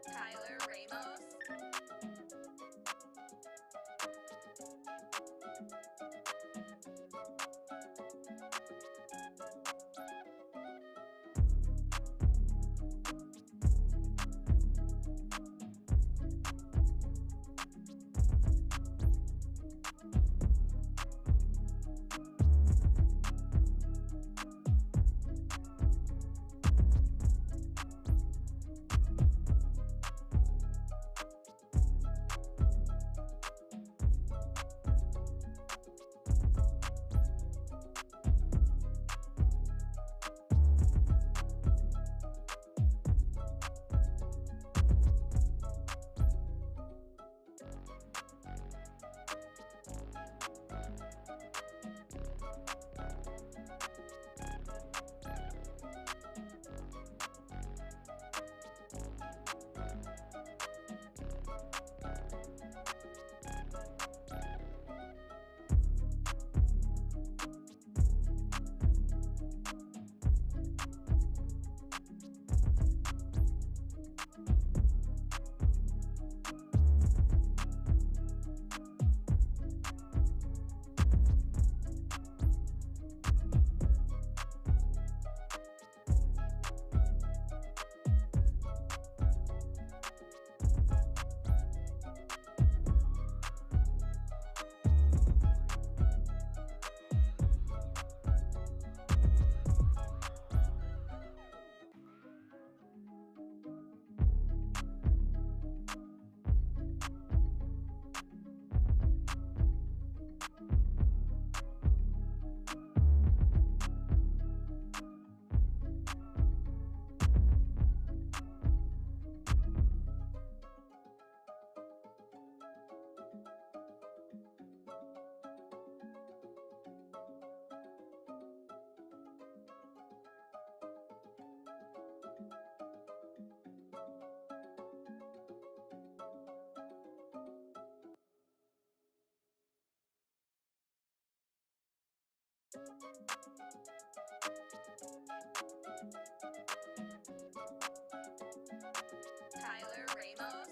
Tyler Ramos. Tyler Ramos.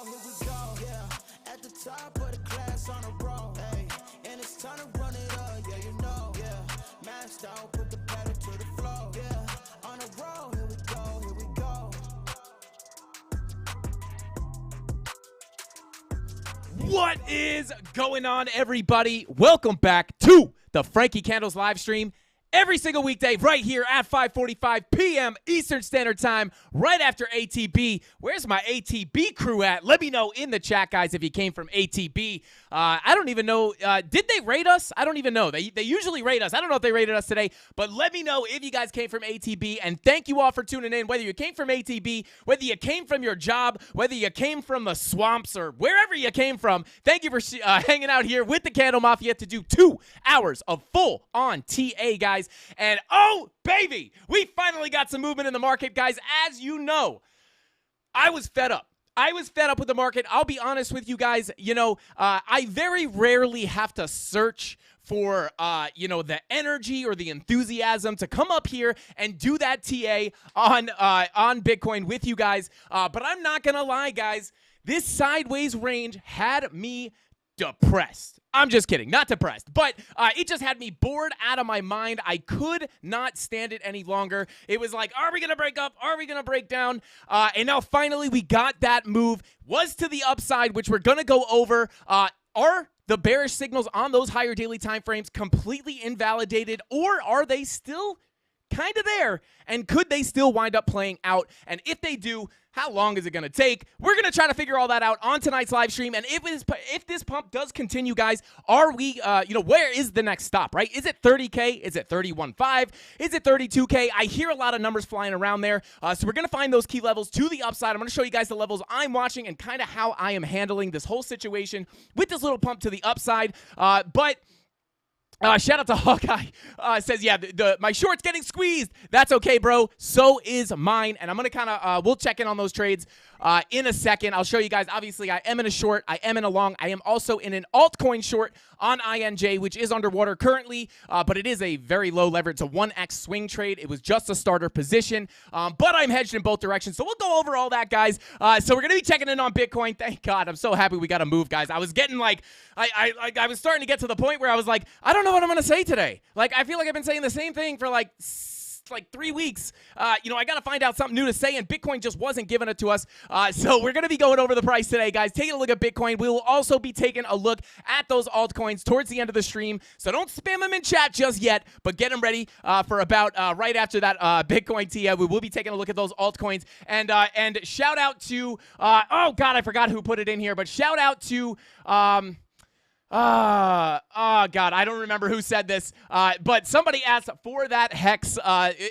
Here we go, yeah. At the top of the class on a roll, hey. And it's Time to run it up, yeah, you know, yeah. Masked out, put the pedal to the floor, yeah. On the road, here we go, here we go. What is going on, everybody? Welcome back to the Frankie Candles live stream. Every single weekday right here at 5:45 p.m. Eastern Standard Time, right after ATB. Where's my ATB crew at? Let me know in the chat, guys, if you came from ATB. I don't even know. Did they rate us? I don't even know. They usually rate us. I don't know if they rated us today, but let me know if you guys came from ATB. And thank you all for tuning in, whether you came from ATB, whether you came from your job, whether you came from the swamps or wherever you came from. Thank you for hanging out here with the Candle Mafia to do 2 hours of full-on TA, guys. And oh, baby, we finally got some movement in the market, guys. As you know, I was fed up. I was fed up with the market. I'll be honest with you guys. You know, I very rarely have to search for, the energy or the enthusiasm to come up here and do that TA on Bitcoin with you guys. But I'm not going to lie, guys. This sideways range had me depressed. I'm just kidding, not depressed, but it just had me bored out of my mind. I could not stand it any longer. It was like, are we going to break up? Are we going to break down? And now finally we got that move. Was to the upside, which we're going to go over. Are the bearish signals on those higher daily time frames completely invalidated, or are they still kind of there? And could they still wind up playing out? And if they do, how long is it going to take? We're going to try to figure all that out on tonight's live stream. And if this pump does continue, guys, are we, where is the next stop, right? Is it 30K? Is it 31.5? Is it 32K? I hear a lot of numbers flying around there. So we're going to find those key levels to the upside. I'm going to show you guys the levels I'm watching and kind of how I am handling this whole situation with this little pump to the upside. Shout out to Hawkeye. Says, yeah, my short's getting squeezed. That's okay, bro. So is mine. And I'm going to kind of, we'll check in on those trades in a second. I'll show you guys. Obviously, I am in a short. I am in a long. I am also in an altcoin short on INJ, which is underwater currently, but it is a very low leverage. It's a 1x swing trade. It was just a starter position, but I'm hedged in both directions. So we'll go over all that, guys. So we're going to be checking in on Bitcoin. Thank God. I'm so happy we got to move, guys. I was getting like, I was starting to get to the point where I was like, I don't know what I'm going to say today. Like, I feel like I've been saying the same thing for like 3 weeks. I got to find out something new to say, and Bitcoin just wasn't giving it to us. So we're going to be going over the price today, guys. Taking a look at Bitcoin. We will also be taking a look at those altcoins towards the end of the stream. So don't spam them in chat just yet, but get them ready for about right after that Bitcoin TA. We will be taking a look at those altcoins. And shout out to, oh, God, I forgot who put it in here, but shout out to, God, I don't remember who said this, but somebody asked for that hex.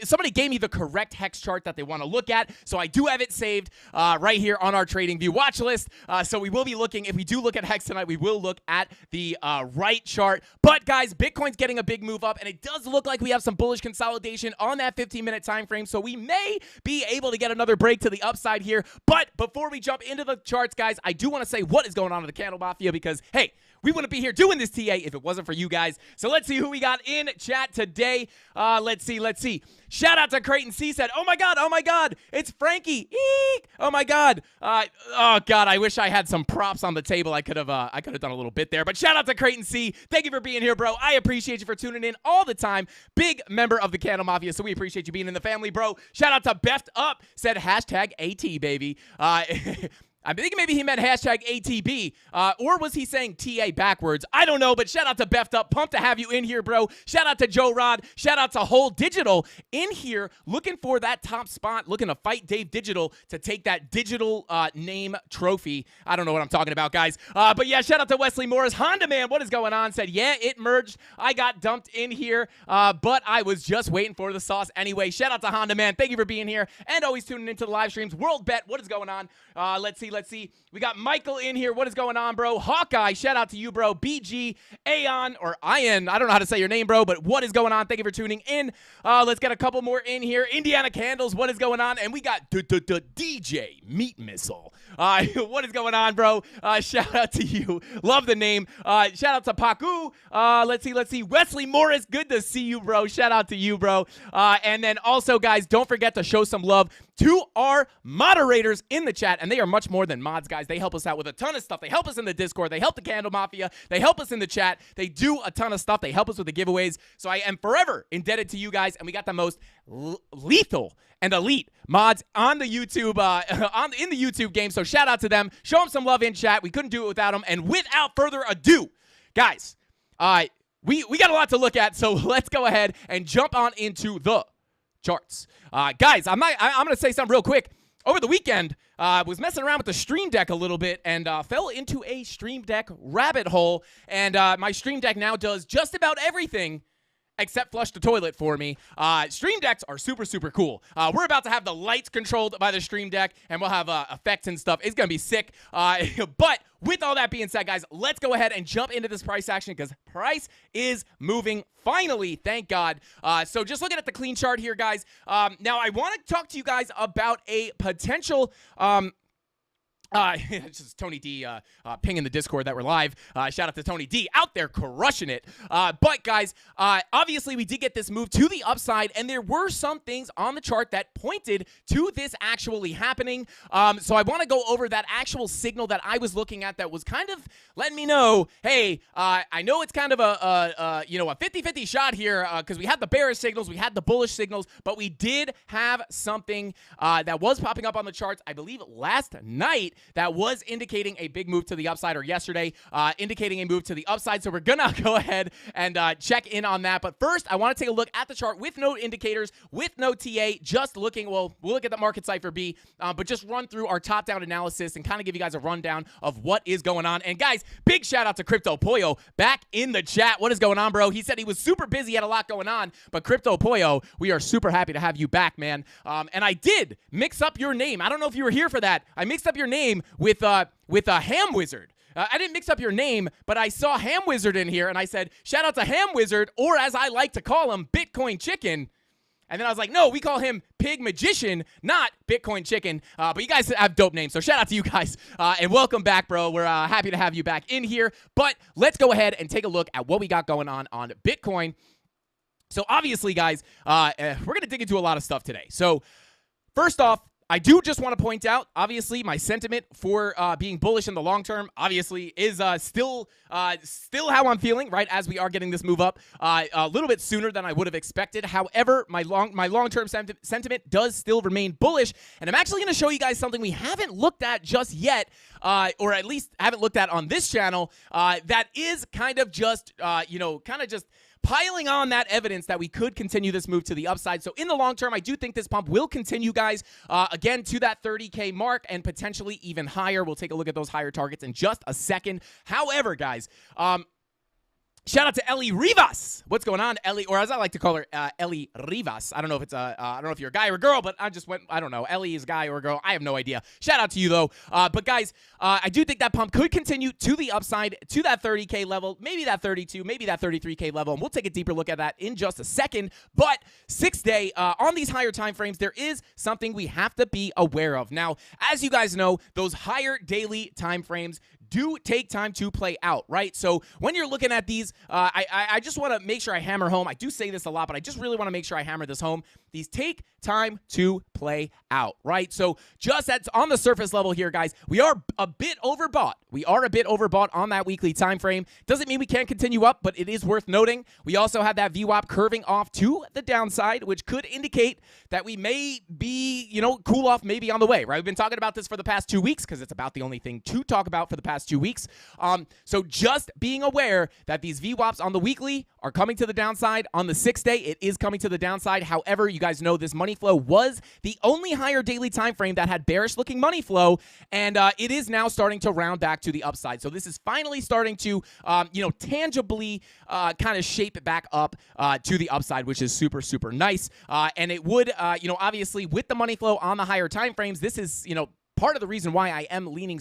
Somebody gave me the correct hex chart that they want to look at, so I do have it saved right here on our TradingView watch list. So we will be looking, if we do look at hex tonight, we will look at the right chart. But guys, Bitcoin's getting a big move up, and it does look like we have some bullish consolidation on that 15-minute time frame, so we may be able to get another break to the upside here. But before we jump into the charts, guys, I do want to say what is going on in the Candle Mafia, because, hey, we wouldn't be here doing this TA if it wasn't for you guys. So let's see who we got in chat today. Let's see. Shout out to Creighton C said, oh my God, it's Frankie. Eek! Oh my God. Oh God, I wish I had some props on the table. I could have done a little bit there. But shout out to Creighton C. Thank you for being here, bro. I appreciate you for tuning in all the time. Big member of the Candle Mafia, so we appreciate you being in the family, bro. Shout out to Beft Up, said hashtag AT, baby. I'm thinking maybe he meant hashtag ATB, or was he saying TA backwards? I don't know, but shout out to Beft Up. Pumped to have you in here, bro. Shout out to Joe Rod. Shout out to Whole Digital in here, looking for that top spot, looking to fight Dave Digital to take that digital name trophy. I don't know what I'm talking about, guys. But yeah, shout out to Wesley Morris. Honda Man, what is going on? Said, yeah, it merged. I got dumped in here, but I was just waiting for the sauce anyway. Shout out to Honda Man. Thank you for being here and always tuning into the live streams. World Bet, what is going on? Let's see. We got Michael in here. What is going on, bro? Hawkeye, shout out to you, bro. BG, Aon, or Ian. I don't know how to say your name, bro, but what is going on? Thank you for tuning in. Let's get a couple more in here. Indiana Candles, what is going on? And we got DJ Meat Missile. What is going on, bro? Shout out to you. Love the name. Shout out to Paku. Let's see. Wesley Morris, good to see you, bro. Shout out to you, bro. And then also, guys, don't forget to show some love to our moderators in the chat, and they are much more than mods, guys. They help us out with a ton of stuff. They help us in the Discord. They help the Candle Mafia. They help us in the chat. They do a ton of stuff. They help us with the giveaways. So I am forever indebted to you guys, and we got the most lethal and elite mods on the YouTube in the YouTube game. So shout out to them. Show them some love in chat. We couldn't do it without them. And without further ado, guys, we got a lot to look at. So let's go ahead and jump on into the charts. Guys, I'm going to say something real quick. Over the weekend, was messing around with the Stream Deck a little bit and fell into a Stream Deck rabbit hole. And my Stream Deck now does just about everything except flush the toilet for me. Stream Decks are super, super cool. We're about to have the lights controlled by the Stream Deck, and we'll have effects and stuff. It's going to be sick. But with all that being said, guys, let's go ahead and jump into this price action because price is moving finally, thank God. So just looking at the clean chart here, guys. Now, I want to talk to you guys about a potential it's just Tony D pinging the Discord that we're live. Shout out to Tony D out there crushing it. But guys, obviously we did get this move to the upside, and there were some things on the chart that pointed to this actually happening. So I want to go over that actual signal that I was looking at that was kind of letting me know, hey, I know it's kind of a 50-50 shot here because we had the bearish signals, we had the bullish signals, but we did have something that was popping up on the charts, I believe last night, that was indicating a big move to the upside, or yesterday, indicating a move to the upside. So we're going to go ahead and check in on that. But first, I want to take a look at the chart with no indicators, with no TA, just looking, well, we'll look at the market cipher B, but just run through our top-down analysis and kind of give you guys a rundown of what is going on. And guys, big shout out to Crypto Pollo back in the chat. What is going on, bro? He said he was super busy, had a lot going on, but Crypto Pollo, we are super happy to have you back, man. And I did mix up your name. I don't know if you were here for that. I mixed up your name with a Ham Wizard. I didn't mix up your name, but I saw Ham Wizard in here, and I said, shout out to Ham Wizard, or as I like to call him, Bitcoin Chicken. And then I was like, no, we call him Pig Magician, not Bitcoin Chicken. But you guys have dope names, so shout out to you guys. And welcome back, bro. We're happy to have you back in here. But let's go ahead and take a look at what we got going on Bitcoin. So obviously, guys, we're going to dig into a lot of stuff today. So first off, I do just want to point out, obviously, my sentiment for being bullish in the long term, obviously, is still how I'm feeling, right, as we are getting this move up a little bit sooner than I would have expected. However, my long-term sentiment does still remain bullish, and I'm actually going to show you guys something we haven't looked at just yet, or at least haven't looked at on this channel, that is kind of just, piling on that evidence that we could continue this move to the upside. So in the long term, I do think this pump will continue, guys, again, to that 30K mark and potentially even higher. We'll take a look at those higher targets in just a second. However, guys, shout out to Ellie Rivas. What's going on, Ellie? Or as I like to call her, Ellie Rivas. I don't know if it's I don't know if you're a guy or a girl, but I don't know. Ellie is a guy or a girl. I have no idea. Shout out to you though. But guys, I do think that pump could continue to the upside, to that 30K level, maybe that 32, maybe that 33K level, and we'll take a deeper look at that in just a second. But 6-day on these higher time frames, there is something we have to be aware of. Now, as you guys know, those higher daily time frames do take time to play out, right? So when you're looking at these, I just want to make sure I hammer home. I do say this a lot, but I just really want to make sure I hammer this home. These take time to play out, right? So just on the surface level here, guys, we are a bit overbought. We are a bit overbought on that weekly time frame. Doesn't mean we can't continue up, but it is worth noting. We also have that VWAP curving off to the downside, which could indicate that we may be, cool off maybe on the way, right? We've been talking about this for the past 2 weeks because it's about the only thing to talk about for the past 2 weeks. So just being aware that these VWAPs on the weekly are coming to the downside. On the 6-day, it is coming to the downside. However, you guys know this money flow was the only higher daily time frame that had bearish looking money flow, and it is now starting to round back to the upside. So this is finally starting to tangibly kind of shape back up to the upside, which is super, super nice. And it would obviously with the money flow on the higher time frames, this is part of the reason why I am leaning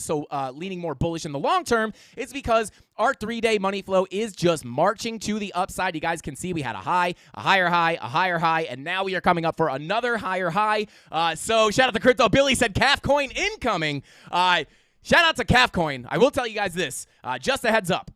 more bullish in the long term is because our 3-day money flow is just marching to the upside. You guys can see we had a high, a higher high, a higher high, and now we are coming up for another higher high. So shout out to Crypto Billy, said calf coin incoming. Shout out to calf coin. I will tell you guys this, just a heads up.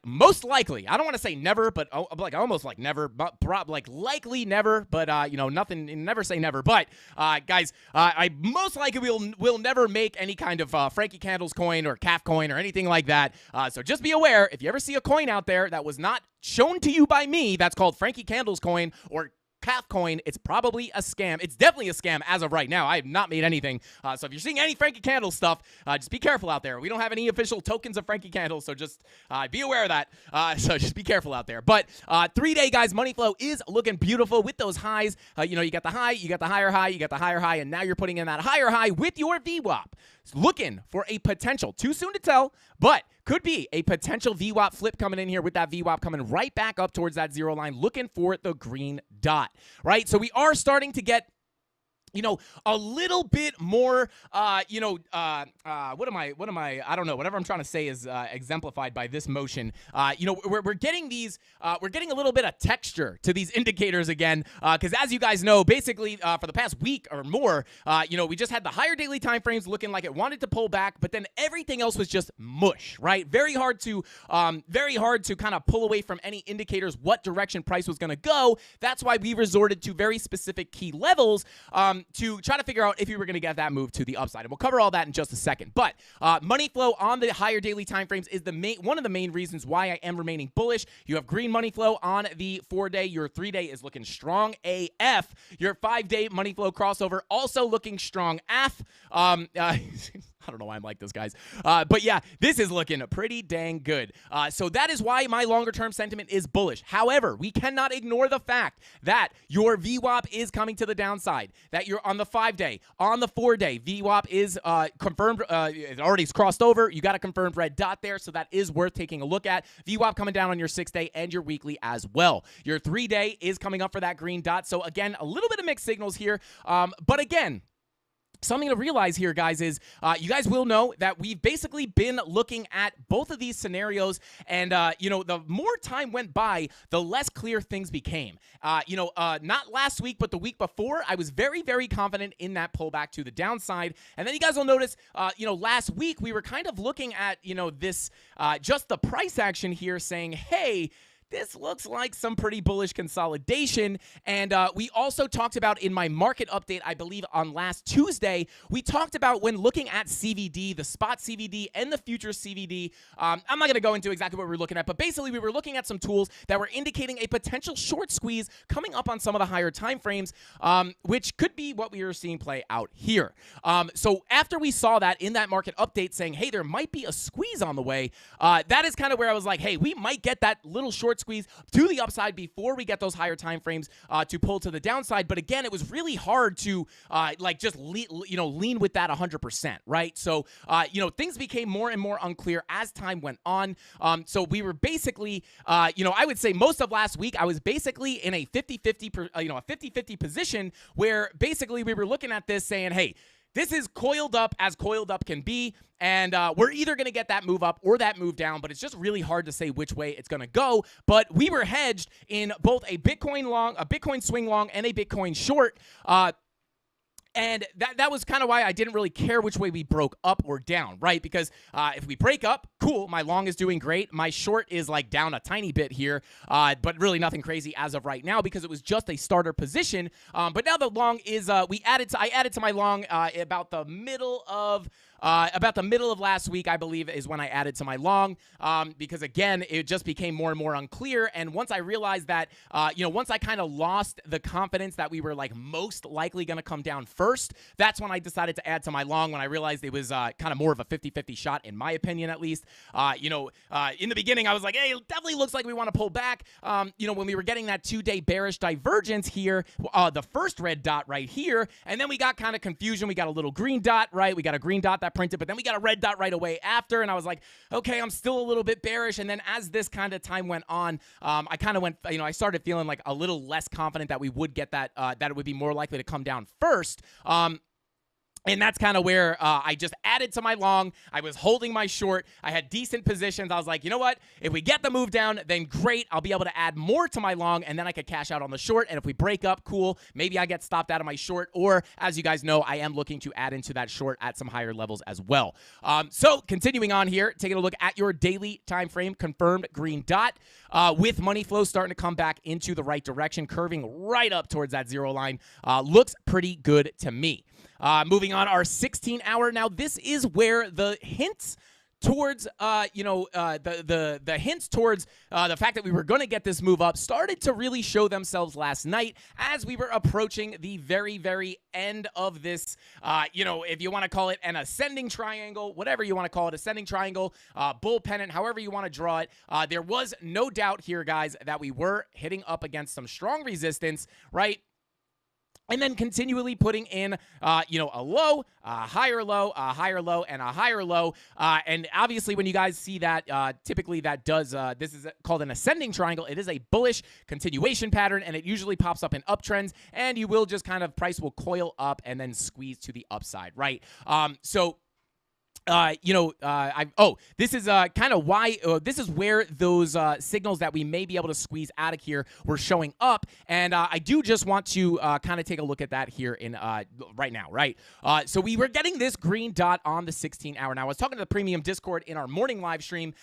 Most likely, I don't want to say never, but like almost like never, but like likely never, but nothing, never say never. But guys, I most likely will never make any kind of Frankie Candles coin or calf coin or anything like that. So just be aware, if you ever see a coin out there that was not shown to you by me, that's called Frankie Candles coin or calf coin, it's probably a scam. It's definitely a scam as of right now. I have not made anything. So if you're seeing any Frankie Candles stuff, just be careful out there. We don't have any official tokens of Frankie Candles, so just be aware of that. So just be careful out there. But 3-day, guys, money flow is looking beautiful with those highs. You got the high, you got the higher high, you got the higher high, and now you're putting in that higher high with your VWAP. Looking for a potential, too soon to tell, but could be a potential VWAP flip coming in here with that VWAP coming right back up towards that zero line, looking for the green dot, right? So we are starting to get a little bit more, I don't know, whatever I'm trying to say is exemplified by this motion. We're getting these, we're getting a little bit of texture to these indicators again, because as you guys know, basically for the past week or more, we just had the higher daily time frames looking like it wanted to pull back, but then everything else was just mush, right? Very hard to kind of pull away from any indicators what direction price was going to go. That's why we resorted to very specific key levels, to try to figure out if you were going to get that move to the upside. And we'll cover all that in just a second. But money flow on the higher daily time frames is one of the main reasons why I am remaining bullish. You have green money flow on the 4-day. Your 3-day is looking strong AF. Your 5-day money flow crossover also looking strong AF. I don't know why I'm like this, guys. But yeah, this is looking pretty dang good. So that is why my longer-term sentiment is bullish. However, we cannot ignore the fact that your VWAP is coming to the downside, that you're on the 5-day, on the 4-day. VWAP is confirmed. It already is crossed over. You got a confirmed red dot there, so that is worth taking a look at. VWAP coming down on your 6-day and your weekly as well. Your 3-day is coming up for that green dot. So again, a little bit of mixed signals here. But again, something to realize here, guys, is you guys will know that we've basically been looking at both of these scenarios, and the more time went by, the less clear things became. Not last week, but the week before, I was very, very confident in that pullback to the downside. And then you guys will notice, last week we were kind of looking at, this just the price action here, saying, hey, this looks like some pretty bullish consolidation. And we also talked about in my market update, I believe on last Tuesday, we talked about when looking at CVD, the spot CVD and the future CVD. I'm not going to go into exactly what we were looking at, but basically we were looking at some tools that were indicating a potential short squeeze coming up on some of the higher time frames, which could be what we are seeing play out here. So after we saw that in that market update saying, hey, there might be a squeeze on the way, that is kind of where I was like, hey, we might get that little short squeeze to the upside before we get those higher time frames to pull to the downside. But again, it was really hard to just lean with that 100%, right? So things became more and more unclear as time went on. So we were basically, I would say most of last week I was basically in a 50-50 position where basically we were looking at this saying, hey, this is coiled up as coiled up can be, and we're either going to get that move up or that move down, but it's just really hard to say which way it's going to go. But we were hedged in both a Bitcoin long, a Bitcoin swing long, and a Bitcoin short. And that was kind of why I didn't really care which way we broke up or down, right? Because if we break up, cool, my long is doing great. My short is like down a tiny bit here, but really nothing crazy as of right now because it was just a starter position. But now the long is I added to my long about the middle of last week, I believe, is when I added to my long, because again, it just became more and more unclear. And once I realized that, once I kind of lost the confidence that we were like most likely going to come down first, that's when I decided to add to my long, when I realized it was kind of more of a 50-50 shot, in my opinion, at least. In the beginning, I was like, hey, it definitely looks like we want to pull back. When we were getting that 2-day bearish divergence here, the first red dot right here, and then we got kind of confusion. We got a little green dot, right? We got a green dot that printed, but then we got a red dot right away after, and I was like, okay, I'm still a little bit bearish. And then as this kind of time went on, I kind of went, I started feeling like a little less confident that we would get that, that it would be more likely to come down first. And that's kind of where I just added to my long. I was holding my short. I had decent positions. I was like, you know what? If we get the move down, then great. I'll be able to add more to my long, and then I could cash out on the short. And if we break up, cool. Maybe I get stopped out of my short. Or, as you guys know, I am looking to add into that short at some higher levels as well. So continuing on here, taking a look at your daily time frame, confirmed green dot with money flow starting to come back into the right direction, curving right up towards that zero line. Looks pretty good to me. Moving on, our 16-hour. Now, this is where the hints towards, the hints towards the fact that we were going to get this move up started to really show themselves last night as we were approaching the very, very end of this, if you want to call it an ascending triangle, whatever you want to call it, ascending triangle, bull pennant, however you want to draw it. There was no doubt here, guys, that we were hitting up against some strong resistance, right? And then continually putting in, a low, a higher low, a higher low, and a higher low. And obviously, when you guys see that, typically that does, this is called an ascending triangle. It is a bullish continuation pattern, and it usually pops up in uptrends. And you will just kind of, price will coil up and then squeeze to the upside, right? This is kind of why, this is where those signals that we may be able to squeeze out of here were showing up. And I do just want to kind of take a look at that here in right now, right? So we were getting this green dot on the 16-hour. Now, I was talking to the premium Discord in our morning live stream,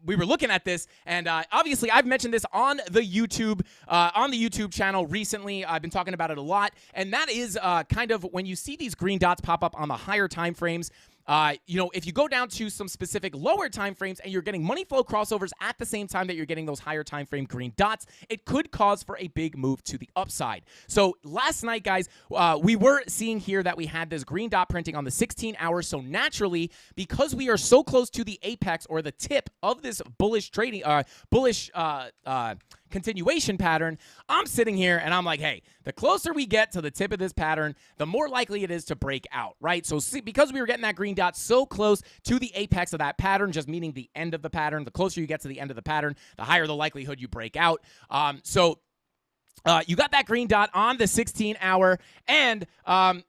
we were looking at this, and obviously I've mentioned this on the YouTube channel recently. I've been talking about it a lot, and that is kind of when you see these green dots pop up on the higher time frames. If you go down to some specific lower time frames and you're getting money flow crossovers at the same time that you're getting those higher time frame green dots, it could cause for a big move to the upside. So last night, guys, we were seeing here that we had this green dot printing on the 16-hour. So naturally, because we are so close to the apex or the tip of this bullish trading, continuation pattern, I'm sitting here and I'm like, hey, the closer we get to the tip of this pattern, the more likely it is to break out, right? So because we were getting that green dot so close to the apex of that pattern, just meaning the end of the pattern, the closer you get to the end of the pattern, the higher the likelihood you break out. You got that green dot on the 16-hour, and oh,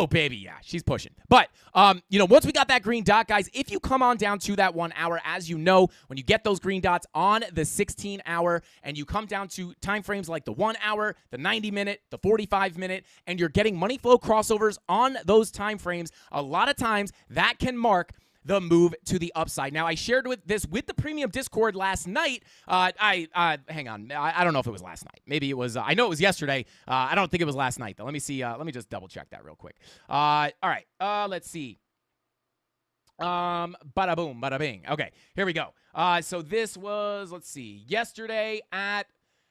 baby, yeah, she's pushing. But, once we got that green dot, guys, if you come on down to that 1 hour, as you know, when you get those green dots on the 16-hour and you come down to time frames like the 1 hour, the 90-minute, the 45-minute, and you're getting money flow crossovers on those time frames, a lot of times that can mark the move to the upside. Now, I shared this with the premium Discord last night. Hang on. I don't know if it was last night. Maybe it was. I know it was yesterday. I don't think it was last night, though. Let me see. Let me just double check that real quick. All right. Let's see. Bada boom, bada bing. Okay, here we go. So this was, let's see, yesterday at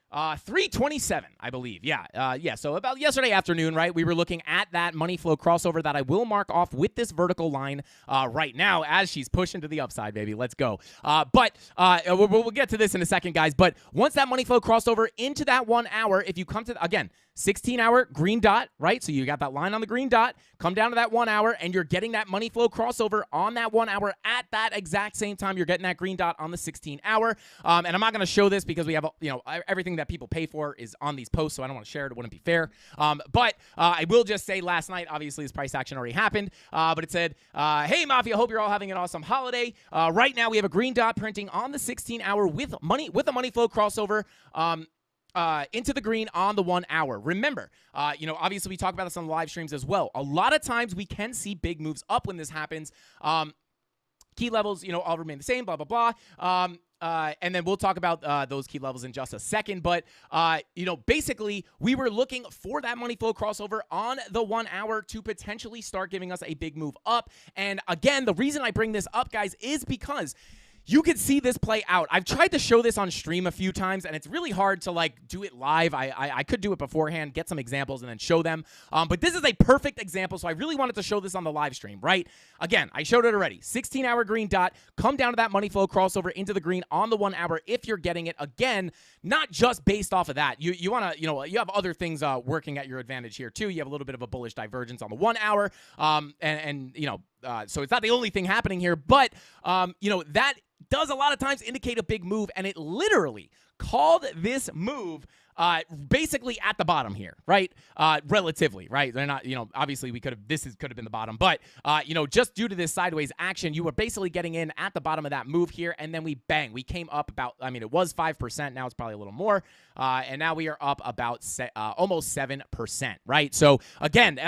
3:27, I believe. Yeah. So about yesterday afternoon, right? We were looking at that money flow crossover that I will mark off with this vertical line right now as she's pushing to the upside, baby. Let's go. But we'll get to this in a second, guys. But once that money flow crossover into that 1 hour, if you come to, again, 16-hour green dot, right? So you got that line on the green dot, come down to that 1 hour, and you're getting that money flow crossover on that 1 hour at that exact same time you're getting that green dot on the 16-hour. And I'm not going to show this because we have, everything that people pay for is on these posts, so I don't want to share it. It wouldn't be fair. But I will just say last night, obviously, this price action already happened, but it said, hey, Mafia, hope you're all having an awesome holiday. Right now, we have a green dot printing on the 16-hour with a money flow crossover. Into the green on the 1 hour. Remember, obviously we talk about this on the live streams as well. A lot of times we can see big moves up when this happens. Key levels, all remain the same, blah, blah, blah. And then we'll talk about those key levels in just a second. But, basically, we were looking for that money flow crossover on the 1 hour to potentially start giving us a big move up. And again, the reason I bring this up, guys, is because you could see this play out. I've tried to show this on stream a few times, and it's really hard to, do it live. I could do it beforehand, get some examples, and then show them. But this is a perfect example, so I really wanted to show this on the live stream, right? Again, I showed it already. 16-hour green dot, come down to that money flow crossover into the green on the 1 hour if you're getting it. Again, not just based off of that. You want to, you have other things working at your advantage here, too. You have a little bit of a bullish divergence on the 1 hour, so it's not the only thing happening here, but, that does a lot of times indicate a big move, and it literally called this move basically at the bottom here, right? Relatively, right? They're not, obviously we could have, could have been the bottom, but, just due to this sideways action, you were basically getting in at the bottom of that move here, and then we came up about, it was 5%, now it's probably a little more, and now we are up about almost 7%, right? So again,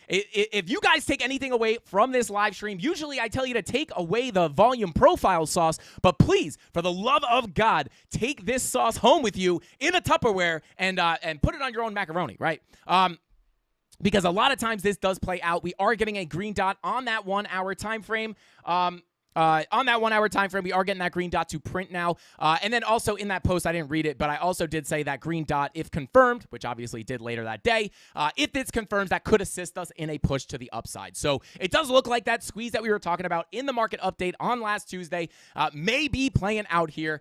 if you guys take anything away from this live stream, usually I tell you to take away the volume profile sauce, but please, for the love of God, take this sauce home with you in a Tupperware and put it on your own macaroni, right? Because a lot of times this does play out. We are getting a green dot on that 1 hour time frame. On that 1 hour time frame, we are getting that green dot to print now. And then also in that post, I didn't read it, but I also did say that green dot, if confirmed, which obviously did later that day, if it's confirmed, that could assist us in a push to the upside. So it does look like that squeeze that we were talking about in the market update on last Tuesday may be playing out here.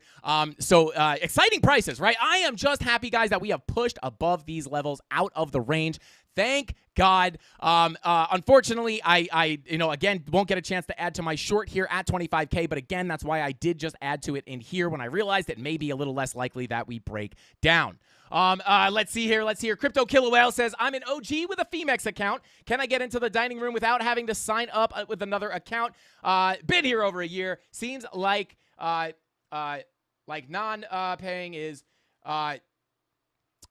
So exciting prices, right? I am just happy, guys, that we have pushed above these levels out of the range. Thank God. Unfortunately, I again, won't get a chance to add to my short here at 25K, but again, that's why I did just add to it in here when I realized it may be a little less likely that we break down. Let's see here. Crypto Killer Whale says, I'm an OG with a Femex account. Can I get into the dining room without having to sign up with another account? Been here over a year. Seems like non-paying is...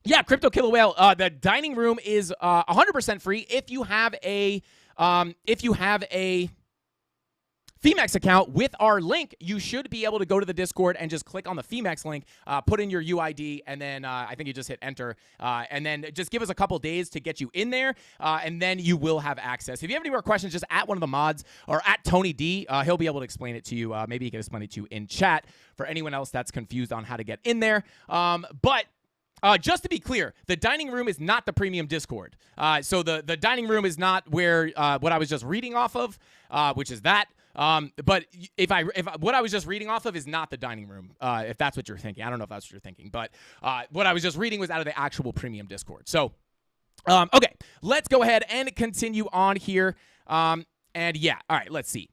Yeah, Crypto Killer Whale. The dining room is 100% free if you have a Femex account with our link. You should be able to go to the Discord and just click on the Femex link, put in your UID, and then I think you just hit enter, and then just give us a couple days to get you in there, and then you will have access. If you have any more questions, just at one of the mods or at Tony D. He'll be able to explain it to you. Maybe he can explain it to you in chat for anyone else that's confused on how to get in there. Just to be clear, the dining room is not the premium Discord. So the dining room is not where what I was just reading off of, which is that. But if what I was just reading off of is not the dining room, if that's what you're thinking. I don't know if that's what you're thinking, but what I was just reading was out of the actual premium Discord. So, okay, let's go ahead and continue on here. And yeah, all right, let's see.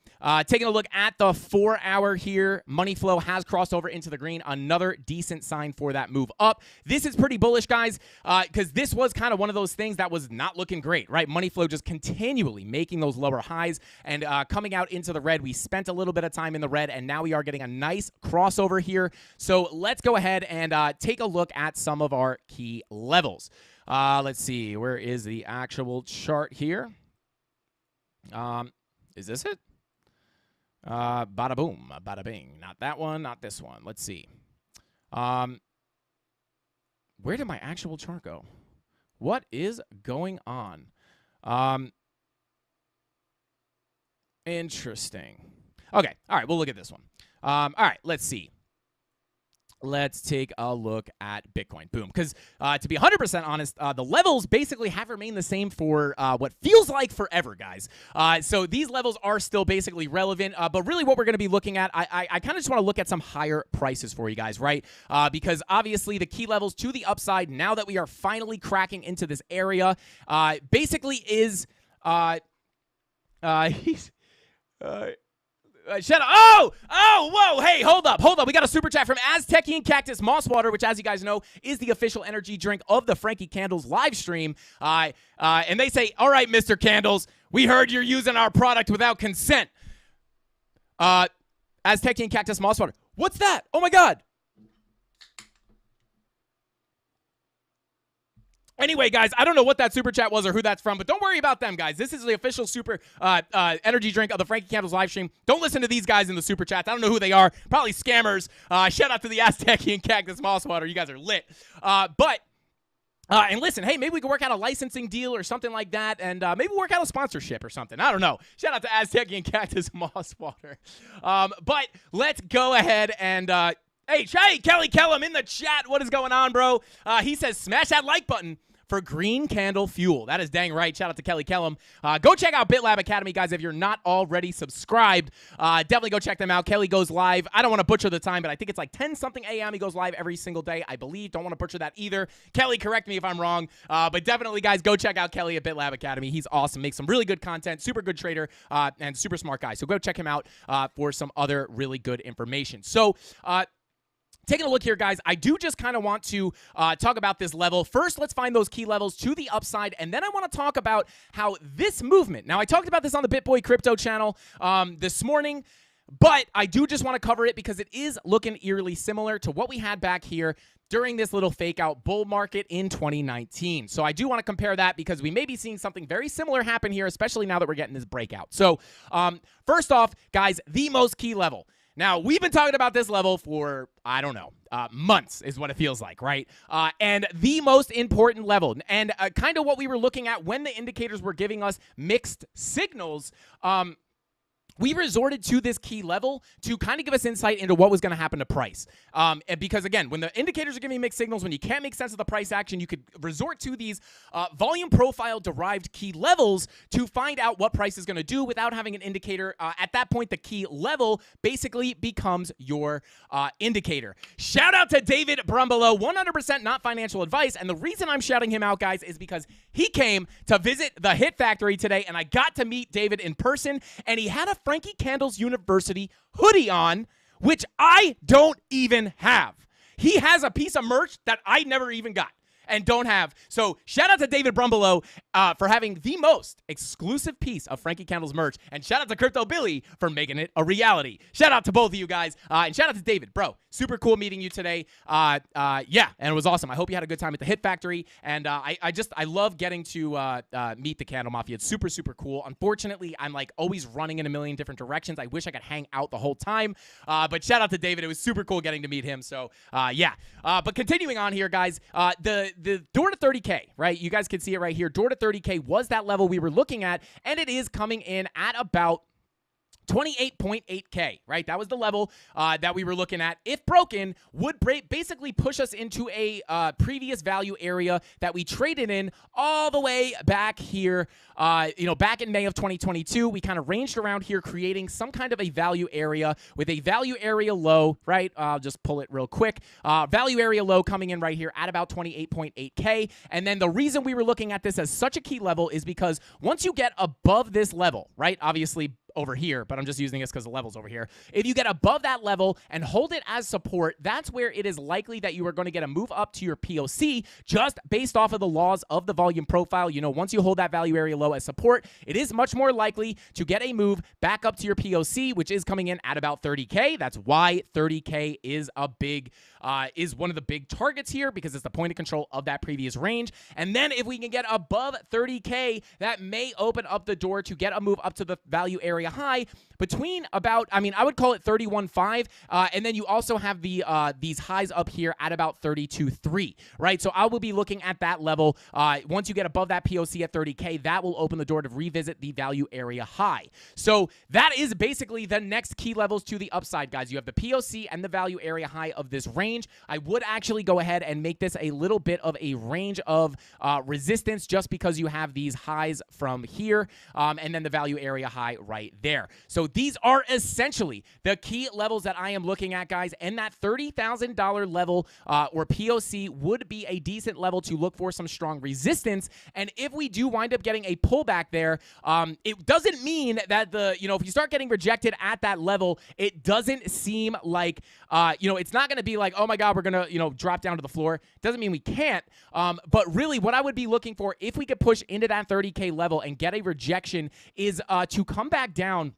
Taking a look at the 4 hour here, money flow has crossed over into the green. Another decent sign for that move up. This is pretty bullish, guys, because this was kind of one of those things that was not looking great, right? Money flow just continually making those lower highs and coming out into the red. We spent a little bit of time in the red, and now we are getting a nice crossover here. So let's go ahead and take a look at some of our key levels. Let's see. Where is the actual chart here? Is this it? Bada boom, bada bing. Not that one, not this one. Let's see. Where did my actual chart go? What is going on? Interesting. Okay, all right, we'll look at this one. All right, let's see. Let's take a look at Bitcoin. Boom. Because to be 100% honest, the levels basically have remained the same for what feels like forever, guys. So these levels are still basically relevant. But really what we're going to be looking at, I kind of just want to look at some higher prices for you guys, right? Because obviously the key levels to the upside, now that we are finally cracking into this area, basically is... Shut up. Whoa. Hey, hold up. We got a super chat from Aztecian Cactus Moss Water, which, as you guys know, is the official energy drink of the Frankie Candles live stream. And they say, all right, Mr. Candles, we heard you're using our product without consent. Aztecian Cactus Moss Water. What's that? Oh, my God. Anyway, guys, I don't know what that super chat was or who that's from, but don't worry about them, guys. This is the official super energy drink of the Frankie Candles live stream. Don't listen to these guys in the super chats. I don't know who they are. Probably scammers. Shout out to the Aztecian Cactus Moss Water. You guys are lit. And listen, hey, maybe we can work out a licensing deal or something like that, and maybe work out a sponsorship or something. I don't know. Shout out to Aztecian Cactus Moss Water. But let's go ahead and... Hey, Kelly Kellum in the chat. What is going on, bro? He says, smash that like button for Green Candle Fuel. That is dang right. Shout out to Kelly Kellum. Go check out BitLab Academy, guys, if you're not already subscribed. Definitely go check them out. Kelly goes live. I don't want to butcher the time, but I think it's like 10-something a.m. He goes live every single day, I believe. Don't want to butcher that either. Kelly, correct me if I'm wrong. But definitely, guys, go check out Kelly at BitLab Academy. He's awesome. Makes some really good content. Super good trader and super smart guy. So go check him out for some other really good information. So, taking a look here, guys, I do just kind of want to talk about this level. First, let's find those key levels to the upside, and then I want to talk about how this movement. Now, I talked about this on the BitBoy Crypto channel this morning, but I do just want to cover it because it is looking eerily similar to what we had back here during this little fake out bull market in 2019. So I do want to compare that because we may be seeing something very similar happen here, especially now that we're getting this breakout. So first off, guys, the most key level. Now, we've been talking about this level for, I don't know, months is what it feels like, right? And the most important level, and kind of what we were looking at when the indicators were giving us mixed signals, we resorted to this key level to kind of give us insight into what was going to happen to price. And because, again, when the indicators are giving mixed signals, when you can't make sense of the price action, you could resort to these volume profile derived key levels to find out what price is going to do without having an indicator. At that point, the key level basically becomes your indicator. Shout out to David Brumbelow, 100% not financial advice. And the reason I'm shouting him out, guys, is because he came to visit the Hit Factory today, and I got to meet David in person, and he had a Frankie Candles University hoodie on, which I don't even have. He has a piece of merch that I never even got and don't have. So shout out to David Brumbelow for having the most exclusive piece of Frankie Candles merch, and shout out to Crypto Billy for making it a reality. Shout out to both of you guys, and shout out to David, bro. Super cool meeting you today. Yeah, and it was awesome. I hope you had a good time at the Hit Factory, and I love getting to meet the Candle Mafia. It's super, super cool. Unfortunately, I'm like always running in a million different directions. I wish I could hang out the whole time, but shout out to David. It was super cool getting to meet him. So yeah, but continuing on here, guys, the door to 30K, right? You guys can see it right here. Door to 30K was that level we were looking at, and it is coming in at about 28.8K, right? That was the level that we were looking at. If broken, would basically push us into a previous value area that we traded in all the way back here. Back in May of 2022, we kind of ranged around here, creating some kind of a value area with a value area low, right? I'll just pull it real quick. Value area low coming in right here at about 28.8K. And then the reason we were looking at this as such a key level is because once you get above this level, right? Obviously, over here, but I'm just using this because the level's over here. If you get above that level and hold it as support, that's where it is likely that you are going to get a move up to your POC just based off of the laws of the volume profile. You know, once you hold that value area low as support, it is much more likely to get a move back up to your POC, which is coming in at about 30K. That's why 30K is is one of the big targets here, because it's the point of control of that previous range. And then if we can get above 30K, that may open up the door to get a move up to the value area high between about, I would call it 31.5, and then you also have these highs up here at about 32.3, right? So I will be looking at that level. Once you get above that POC at 30K, that will open the door to revisit the value area high. So that is basically the next key levels to the upside, guys. You have the POC and the value area high of this range. I would actually go ahead and make this a little bit of a range of resistance, just because you have these highs from here, and then the value area high right there. So these are essentially the key levels that I am looking at, guys, and that $30,000 level or POC would be a decent level to look for some strong resistance. And if we do wind up getting a pullback there, it doesn't mean that if you start getting rejected at that level, it doesn't seem like, it's not going to be like, oh my God, we're going to, drop down to the floor. Doesn't mean we can't. But really what I would be looking for if we could push into that 30K level and get a rejection is to come back down.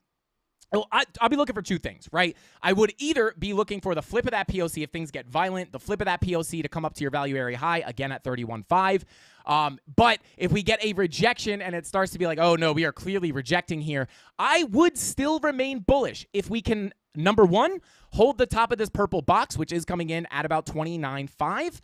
Well, I'll be looking for two things, right? I would either be looking for the flip of that POC if things get violent, the flip of that POC to come up to your value area high, again at 31.5. But if we get a rejection and it starts to be like, oh no, we are clearly rejecting here, I would still remain bullish if we can, number one, hold the top of this purple box, which is coming in at about 29.5.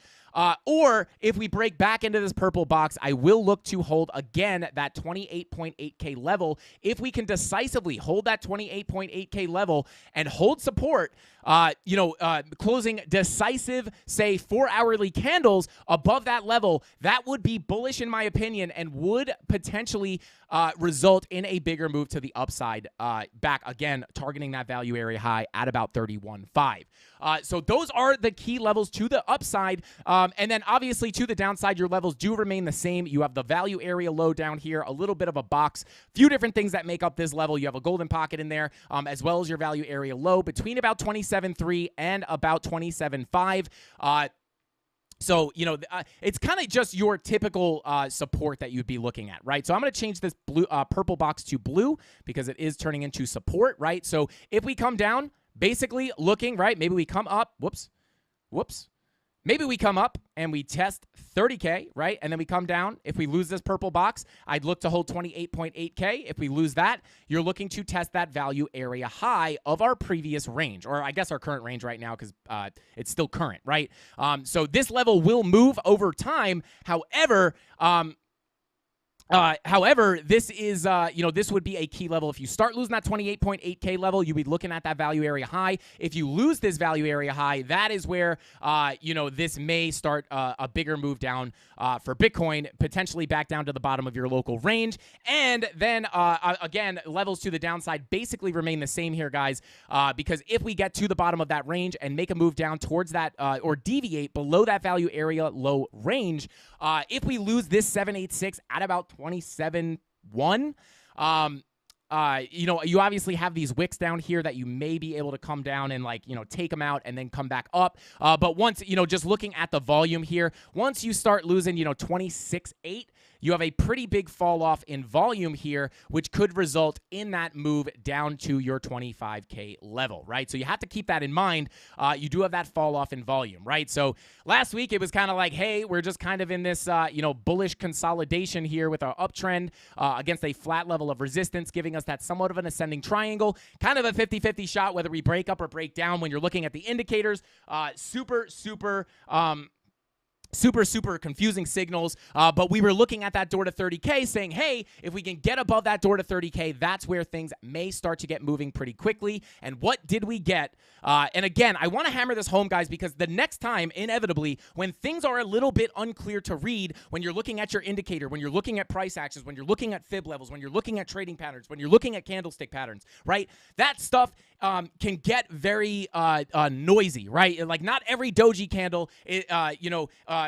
Or if we break back into this purple box, I will look to hold again that 28.8K level. If we can decisively hold that 28.8K level and hold support, closing decisive, say 4-hourly candles above that level, that would be bullish in my opinion and would potentially result in a bigger move to the upside, back again, targeting that value area high at about 31.5. So those are the key levels to the upside. And then obviously to the downside, your levels do remain the same. You have the value area low down here, a little bit of a box, few different things that make up this level. You have a golden pocket in there, as well as your value area low between about 27.3 and about 27.5. So, it's kind of just your typical support that you'd be looking at, right? So I'm going to change this blue, purple box to blue because it is turning into support, right? So if we come down, basically looking, right, maybe we come up, whoops. Maybe we come up and we test 30K, right? And then we come down. If we lose this purple box, I'd look to hold 28.8K. If we lose that, you're looking to test that value area high of our previous range, or I guess our current range right now because it's still current, right? So this level will move over time. However, this is, this would be a key level. If you start losing that 28.8K level, you'd be looking at that value area high. If you lose this value area high, that is where, this may start a bigger move down for Bitcoin, potentially back down to the bottom of your local range. And then, again, levels to the downside basically remain the same here, guys, because if we get to the bottom of that range and make a move down towards that or deviate below that value area low range, if we lose this 786 at about 27.1, you obviously have these wicks down here that you may be able to come down and take them out and then come back up. But once, just looking at the volume here, once you start losing, 26.8, you have a pretty big fall off in volume here, which could result in that move down to your 25K level, right? So you have to keep that in mind. You do have that fall off in volume, right? So last week it was kind of like, hey, we're just kind of in this, bullish consolidation here with our uptrend against a flat level of resistance, giving us that somewhat of an ascending triangle, kind of a 50-50 shot whether we break up or break down when you're looking at the indicators. Super confusing signals, but we were looking at that door to 30K saying, hey, if we can get above that door to 30K, that's where things may start to get moving pretty quickly. And what did we get? And again, I want to hammer this home, guys, because the next time, inevitably, when things are a little bit unclear to read, when you're looking at your indicator, when you're looking at price actions, when you're looking at fib levels, when you're looking at trading patterns, when you're looking at candlestick patterns, right? That stuff can get very noisy, right? Like not every doji candle,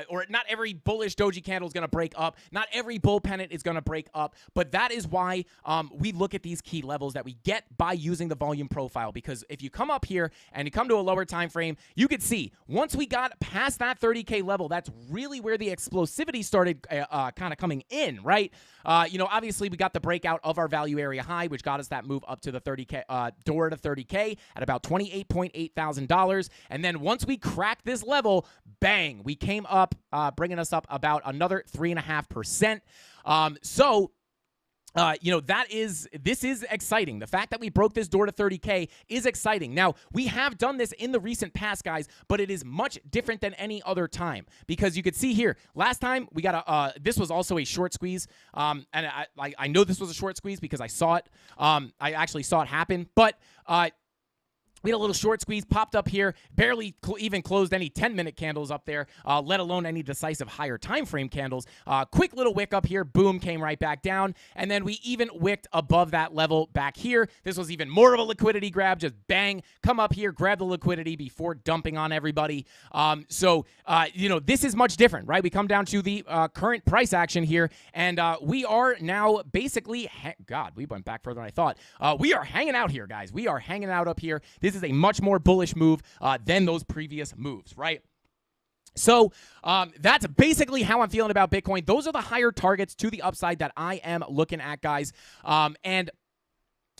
or not every bullish doji candle is going to break up. Not every bull pennant is going to break up. But that is why we look at these key levels that we get by using the volume profile. Because if you come up here and you come to a lower time frame, you could see once we got past that 30K level, that's really where the explosivity started kind of coming in, right? Obviously we got the breakout of our value area high, which got us that move up to the 30K door to 30K at about $28.8 thousand. And then once we cracked this level, bang, we came up, bringing us up about another 3.5%. This is exciting. The fact that we broke this door to 30K is exciting. Now, we have done this in the recent past, guys, but it is much different than any other time because you could see here, last time we got this was also a short squeeze. And I know this was a short squeeze because I saw it. I actually saw it happen, but, we had a little short squeeze popped up here, barely even closed any 10-minute candles up there, let alone any decisive higher time frame candles. Quick little wick up here, boom, came right back down. And then we even wicked above that level back here. This was even more of a liquidity grab, just bang, come up here, grab the liquidity before dumping on everybody. This is much different, right? We come down to the current price action here, and we are now basically, God, we went back further than I thought. We are hanging out here, guys. We are hanging out up here. This is a much more bullish move than those previous moves, right? So that's basically how I'm feeling about Bitcoin. Those are the higher targets to the upside that I am looking at, guys. And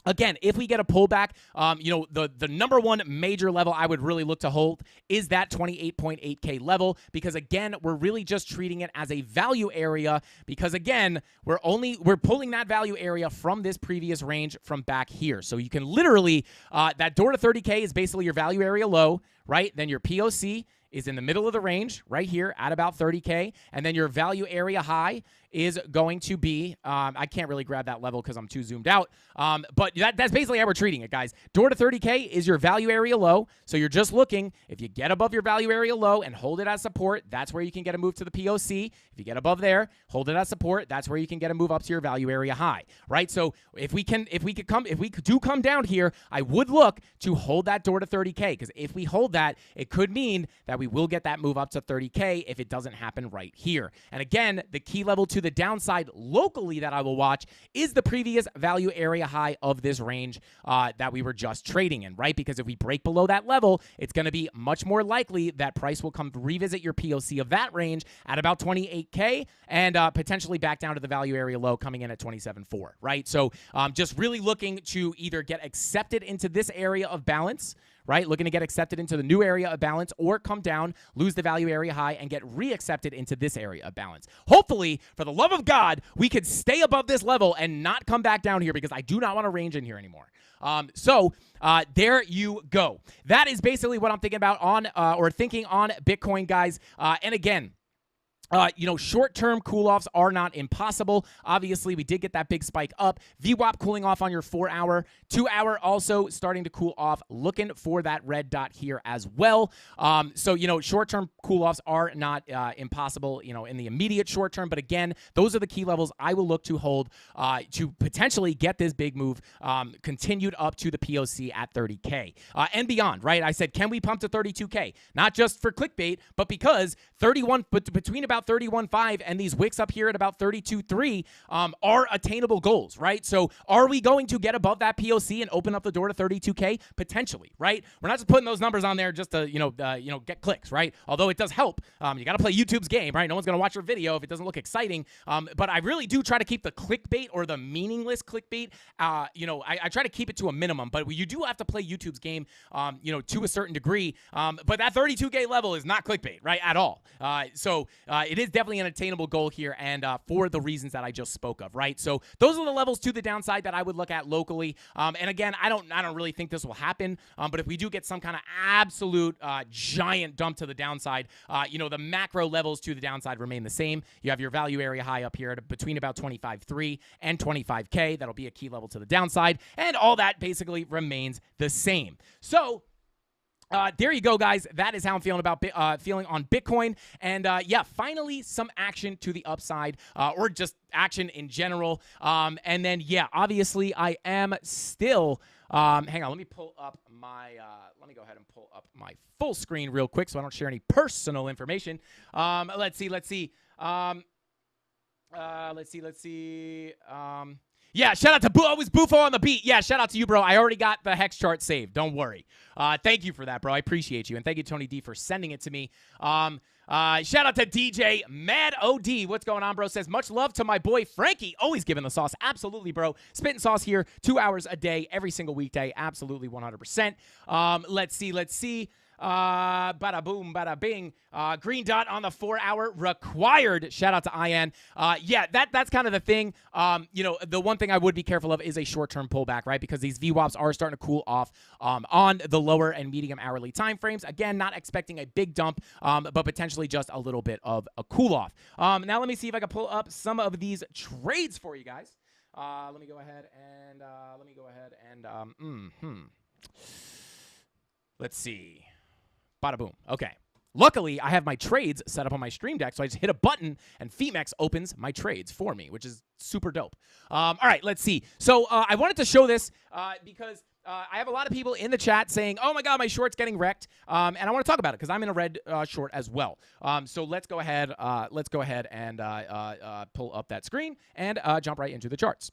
again, if we get a pullback, the number one major level I would really look to hold is that 28.8K level because, again, we're really just treating it as a value area because, again, we're pulling that value area from this previous range from back here. So you can literally, that door to 30K is basically your value area low, right? Then your POC is in the middle of the range right here at about 30K. And then your value area high is going to be, I can't really grab that level because I'm too zoomed out. But that's basically how we're treating it, guys. Door to 30K is your value area low. So you're just looking, if you get above your value area low and hold it as support, that's where you can get a move to the POC. If you get above there, hold it as support, that's where you can get a move up to your value area high, right? So if we do come down here, I would look to hold that door to 30K because if we hold that, it could mean that we will get that move up to 30K if it doesn't happen right here. And again, the key level to the downside locally that I will watch is the previous value area high of this range that we were just trading in, right? Because if we break below that level, it's going to be much more likely that price will come revisit your POC of that range at about 28K and potentially back down to the value area low coming in at 27.4, right? So just really looking to either get accepted into this area of balance, right? Looking to get accepted into the new area of balance, or come down, lose the value area high, and get reaccepted into this area of balance. Hopefully, for the love of God, we could stay above this level and not come back down here, because I do not want to range in here anymore. So there you go. That is basically what I'm thinking about on Bitcoin, guys. And again, short-term cool-offs are not impossible. Obviously, we did get that big spike up. VWAP cooling off on your 4-hour. 2-hour also starting to cool off. Looking for that red dot here as well. Short-term cool-offs are not impossible, in the immediate short term. But again, those are the key levels I will look to hold to potentially get this big move continued up to the POC at 30K and beyond, right? I said, can we pump to 32K? Not just for clickbait, but because between about 31.5 and these wicks up here at about 32.3 are attainable goals, right? So are we going to get above that POC and open up the door to 32K? Potentially, right? We're not just putting those numbers on there just to, get clicks, right? Although it does help. You got to play YouTube's game, right? No one's going to watch your video if it doesn't look exciting. But I really do try to keep the clickbait or the meaningless clickbait, I try to keep it to a minimum, but you do have to play YouTube's game, to a certain degree. But that 32K level is not clickbait, right? At all. It is definitely an attainable goal here, and for the reasons that I just spoke of, right? So those are the levels to the downside that I would look at locally. And again, I don't really think this will happen. But if we do get some kind of absolute giant dump to the downside, the macro levels to the downside remain the same. You have your value area high up here at between about 25.3 and 25K. That'll be a key level to the downside, and all that basically remains the same. So there you go, guys. That is how I'm feeling about feeling on Bitcoin. And finally some action to the upside, or just action in general. And then obviously I am still. Hang on, let me pull up my. Let me go ahead and pull up my full screen real quick so I don't share any personal information. Let's see. Let's see. Yeah, shout out to always Bufo on the beat. Yeah, shout out to you, bro. I already got the hex chart saved. Don't worry. Thank you for that, bro. I appreciate you. And thank you, Tony D, for sending it to me. Shout out to DJ Mad OD. What's going on, bro? Says, much love to my boy Frankie. Always giving the sauce. Absolutely, bro. Spitting sauce here 2 hours a day, every single weekday. Absolutely 100%. Let's see. Bada boom, bada bing. Green dot on the 4-hour required. Shout out to IN. That's kind of the thing. The one thing I would be careful of is a short-term pullback, right? Because these VWAPs are starting to cool off on the lower and medium hourly time frames. Again, not expecting a big dump, but potentially just a little bit of a cool off. Now let me see if I can pull up some of these trades for you guys. Let me go ahead and let's see. Bada boom. Okay. Luckily, I have my trades set up on my stream deck, so I just hit a button, and Femex opens my trades for me, which is super dope. All right, let's see. So I wanted to show this because I have a lot of people in the chat saying, oh, my God, my short's getting wrecked, and I want to talk about it because I'm in a red short as well. So let's go ahead and pull up that screen and jump right into the charts.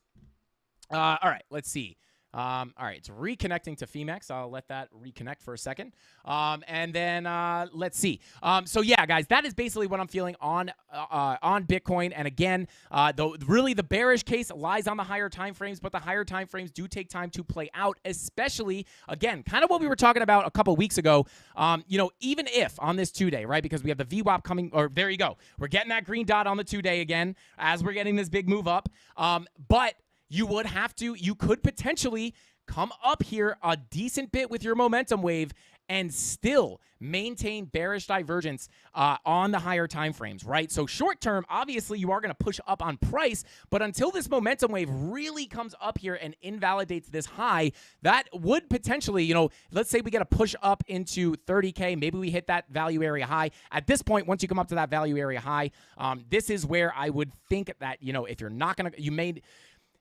All right, let's see. All right, it's reconnecting to Femex. I'll let that reconnect for a second. And then let's see. So yeah, guys, that is basically what I'm feeling on Bitcoin. And again, the bearish case lies on the higher time frames, but the higher time frames do take time to play out, especially, again, kind of what we were talking about a couple weeks ago. Even if on this 2-day, right, because we have the VWAP coming, or there you go. We're getting that green dot on the 2-day again as we're getting this big move up. But you could potentially come up here a decent bit with your momentum wave and still maintain bearish divergence on the higher time frames, right? So short term, obviously, you are going to push up on price, but until this momentum wave really comes up here and invalidates this high, that would potentially, let's say we get a push up into 30K, maybe we hit that value area high. At this point, once you come up to that value area high, this is where I would think that, if you're not going to,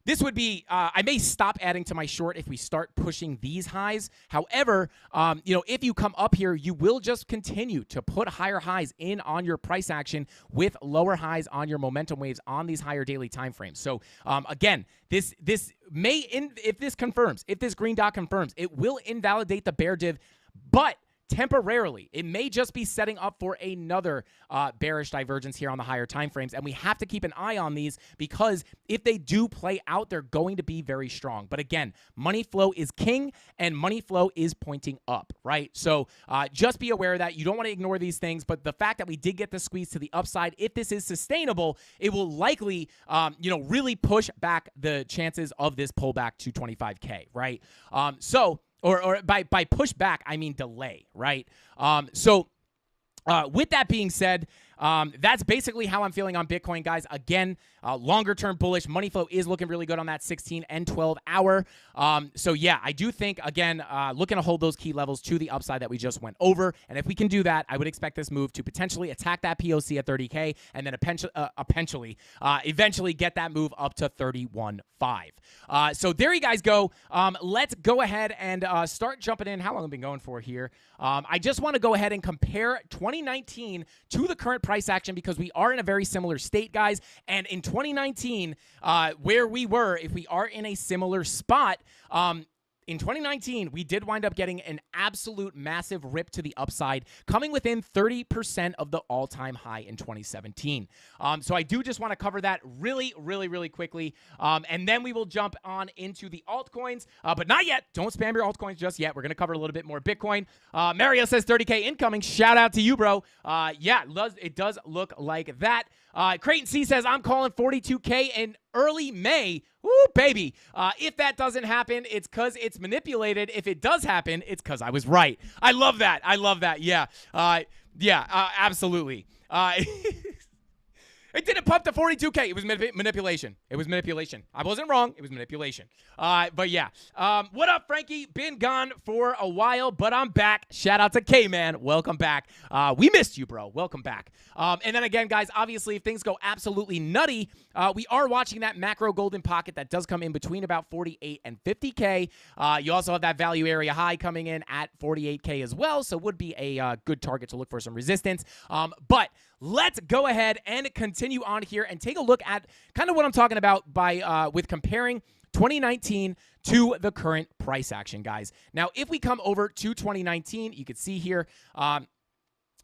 this would be, I may stop adding to my short if we start pushing these highs. However, if you come up here, you will just continue to put higher highs in on your price action with lower highs on your momentum waves on these higher daily time frames. So again, this may, if this confirms, if this green dot confirms, it will invalidate the bear div, but temporarily, it may just be setting up for another bearish divergence here on the higher time frames, and we have to keep an eye on these because if they do play out, they're going to be very strong. But again, money flow is king, and money flow is pointing up, right? So just be aware of that. You don't want to ignore these things, but the fact that we did get the squeeze to the upside, if this is sustainable, it will likely, really push back the chances of this pullback to 25K, right? Or by push back, I mean delay, right? With that being said, that's basically how I'm feeling on Bitcoin, guys. Again, longer term bullish. Money flow is looking really good on that 16 and 12 hour. Yeah, I do think, again, looking to hold those key levels to the upside that we just went over. And if we can do that, I would expect this move to potentially attack that POC at 30K and then eventually get that move up to 31.5. So there you guys go. Let's go ahead and start jumping in. How long have I been going for here? I just want to go ahead and compare 2019 to the current price action because we are in a very similar state, guys. And in 2019, where we were, if we are in a similar spot, in 2019, we did wind up getting an absolute massive rip to the upside, coming within 30% of the all-time high in 2017. So I do just want to cover that really, really, really quickly, and then we will jump on into the altcoins, but not yet. Don't spam your altcoins just yet. We're going to cover a little bit more Bitcoin. Mario says 30K incoming. Shout out to you, bro. Yeah, it does look like that. Creighton C says, I'm calling 42K in early May. Woo, baby. If that doesn't happen, it's because it's manipulated. If it does happen, it's because I was right. I love that. I love that. Yeah. Absolutely. It didn't pump to 42K. It was manipulation. It was manipulation. I wasn't wrong. It was manipulation. But yeah. What up, Frankie? Been gone for a while, but I'm back. Shout out to K-Man. Welcome back. We missed you, bro. Welcome back. And then again, guys, obviously, if things go absolutely nutty, we are watching that macro golden pocket that does come in between about 48 and 50K. You also have that value area high coming in at 48K as well, so would be a good target to look for some resistance. But let's go ahead and continue on here and take a look at kind of what I'm talking about by with comparing 2019 to the current price action, guys. Now, if we come over to 2019, you can see here,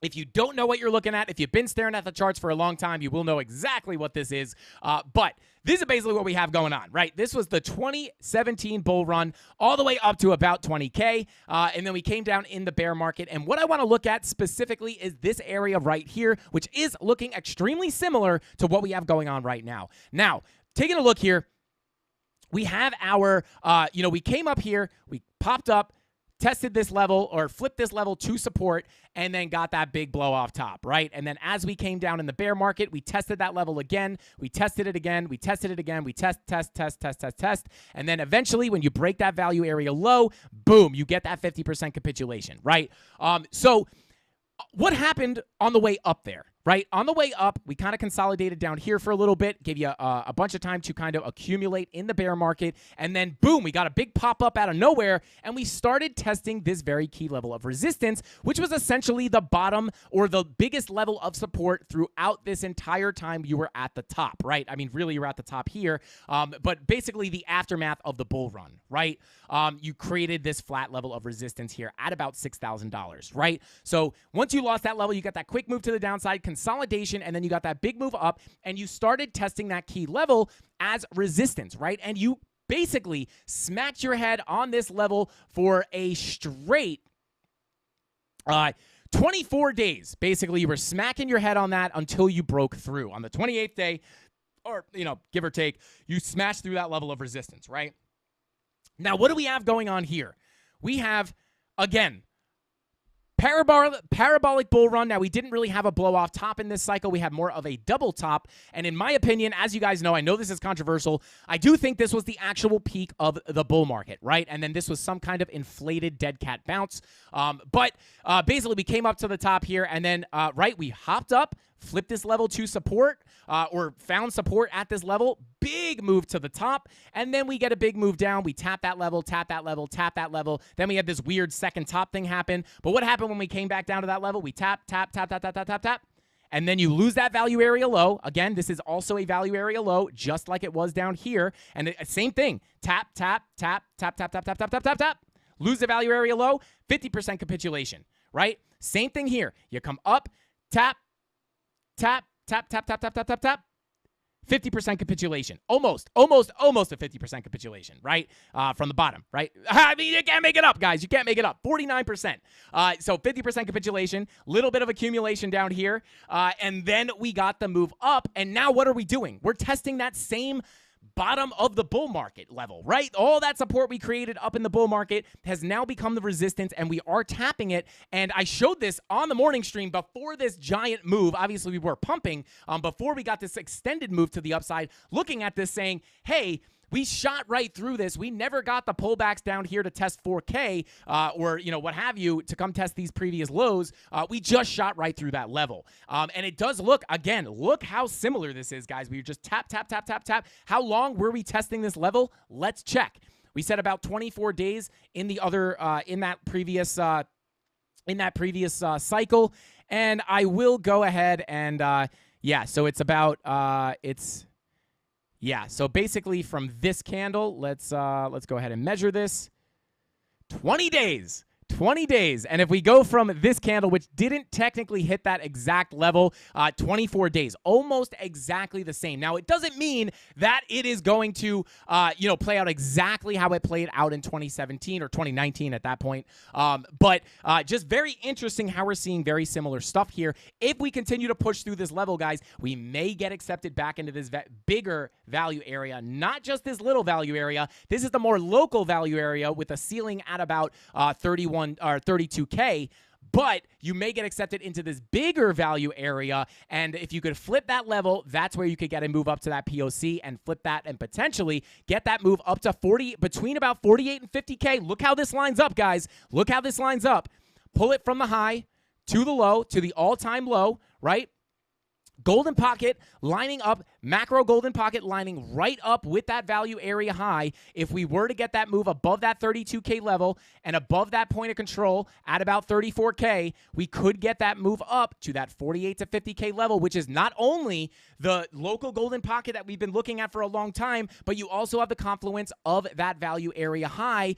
if you don't know what you're looking at, if you've been staring at the charts for a long time, you will know exactly what this is. But this is basically what we have going on, right? This was the 2017 bull run all the way up to about 20K. And then we came down in the bear market. And what I want to look at specifically is this area right here, which is looking extremely similar to what we have going on right now. Now, taking a look here, we have our, we came up here, we popped up, tested this level or flipped this level to support and then got that big blow off top, right? And then as we came down in the bear market, we tested that level again. We tested it again. We tested it again. We test. And then eventually when you break that value area low, boom, you get that 50% capitulation, right? So what happened on the way up there? Right? On the way up, we kind of consolidated down here for a little bit, gave you a bunch of time to kind of accumulate in the bear market, and then boom, we got a big pop-up out of nowhere, and we started testing this very key level of resistance, which was essentially the bottom or the biggest level of support throughout this entire time you were at the top, right? I mean, really, you're at the top here, but basically the aftermath of the bull run, right? You created this flat level of resistance here at about $6,000, right? So once you lost that level, you got that quick move to the downside, consolidation, and then you got that big move up, and you started testing that key level as resistance, right? And you basically smacked your head on this level for a straight 24 days. Basically, you were smacking your head on that until you broke through. On the 28th day, or, give or take, you smashed through that level of resistance, right? Now, what do we have going on here? We have, again, parabolic bull run. Now, we didn't really have a blow off top in this cycle. We had more of a double top. And in my opinion, as you guys know, I know this is controversial, I do think this was the actual peak of the bull market, right? And then this was some kind of inflated dead cat bounce. But basically, we came up to the top here, and then, we hopped up, flip this level to support or found support at this level, big move to the top, and then we get a big move down. We tap that level, tap that level, tap that level. Then we had this weird second top thing happen. But what happened when we came back down to that level? We tap, tap, tap, tap, tap, tap, tap, tap. And then you lose that value area low. Again, this is also a value area low, just like it was down here. And same thing. Tap, tap, tap, tap, tap, tap, tap, tap, tap, tap, tap. Lose the value area low, 50% capitulation, right? Same thing here. You come up, tap, tap, tap, tap, tap, tap, tap, tap, tap. 50% capitulation. Almost a 50% capitulation, right? From the bottom, right? I mean, you can't make it up, guys. You can't make it up. 49%. So 50% capitulation, little bit of accumulation down here. And then we got the move up. And now what are we doing? We're testing that same bottom of the bull market level, right? All that support we created up in the bull market has now become the resistance, and we are tapping it. And I showed this on the morning stream before this giant move. Obviously, we were pumping before we got this extended move to the upside, looking at this saying, hey, we shot right through this. We never got the pullbacks down here to test 4K or, what have you, to come test these previous lows. We just shot right through that level. And it does look, again, look how similar this is, guys. We just tap, tap, tap, tap, tap. How long were we testing this level? Let's check. We said about 24 days in the other, in that previous cycle. And I will go ahead and, so it's about, so basically from this candle, let's go ahead and measure this. 20 days. 20 days. And if we go from this candle, which didn't technically hit that exact level, 24 days, almost exactly the same. Now, it doesn't mean that it is going to, play out exactly how it played out in 2017 or 2019 at that point. But just very interesting how we're seeing very similar stuff here. If we continue to push through this level, guys, we may get accepted back into this bigger value area, not just this little value area. This is the more local value area with a ceiling at about 31 or 32K, but you may get accepted into this bigger value area. And if you could flip that level, that's where you could get a move up to that POC and flip that and potentially get that move up to between about 48 and 50K. Look how this lines up, guys. Look how this lines up. Pull it from the high to the low, to the all-time low, right? Golden pocket lining up, macro golden pocket lining right up with that value area high. If we were to get that move above that 32K level and above that point of control at about 34K, we could get that move up to that 48 to 50K level, which is not only the local golden pocket that we've been looking at for a long time, but you also have the confluence of that value area high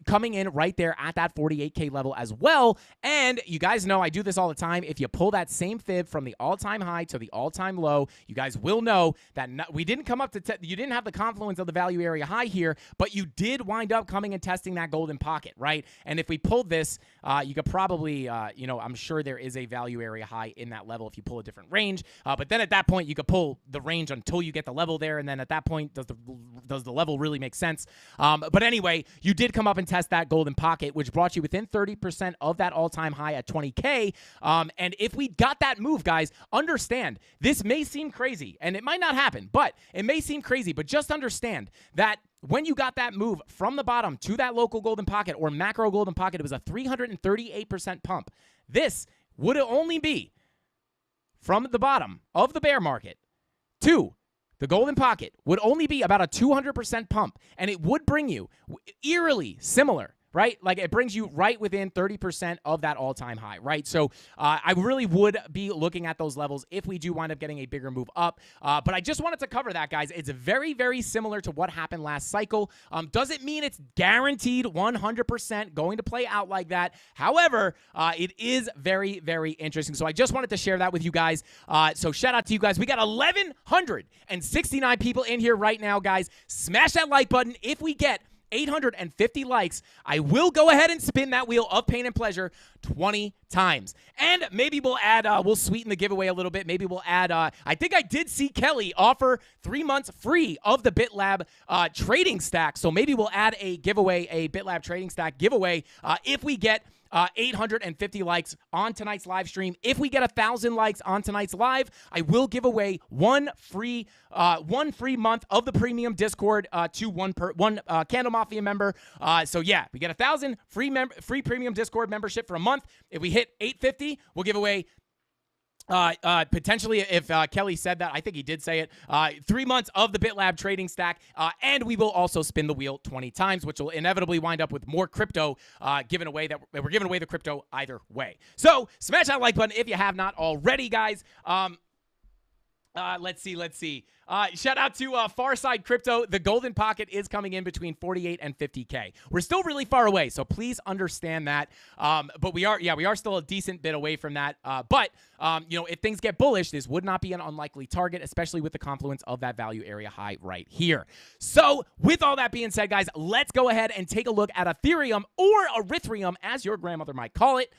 coming in right there at that 48K level as well. And you guys know I do this all the time. If you pull that same fib from the all-time high to the all-time low, you guys will know that we didn't come up to you didn't have the confluence of the value area high here, but you did wind up coming and testing that golden pocket, right? And if we pulled this, you could probably, I'm sure there is a value area high in that level if you pull a different range. But then at that point, you could pull the range until you get the level there, and then at that point, does the level really make sense? But anyway, you did come up and test that golden pocket, which brought you within 30% of that all-time high at 20K. And if we got that move, guys, understand this may seem crazy, and it might not happen, but it may seem crazy, but just understand that when you got that move from the bottom to that local golden pocket or macro golden pocket, it was a 338% pump. This would only be from the bottom of the bear market to the golden pocket would only be about a 200% pump, and it would bring you eerily similar, right? Like it brings you right within 30% of that all-time high, right? So I really would be looking at those levels if we do wind up getting a bigger move up. But I just wanted to cover that, guys. It's very, very similar to what happened last cycle. Doesn't mean it's guaranteed 100% going to play out like that. However, it is very, very interesting. So I just wanted to share that with you guys. So shout out to you guys. We got 1,169 people in here right now, guys. Smash that like button. If we get 850 likes, I will go ahead and spin that wheel of pain and pleasure 20 times. And maybe we'll add, we'll sweeten the giveaway a little bit. Maybe we'll add, I think I did see Kelly offer 3 months free of the BitLab trading stack. So maybe we'll add a giveaway, a BitLab trading stack giveaway if we get 850 likes on tonight's live stream. If we get 1,000 likes on tonight's live, I will give away one free month of the premium Discord to one CandleMafia member. So yeah, we get 1,000 free premium Discord membership for a month. If we hit 850, we'll give away Potentially, if Kelly said that, I think he did say it. 3 months of the BitLab trading stack, and we will also spin the wheel 20 times, which will inevitably wind up with more crypto given away. That we're giving away the crypto either way. So smash that like button if you have not already, guys. Let's see. Shout out to Farside Crypto. The golden pocket is coming in between 48 and 50K. We're still really far away, so please understand that. But we are still a decent bit away from that. But if things get bullish, this would not be an unlikely target, especially with the confluence of that value area high right here. So with all that being said, guys, let's go ahead and take a look at Ethereum, or Erythrium, as your grandmother might call it.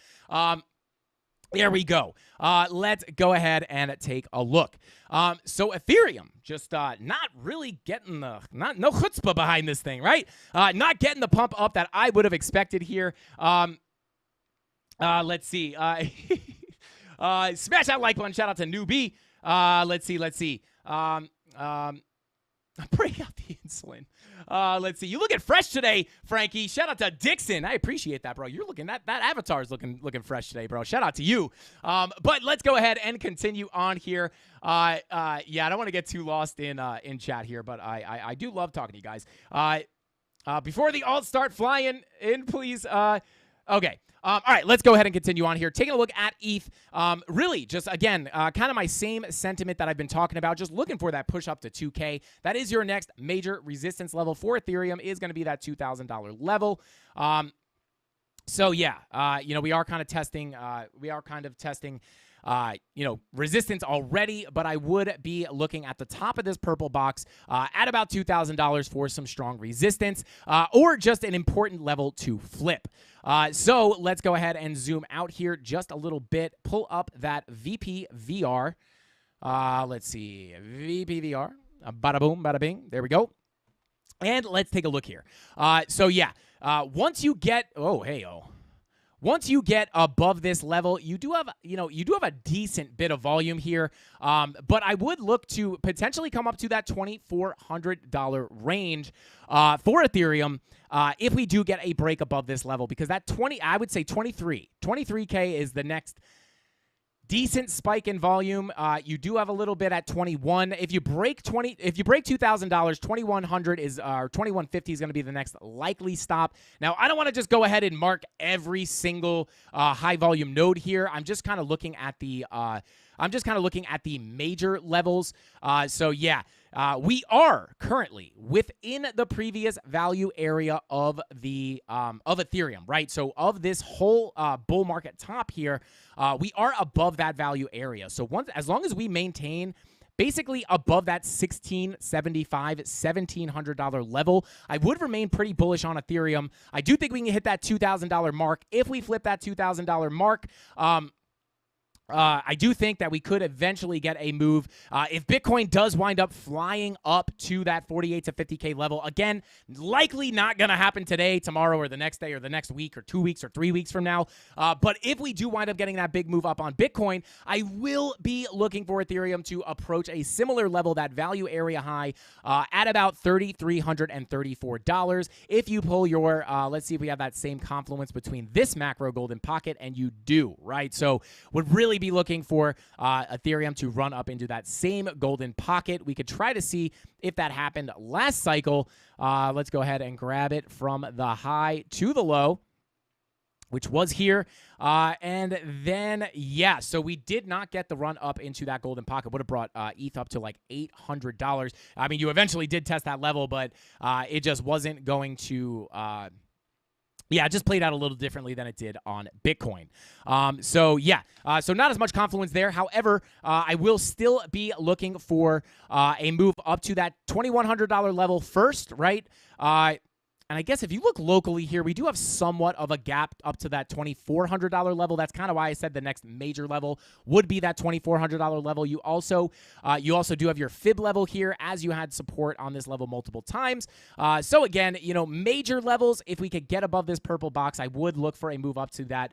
There we go. Let's go ahead and take a look. So Ethereum, just not really getting no chutzpah behind this thing, right? Not getting the pump up that I would have expected here. Let's see. Smash that like button. Shout out to Newbie. Let's see. Break out the insulin. Let's see. You looking fresh today, Frankie. Shout out to Dixon. I appreciate that, bro. You're looking that avatar is looking fresh today, bro. Shout out to you. But let's go ahead and continue on here. Yeah, I don't want to get too lost in chat here, but I do love talking to you guys. Before the alts start flying in, please. Okay. All right, let's go ahead and continue on here. Taking a look at ETH, really just, again, kind of my same sentiment that I've been talking about, just looking for that push up to 2K. That is your next major resistance level for Ethereum, is going to be that $2,000 level. So, yeah, we are kind of testing, resistance already, but I would be looking at the top of this purple box at about $2,000 for some strong resistance or just an important level to flip. So let's go ahead and zoom out here just a little bit, pull up that VPVR. Let's see, VPVR, bada boom, bada bing, there we go. And let's take a look here. So yeah, once you get, once you get above this level, you do have a decent bit of volume here. But I would look to potentially come up to that $2,400 range for Ethereum if we do get a break above this level, because that 23K is the next decent spike in volume. You do have a little bit at 21. If you break $2,000, 2,100 is or 2,150 is going to be the next likely stop. Now, I don't want to just go ahead and mark every single high volume node here. I'm just kind of looking at the major levels. So yeah, we are currently within the previous value area of the of Ethereum, right? So of this whole bull market top here, we are above that value area. So as long as we maintain basically above that $1,675, $1,700 level, I would remain pretty bullish on Ethereum. I do think we can hit that $2,000 mark. If we flip that $2,000 mark, I do think that we could eventually get a move. If Bitcoin does wind up flying up to that 48 to 50K level, again, likely not going to happen today, tomorrow, or the next day, or the next week, or 2 weeks, or 3 weeks from now. But if we do wind up getting that big move up on Bitcoin, I will be looking for Ethereum to approach a similar level, that value area high, at about $3,334. If you pull your, let's see if we have that same confluence between this macro golden pocket, and you do, right? So would really be looking for Ethereum to run up into that same golden pocket. We could try to see if that happened last cycle. Let's go ahead and grab it from the high to the low, which was here. And then, yeah, so we did not get the run up into that golden pocket. Would have brought ETH up to like $800. I mean, you eventually did test that level, but it just wasn't going to... yeah, it just played out a little differently than it did on Bitcoin. So yeah, so not as much confluence there. However, I will still be looking for a move up to that $2,100 level first, right? And I guess if you look locally here, we do have somewhat of a gap up to that $2,400 level. That's kind of why I said the next major level would be that $2,400 level. You also do have your fib level here, as you had support on this level multiple times. So again, major levels, if we could get above this purple box, I would look for a move up to that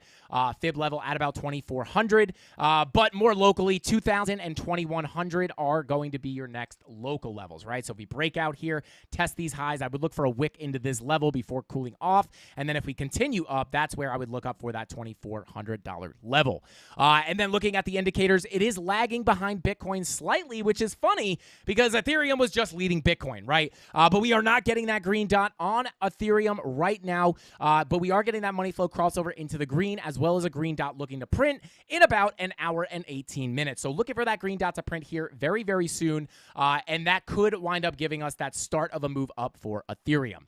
fib level at about 2,400. But more locally, 2,000 and 2,100 are going to be your next local levels, right? So if we break out here, test these highs, I would look for a wick into this level before cooling off. And then if we continue up, that's where I would look up for that $2,400 level. And then looking at the indicators, it is lagging behind Bitcoin slightly, which is funny because Ethereum was just leading Bitcoin, right? But we are not getting that green dot on Ethereum right now, but we are getting that money flow crossover into the green, as well as a green dot looking to print in about an hour and 18 minutes. So looking for that green dot to print here very, very soon, and that could wind up giving us that start of a move up for Ethereum.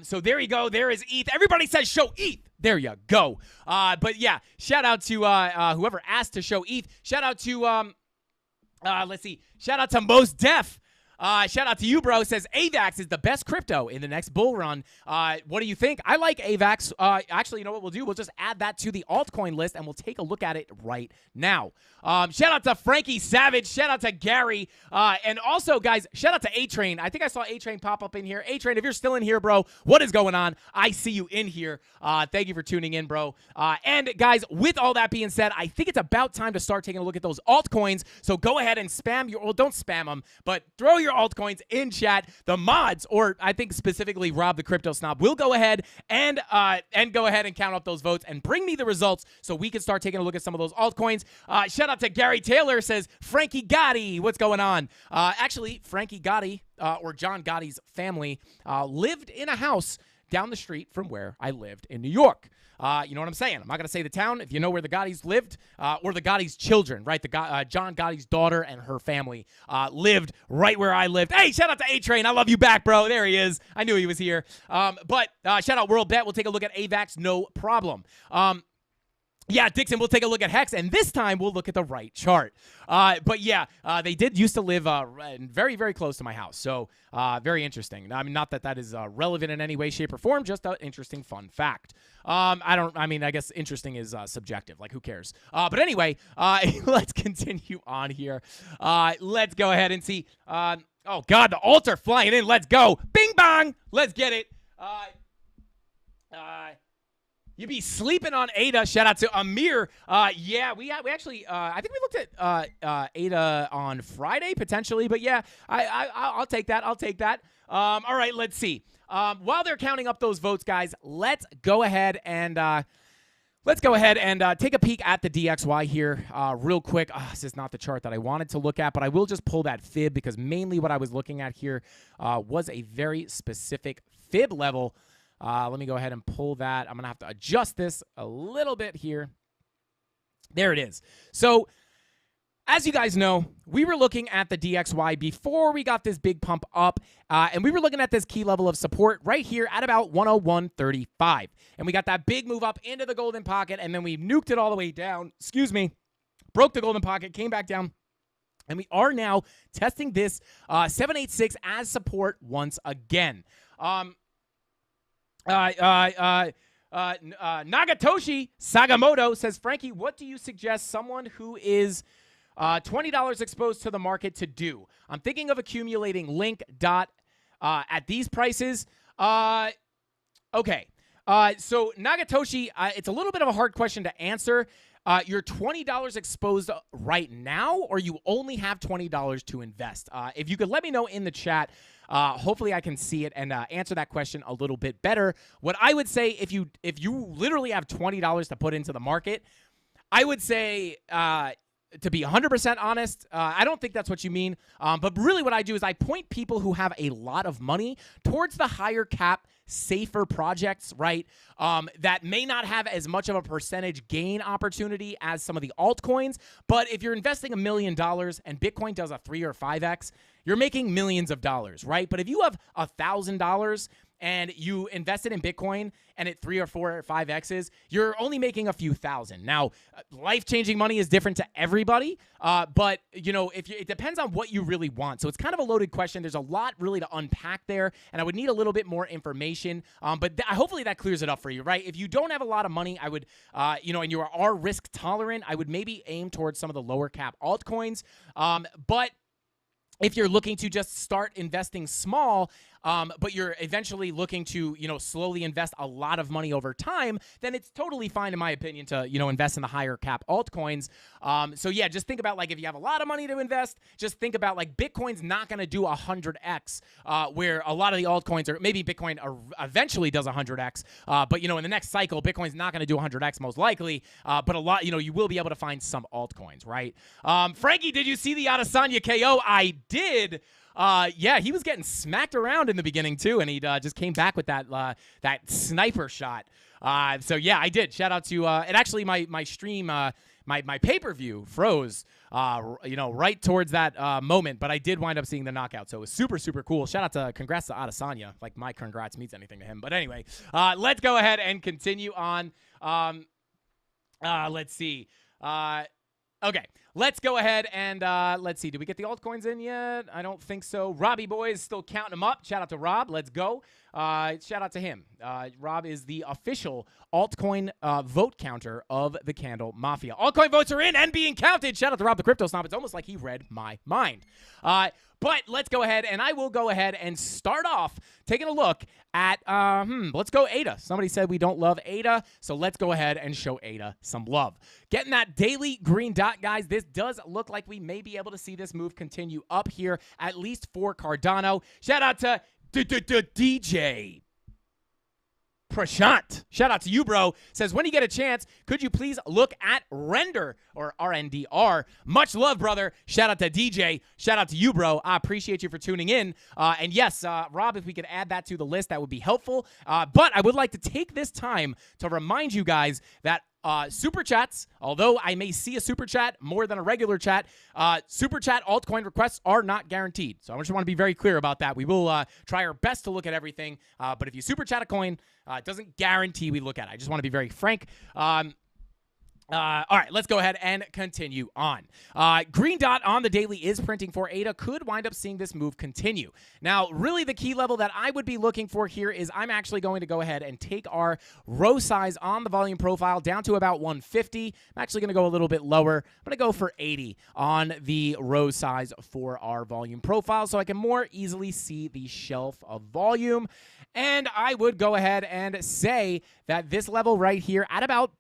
So there you go. There is ETH. Everybody says show ETH. There you go. But yeah, shout out to whoever asked to show ETH. Shout out to let's see. Shout out to Mos Def. Shout out to you, bro. Says AVAX is the best crypto in the next bull run. What do you think? I like AVAX. Actually, you know what we'll do? We'll just add that to the altcoin list, and we'll take a look at it right now. Shout out to Frankie Savage. Shout out to Gary. And also, guys, shout out to A-Train. I think I saw A-Train pop up in here. A-Train, if you're still in here, bro, what is going on? I see you in here. Thank you for tuning in, bro. And, guys, with all that being said, I think it's about time to start taking a look at those altcoins. So go ahead and spam your – well, don't spam them, but throw your altcoins in chat. The mods, or I think specifically Rob the Crypto Snob, will go ahead and go ahead and count up those votes and bring me the results so we can start taking a look at some of those altcoins. Shout out to Gary Taylor, says Frankie Gotti. What's going on? Actually, Frankie Gotti, or John Gotti's family, lived in a house down the street from where I lived in New York. You know what I'm saying? I'm not going to say the town. If you know where the Gottis lived, or the Gotti's children, right? John Gotti's daughter and her family lived right where I lived. Hey, shout out to A-Train. I love you back, bro. There he is. I knew he was here. But shout out World Bet. We'll take a look at AVAX. No problem. Yeah, Dixon, we'll take a look at Hex, and this time we'll look at the right chart. But yeah, they did used to live very, very close to my house, so very interesting. I mean, not that that is relevant in any way, shape, or form, just an interesting, fun fact. I guess interesting is subjective, like who cares? But anyway, let's continue on here. Let's go ahead and see. Oh, God, the altar flying in. Let's go. Bing, bong. Let's get it. You be sleeping on Ada. Shout out to Amir. Yeah, we actually, I think we looked at Ada on Friday potentially, but yeah, I'll take that. I'll take that. All right, let's see. While they're counting up those votes, guys, let's go ahead and take a peek at the DXY here real quick. This is not the chart that I wanted to look at, but I will just pull that fib because mainly what I was looking at here was a very specific fib level. Let me go ahead and pull that. I'm going to have to adjust this a little bit here. There it is. So, as you guys know, we were looking at the DXY before we got this big pump up, and we were looking at this key level of support right here at about 101.35. And we got that big move up into the golden pocket, and then we nuked it all the way down. Broke the golden pocket, came back down. And we are now testing this 786 as support once again. Nagatoshi Sagamoto says, Frankie, what do you suggest someone who is $20 exposed to the market to do? I'm thinking of accumulating Link Dot at these prices. Okay. So Nagatoshi, it's a little bit of a hard question to answer. You're $20 exposed right now, or you only have $20 to invest? If you could let me know in the chat, hopefully I can see it and answer that question a little bit better. What I would say, if you literally have $20 to put into the market, I would say, to be 100% honest, I don't think that's what you mean. But really what I do is I point people who have a lot of money towards the higher cap, safer projects, right? That may not have as much of a percentage gain opportunity as some of the altcoins. But if you're investing $1 million and Bitcoin does a 3 or 5x, you're making millions of dollars, right? But if you have $1,000 and you invested in Bitcoin and it 3 or 4 or 5x's, you're only making a few thousand. Now, life-changing money is different to everybody, but you know, it depends on what you really want. So it's kind of a loaded question. There's a lot really to unpack there, and I would need a little bit more information. But hopefully that clears it up for you, right? If you don't have a lot of money, I would, and you are risk tolerant, I would maybe aim towards some of the lower cap altcoins. But if you're looking to just start investing small, but you're eventually looking to, slowly invest a lot of money over time, then it's totally fine, in my opinion, to, invest in the higher cap altcoins. So yeah, just think about like if you have a lot of money to invest, just think about like Bitcoin's not going to do 100x, where a lot of the altcoins are. Maybe Bitcoin eventually does 100x, but in the next cycle, Bitcoin's not going to do 100x most likely. But a lot, you will be able to find some altcoins, right? Frankie, did you see the Adesanya KO? I did. Yeah, he was getting smacked around in the beginning too, and he just came back with that sniper shot. So yeah, I did. Shout out to and actually my stream, my pay-per-view froze, right towards that moment, but I did wind up seeing the knockout, so it was super cool. Congrats to Adesanya. Like my congrats means anything to him. But anyway, let's go ahead and continue on. Let's see. Okay, let's go ahead and let's see. Did we get the altcoins in yet? I don't think so. Robbie Boy is still counting them up. Shout out to Rob. Let's go. Shout out to him. Rob is the official altcoin vote counter of the Candle Mafia. Altcoin votes are in and being counted. Shout out to Rob the Crypto Snob. It's almost like he read my mind. But let's go ahead, and I will go ahead and start off taking a look at, let's go ADA. Somebody said we don't love ADA, so let's go ahead and show ADA some love. Getting that daily green dot, guys. This does look like we may be able to see this move continue up here, at least for Cardano. Shout out to DJ Prashant. Shout out to you, bro. Says, when you get a chance, could you please look at Render or RNDR? Much love, brother. Shout out to DJ. Shout out to you, bro. I appreciate you for tuning in. And yes, Rob, if we could add that to the list, that would be helpful. But I would like to take this time to remind you guys that super chats, although I may see a super chat more than a regular chat, super chat altcoin requests are not guaranteed. So I just want to be very clear about that. We will try our best to look at everything, but if you super chat a coin, it doesn't guarantee we look at it. I just want to be very frank. All right, let's go ahead and continue on. Green dot on the daily is printing for ADA. Could wind up seeing this move continue. Now, really the key level that I would be looking for here is I'm actually going to go ahead and take our row size on the volume profile down to about 150. I'm actually going to go a little bit lower. I'm going to go for 80 on the row size for our volume profile so I can more easily see the shelf of volume. And I would go ahead and say that this level right here at about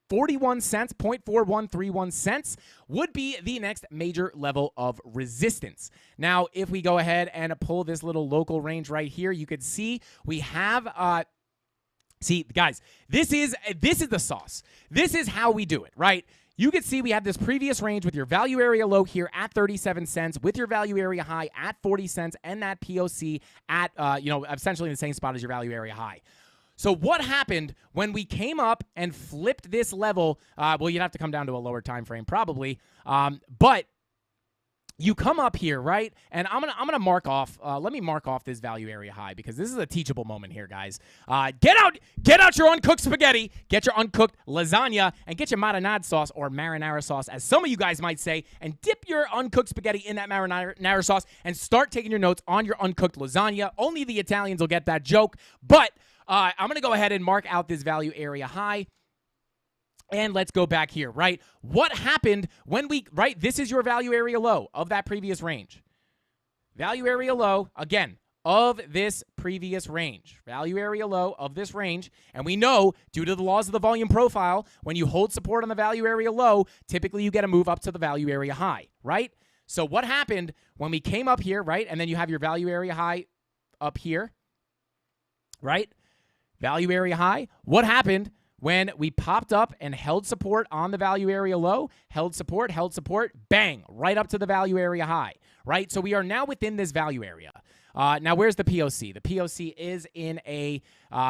41 cents, 0.4131 cents would be the next major level of resistance. Now, if we go ahead and pull this little local range right here, you could see we have, see, guys, this is the sauce. This is how we do it, right? You can see we have this previous range with your value area low here at 37 cents, with your value area high at 40 cents, and that POC at, essentially in the same spot as your value area high. So what happened when we came up and flipped this level? Well, you'd have to come down to a lower time frame probably, but you come up here, right? And I'm gonna mark off. Let me mark off this value area high because this is a teachable moment here, guys. Get out your uncooked spaghetti, get your uncooked lasagna, and get your marinara sauce or marinara sauce, as some of you guys might say, and dip your uncooked spaghetti in that marinara sauce and start taking your notes on your uncooked lasagna. Only the Italians will get that joke, but I'm going to go ahead and mark out this value area high. And let's go back here, right? What happened when this is your value area low of that previous range. Value area low, again, of this previous range. Value area low of this range. And we know, due to the laws of the volume profile, when you hold support on the value area low, typically you get a move up to the value area high, right? So what happened when we came up here, right? And then you have your value area high up here, right? Value area high. What happened when we popped up and held support on the value area low? Held support, bang, right up to the value area high, right? So we are now within this value area. Now, where's the POC? The POC is in a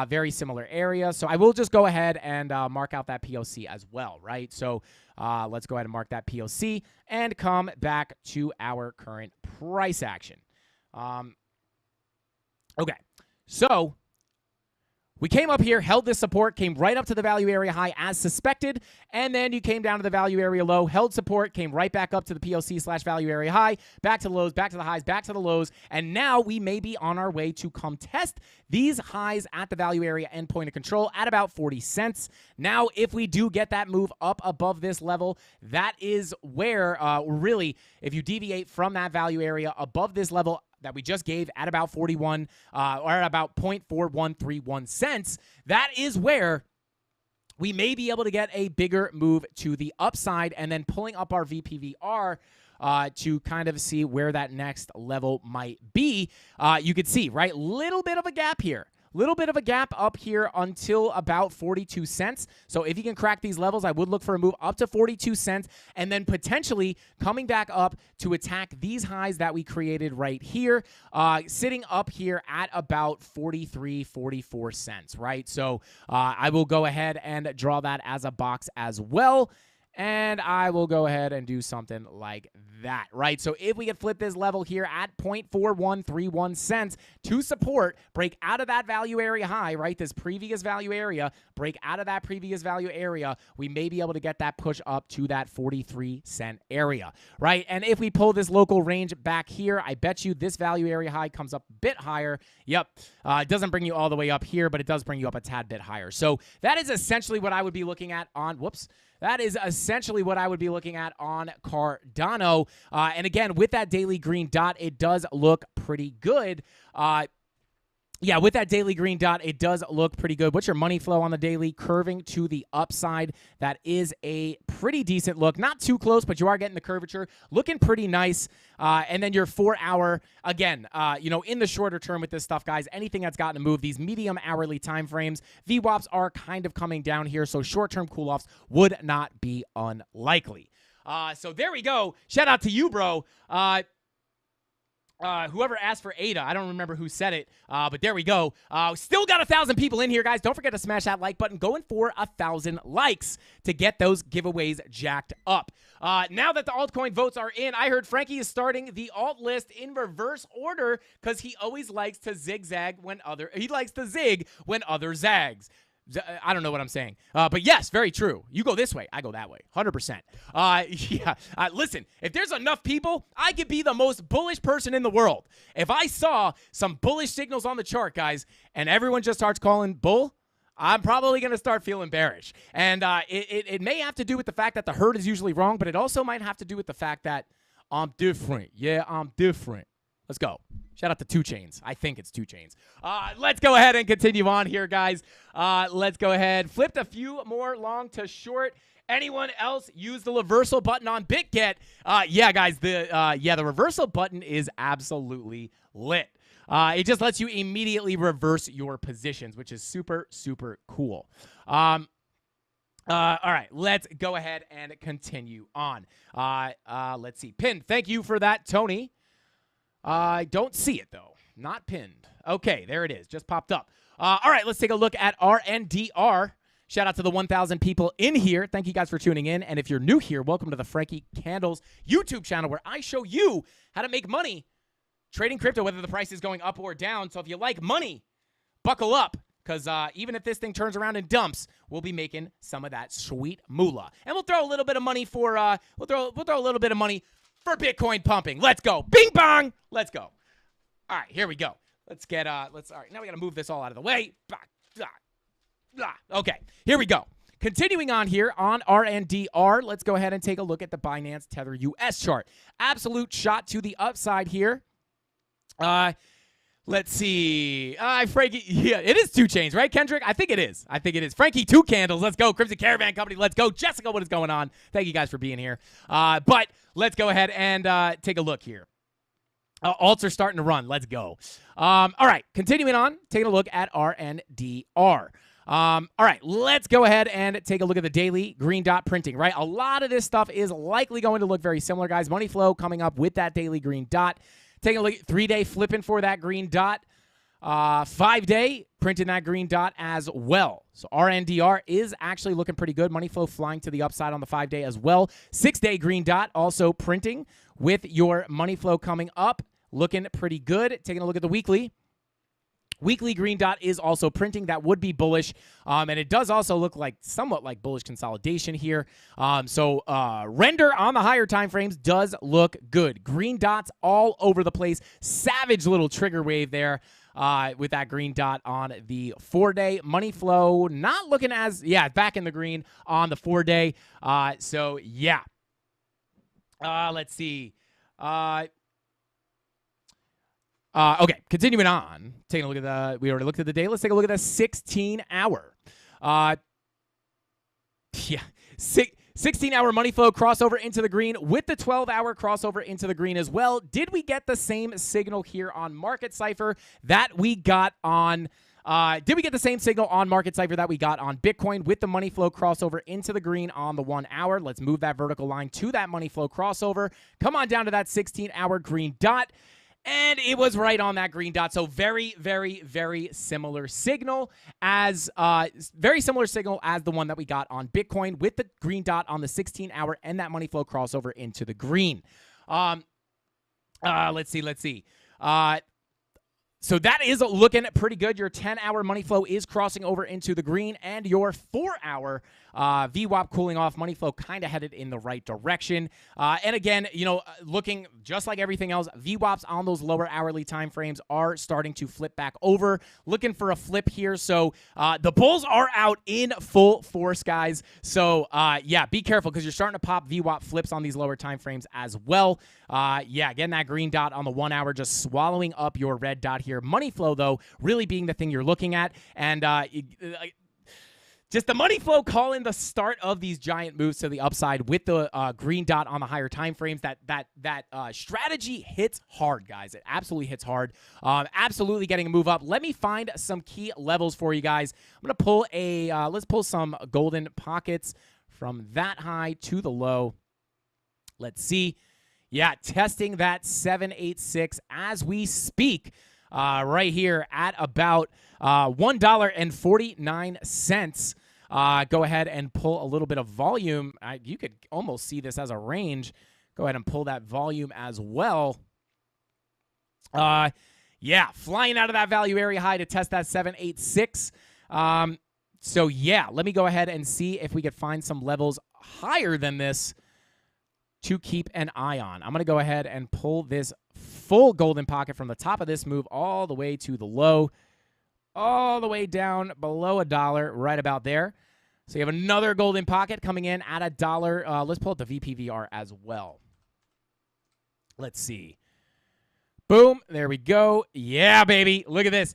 very similar area. So I will just go ahead and mark out that POC as well, right? So let's go ahead and mark that POC and come back to our current price action. Okay, so We came up here, held this support, came right up to the value area high as suspected, and then you came down to the value area low, held support, came right back up to the POC/value area high, back to the lows, back to the highs, back to the lows, and now we may be on our way to come test these highs at the value area end point of control at about 40 cents. Now, if we do get that move up above this level, that is where really, if you deviate from that value area above this level that we just gave at about 41 or at about 0.4131 cents, that is where we may be able to get a bigger move to the upside, and then pulling up our VPVR to kind of see where that next level might be. You could see, right, little bit of a gap here. Little bit of a gap up here until about 42 cents. So if you can crack these levels, I would look for a move up to 42 cents and then potentially coming back up to attack these highs that we created right here, sitting up here at about 43, 44 cents, right? So I will go ahead and draw that as a box as well. And I will go ahead and do something like that, right? So if we can flip this level here at 0.4131 cents to support, break out of that value area high, right? This previous value area, break out of that previous value area, we may be able to get that push up to that 43 cent area, right? And if we pull this local range back here, I bet you this value area high comes up a bit higher. Yep. It doesn't bring you all the way up here, but it does bring you up a tad bit higher. So that is essentially what I would be looking at on, that is essentially what I would be looking at on Cardano. And again, with that daily green dot, it does look pretty good. Yeah, with that daily green dot, it does look pretty good. What's your money flow on the daily? Curving to the upside. That is a pretty decent look. Not too close, but you are getting the curvature. Looking pretty nice. And then your 4 hour, again, in the shorter term with this stuff, guys, anything that's gotten to move, these medium hourly time frames, VWAPs are kind of coming down here, so short-term cool-offs would not be unlikely. So there we go. Shout out to you, bro. Whoever asked for Ada, I don't remember who said it, but there we go. Still got 1,000 people in here, guys. Don't forget to smash that like button. Going for 1,000 likes to get those giveaways jacked up. Now that the altcoin votes are in, I heard Frankie is starting the alt list in reverse order because he always likes to zigzag when he likes to zig when other zags. I don't know what I'm saying. But yes, very true. You go this way, I go that way. 100%. Yeah. Listen, if there's enough people, I could be the most bullish person in the world. If I saw some bullish signals on the chart, guys, and everyone just starts calling bull, I'm probably going to start feeling bearish. And it may have to do with the fact that the herd is usually wrong, but it also might have to do with the fact that I'm different. Yeah, I'm different. Let's go. Shout out to 2 Chainz. I think it's 2 Chainz. Let's go ahead and continue on here, guys. Let's go ahead. Flipped a few more long to short. Anyone else use the reversal button on BitGet? Yeah, guys. The reversal button is absolutely lit. It just lets you immediately reverse your positions, which is super, super cool. All right, let's go ahead and continue on. Let's see. Pinned. Thank you for that, Tony. I don't see it, though. Not pinned. Okay, there it is. Just popped up. All right, let's take a look at RNDR. Shout out to the 1,000 people in here. Thank you guys for tuning in. And if you're new here, welcome to the Frankie Candles YouTube channel where I show you how to make money trading crypto, whether the price is going up or down. So if you like money, buckle up. Because even if this thing turns around and dumps, we'll be making some of that sweet moolah. And we'll throw a little bit of money for we'll throw a little bit of money for Bitcoin pumping. Let's go. Bing bong. Let's go. All right, here we go. Let's get all right, now we got to move this all out of the way. Okay, here we go. Continuing on here on RNDR, let's go ahead and take a look at the Binance Tether US chart. Absolute shot to the upside here. Let's see. Frankie, yeah, it is 2 Chainz, right, Kendrick? I think it is. Frankie, 2 candles. Let's go. Crimson Caravan Company. Let's go. Jessica, what is going on? Thank you guys for being here. But let's go ahead and take a look here. Alts are starting to run. Let's go. All right. Continuing on, taking a look at RNDR. All right, let's go ahead and take a look at the daily green dot printing, right? A lot of this stuff is likely going to look very similar, guys. Money flow coming up with that daily green dot. Taking a look at 3-day flipping for that green dot. 5-day printing that green dot as well. So RNDR is actually looking pretty good. Money flow flying to the upside on the 5-day as well. 6-day green dot also printing with your money flow coming up. Looking pretty good. Taking a look at the weekly. Weekly green dot is also printing. That would be bullish. And it does also look like somewhat like bullish consolidation here. So render on the higher time frames does look good. Green dots all over the place. Savage little trigger wave there with that green dot on the 4-day. Money flow not looking as, back in the green on the 4-day. So, yeah. Let's see. Okay, continuing on. Taking a look at we already looked at the day. Let's take a look at the 16-hour. 16-hour money flow crossover into the green with the 12-hour crossover into the green as well. Did we get the same signal here on Market Cipher that we got on did we get the same signal on Market Cipher that we got on Bitcoin with the money flow crossover into the green on the 1 hour? Let's move that vertical line to that money flow crossover. Come on down to that 16-hour green dot. And it was right on that green dot. So very, very, very similar signal as the one that we got on Bitcoin with the green dot on the 16-hour and that money flow crossover into the green. Let's see. So that is looking pretty good. Your 10-hour money flow is crossing over into the green, and your 4-hour VWAP cooling off money flow kind of headed in the right direction. And again, looking just like everything else, VWAPs on those lower hourly time frames are starting to flip back over. Looking for a flip here. So the bulls are out in full force, guys. So be careful because you're starting to pop VWAP flips on these lower time frames as well. Again, that green dot on the 1 hour just swallowing up your red dot here. Money flow, though, really being the thing you're looking at. And just the money flow calling the start of these giant moves to the upside with the green dot on the higher time frames. That strategy hits hard, guys. It absolutely hits hard. Absolutely getting a move up. Let me find some key levels for you guys. I'm going to pull let's pull some golden pockets from that high to the low. Let's see. Yeah, testing that 786 as we speak. Right here at about $1.49. Go ahead and pull a little bit of volume. You could almost see this as a range. Go ahead and pull that volume as well. Flying out of that value area high to test that 786. Let me go ahead and see if we could find some levels higher than this to keep an eye on. I'm going to go ahead and pull this full golden pocket from the top of this move all the way to the low, all the way down below $1, right about there. So you have another golden pocket coming in at $1. Let's pull up the VPVR as well. Let's see. Boom. There we go. Yeah, baby. Look at this.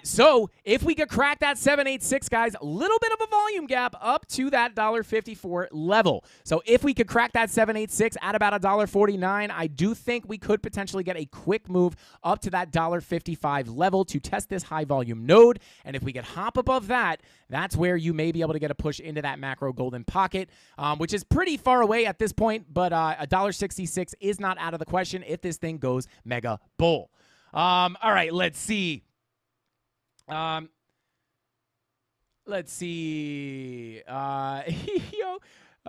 So if we could crack that 786, guys, a little bit of a volume gap up to that $1.54 level. So if we could crack that 786 at about $1.49, I do think we could potentially get a quick move up to that $1.55 level to test this high volume node. And if we could hop above that, that's where you may be able to get a push into that macro golden pocket, which is pretty far away at this point, but $1.66 is not out of the question if this thing goes mega bull. All right, let's see. Let's see.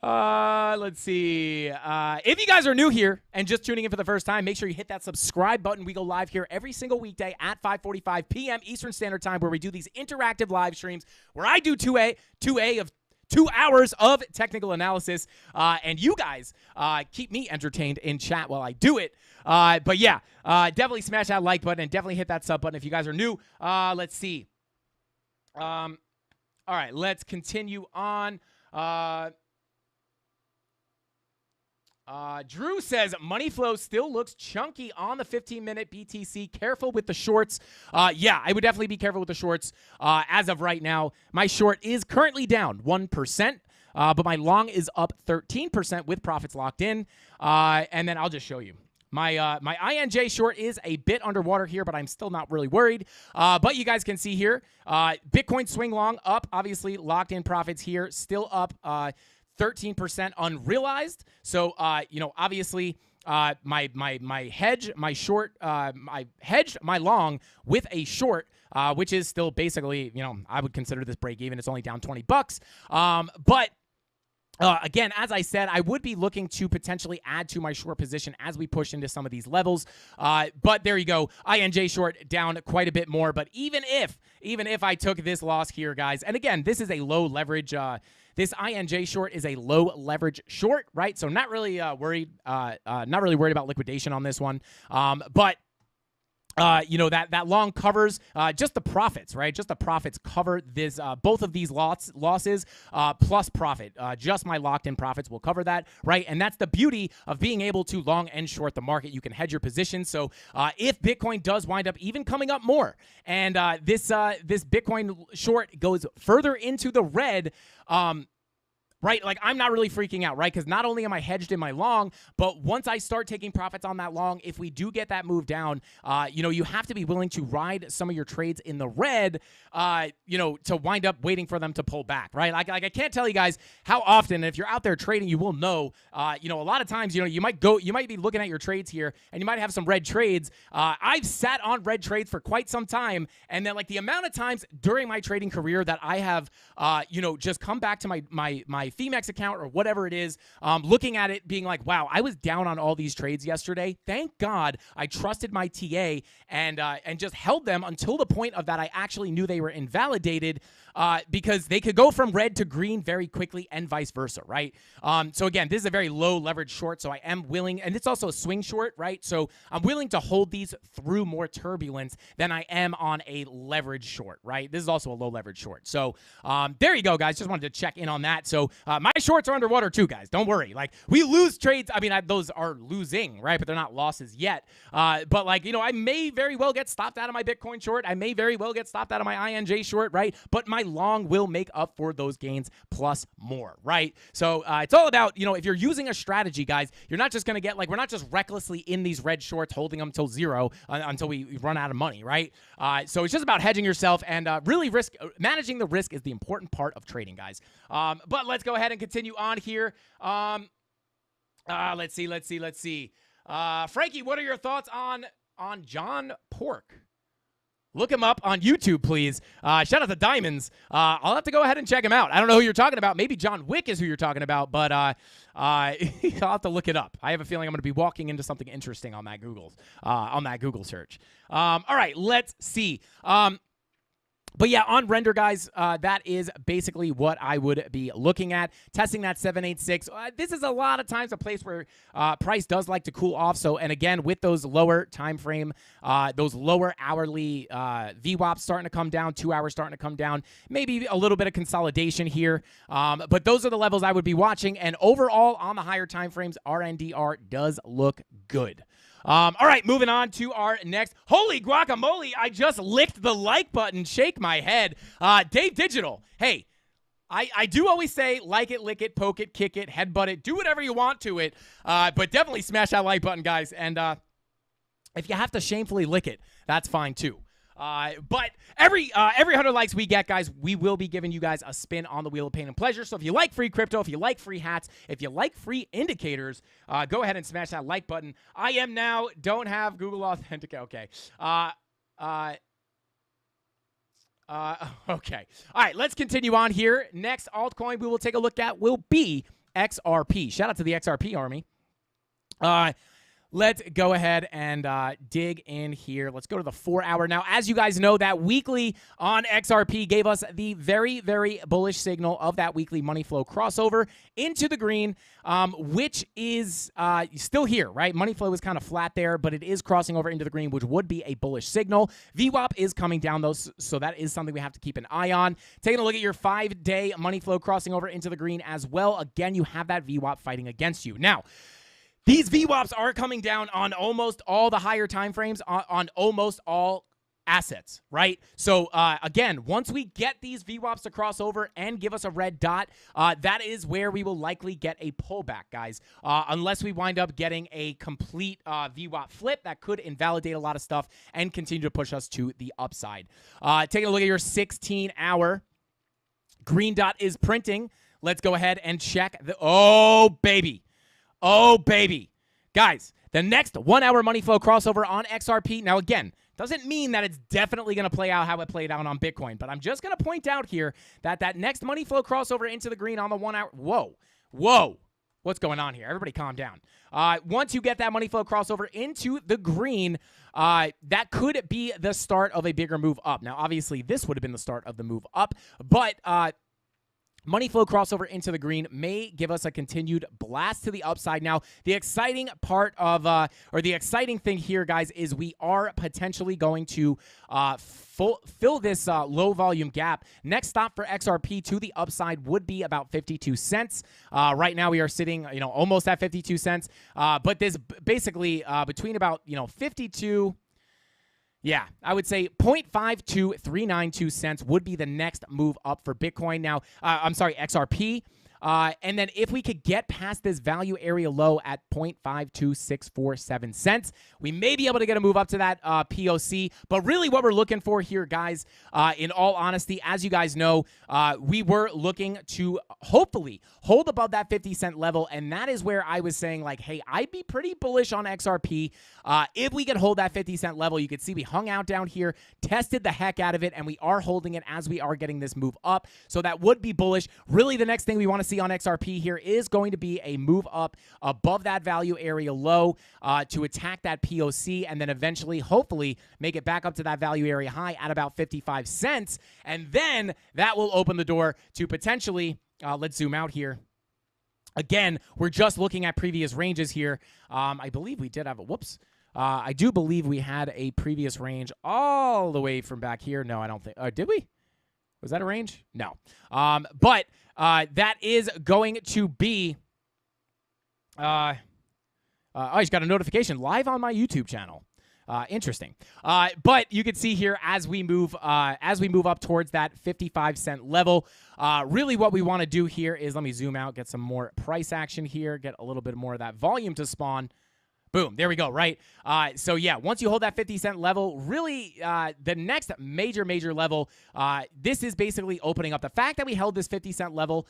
Let's see. If you guys are new here and just tuning in for the first time, make sure you hit that subscribe button. We go live here every single weekday at 5:45 p.m. Eastern Standard Time, where we do these interactive live streams where I do 2 hours of technical analysis, and you guys keep me entertained in chat while I do it. Definitely smash that like button and definitely hit that sub button if you guys are new. Let's see. All right, let's continue on. Drew says money flow still looks chunky on the 15-minute BTC. Careful with the shorts. I would definitely be careful with the shorts. As of right now, my short is currently down 1%, but my long is up 13% with profits locked in. And then I'll just show you. My INJ short is a bit underwater here, but I'm still not really worried. But you guys can see here, Bitcoin swing long up, obviously locked in profits here, still up 13% unrealized. So, obviously, my hedge, my short, I hedged my long with a short, which is still basically, I would consider this break even. It's only down $20. But Again, as I said, I would be looking to potentially add to my short position as we push into some of these levels. But there you go. INJ short down quite a bit more. But even if I took this loss here, guys, and again, this is a low leverage. This INJ short is a low leverage short, right? So not really worried. Not really worried about liquidation on this one. But that long covers just the profits, right? Just the profits cover this, both of these losses plus profit. Just my locked-in profits will cover that, right? And that's the beauty of being able to long and short the market. You can hedge your position. So if Bitcoin does wind up even coming up more, and this Bitcoin short goes further into the red, right? Like, I'm not really freaking out, right? Because not only am I hedged in my long, but once I start taking profits on that long, if we do get that move down, you have to be willing to ride some of your trades in the red, to wind up waiting for them to pull back, right? Like I can't tell you guys how often, and if you're out there trading, you will know, a lot of times, you might be looking at your trades here, and you might have some red trades. I've sat on red trades for quite some time, and then, like, the amount of times during my trading career that I have, just come back to my Femex account or whatever it is, looking at it being like, wow, I was down on all these trades yesterday. Thank God I trusted my TA and just held them until the point of that I actually knew they were invalidated, because they could go from red to green very quickly and vice versa, right? So again, this is a very low leverage short, so I am willing, and it's also a swing short, right? So I'm willing to hold these through more turbulence than I am on a leverage short, right? This is also a low leverage short. So there you go, guys. Just wanted to check in on that. So my shorts are underwater too, guys. Don't worry. Like, we lose trades. I mean, those are losing, right? But they're not losses yet. But like, I may very well get stopped out of my Bitcoin short. I may very well get stopped out of my INJ short, right? But my long will make up for those gains plus more, right? So it's all about, if you're using a strategy, guys, you're not just going to get, like, we're not just recklessly in these red shorts holding them till zero until we run out of money, right? So it's just about hedging yourself, and really managing the risk is the important part of trading, guys. But let's go ahead and continue on here. Let's see. Frankie, what are your thoughts on John Pork? Look him up on YouTube, please. Shout out to Diamonds. I'll have to go ahead and check him out. I don't know who you're talking about. Maybe John Wick is who you're talking about, but I'll have to look it up. I have a feeling I'm going to be walking into something interesting on that Google search. All right, let's see. But yeah, on render, guys, that is basically what I would be looking at. Testing that 786. This is a lot of times a place where price does like to cool off. So, and again, with those lower time frame, those lower hourly VWAPs starting to come down, 2 hours starting to come down, maybe a little bit of consolidation here. But those are the levels I would be watching. And overall, on the higher time frames, RNDR does look good. All right, moving on to our next. Holy guacamole, I just licked the like button. Shake my head. Dave Digital, hey, I do always say like it, lick it, poke it, kick it, headbutt it, do whatever you want to it, but definitely smash that like button, guys. And if you have to shamefully lick it, that's fine too. But every 100 likes we get, guys, we will be giving you guys a spin on the Wheel of Pain and Pleasure. So if you like free crypto, if you like free hats, if you like free indicators, go ahead and smash that like button. I am now, don't have Google Authenticate. Okay. Okay. All right, let's continue on here. Next altcoin we will take a look at will be XRP. Shout out to the XRP army. Let's go ahead and dig in here. Let's go to the 4 hour. Now, as you guys know, that weekly on XRP gave us the very, very bullish signal of that weekly money flow crossover into the green, which is still here, right? Money flow is kind of flat there, but it is crossing over into the green, which would be a bullish signal. VWAP is coming down, though, so that is something we have to keep an eye on. Taking a look at your 5-day money flow crossing over into the green as well. Again, you have that VWAP fighting against you. Now, these VWAPs are coming down on almost all the higher time frames, on almost all assets, right? So, again, once we get these VWAPs to cross over and give us a red dot, that is where we will likely get a pullback, guys, unless we wind up getting a complete VWAP flip that could invalidate a lot of stuff and continue to push us to the upside. Taking a look at your 16-hour, green dot is printing. Let's go ahead and check the, oh, baby. Oh, baby. Guys, the next 1 hour money flow crossover on XRP. Now, again, doesn't mean that it's definitely going to play out how it played out on Bitcoin, but I'm just going to point out here that that next money flow crossover into the green on the 1 hour. Whoa. Whoa. What's going on here? Everybody calm down. Once you get that money flow crossover into the green, that could be the start of a bigger move up. Now, obviously, this would have been the start of the move up, but money flow crossover into the green may give us a continued blast to the upside. Now, the exciting part of, or the exciting thing here, guys, is we are potentially going to fill this low volume gap. Next stop for XRP to the upside would be about 52 cents. Right now, we are sitting, almost at 52 cents. But this basically between about, 52. Yeah, I would say 0.52392 cents would be the next move up for Bitcoin. Now, I'm sorry, XRP. And then if we could get past this value area low at 0.52647 cents, we may be able to get a move up to that POC. But really what we're looking for here, guys, in all honesty, as you guys know, we were looking to hopefully hold above that 50-cent level. And that is where I was saying, like, hey, I'd be pretty bullish on XRP. If we could hold that 50-cent level, you could see we hung out down here, tested the heck out of it, and we are holding it as we are getting this move up. So that would be bullish. Really, the next thing we want to see on XRP here is going to be a move up above that value area low to attack that POC, and then eventually, hopefully, make it back up to that value area high at about 55 cents. And then that will open the door to potentially, let's zoom out here. Again, we're just looking at previous ranges here. I believe we did have a, whoops. I do believe we had a previous range all the way from back here. No, I don't think, did we? Was that a range? No. But that is going to be, oh, I just got a notification live on my YouTube channel. Interesting. But you can see here as we move up towards that 55-cent level, really what we want to do here is, let me zoom out, get some more price action here, get a little bit more of that volume to spawn. Boom, there we go, right? So yeah, once you hold that 50-cent level, really the next major level, this is basically opening up. The fact that we held this 50-cent level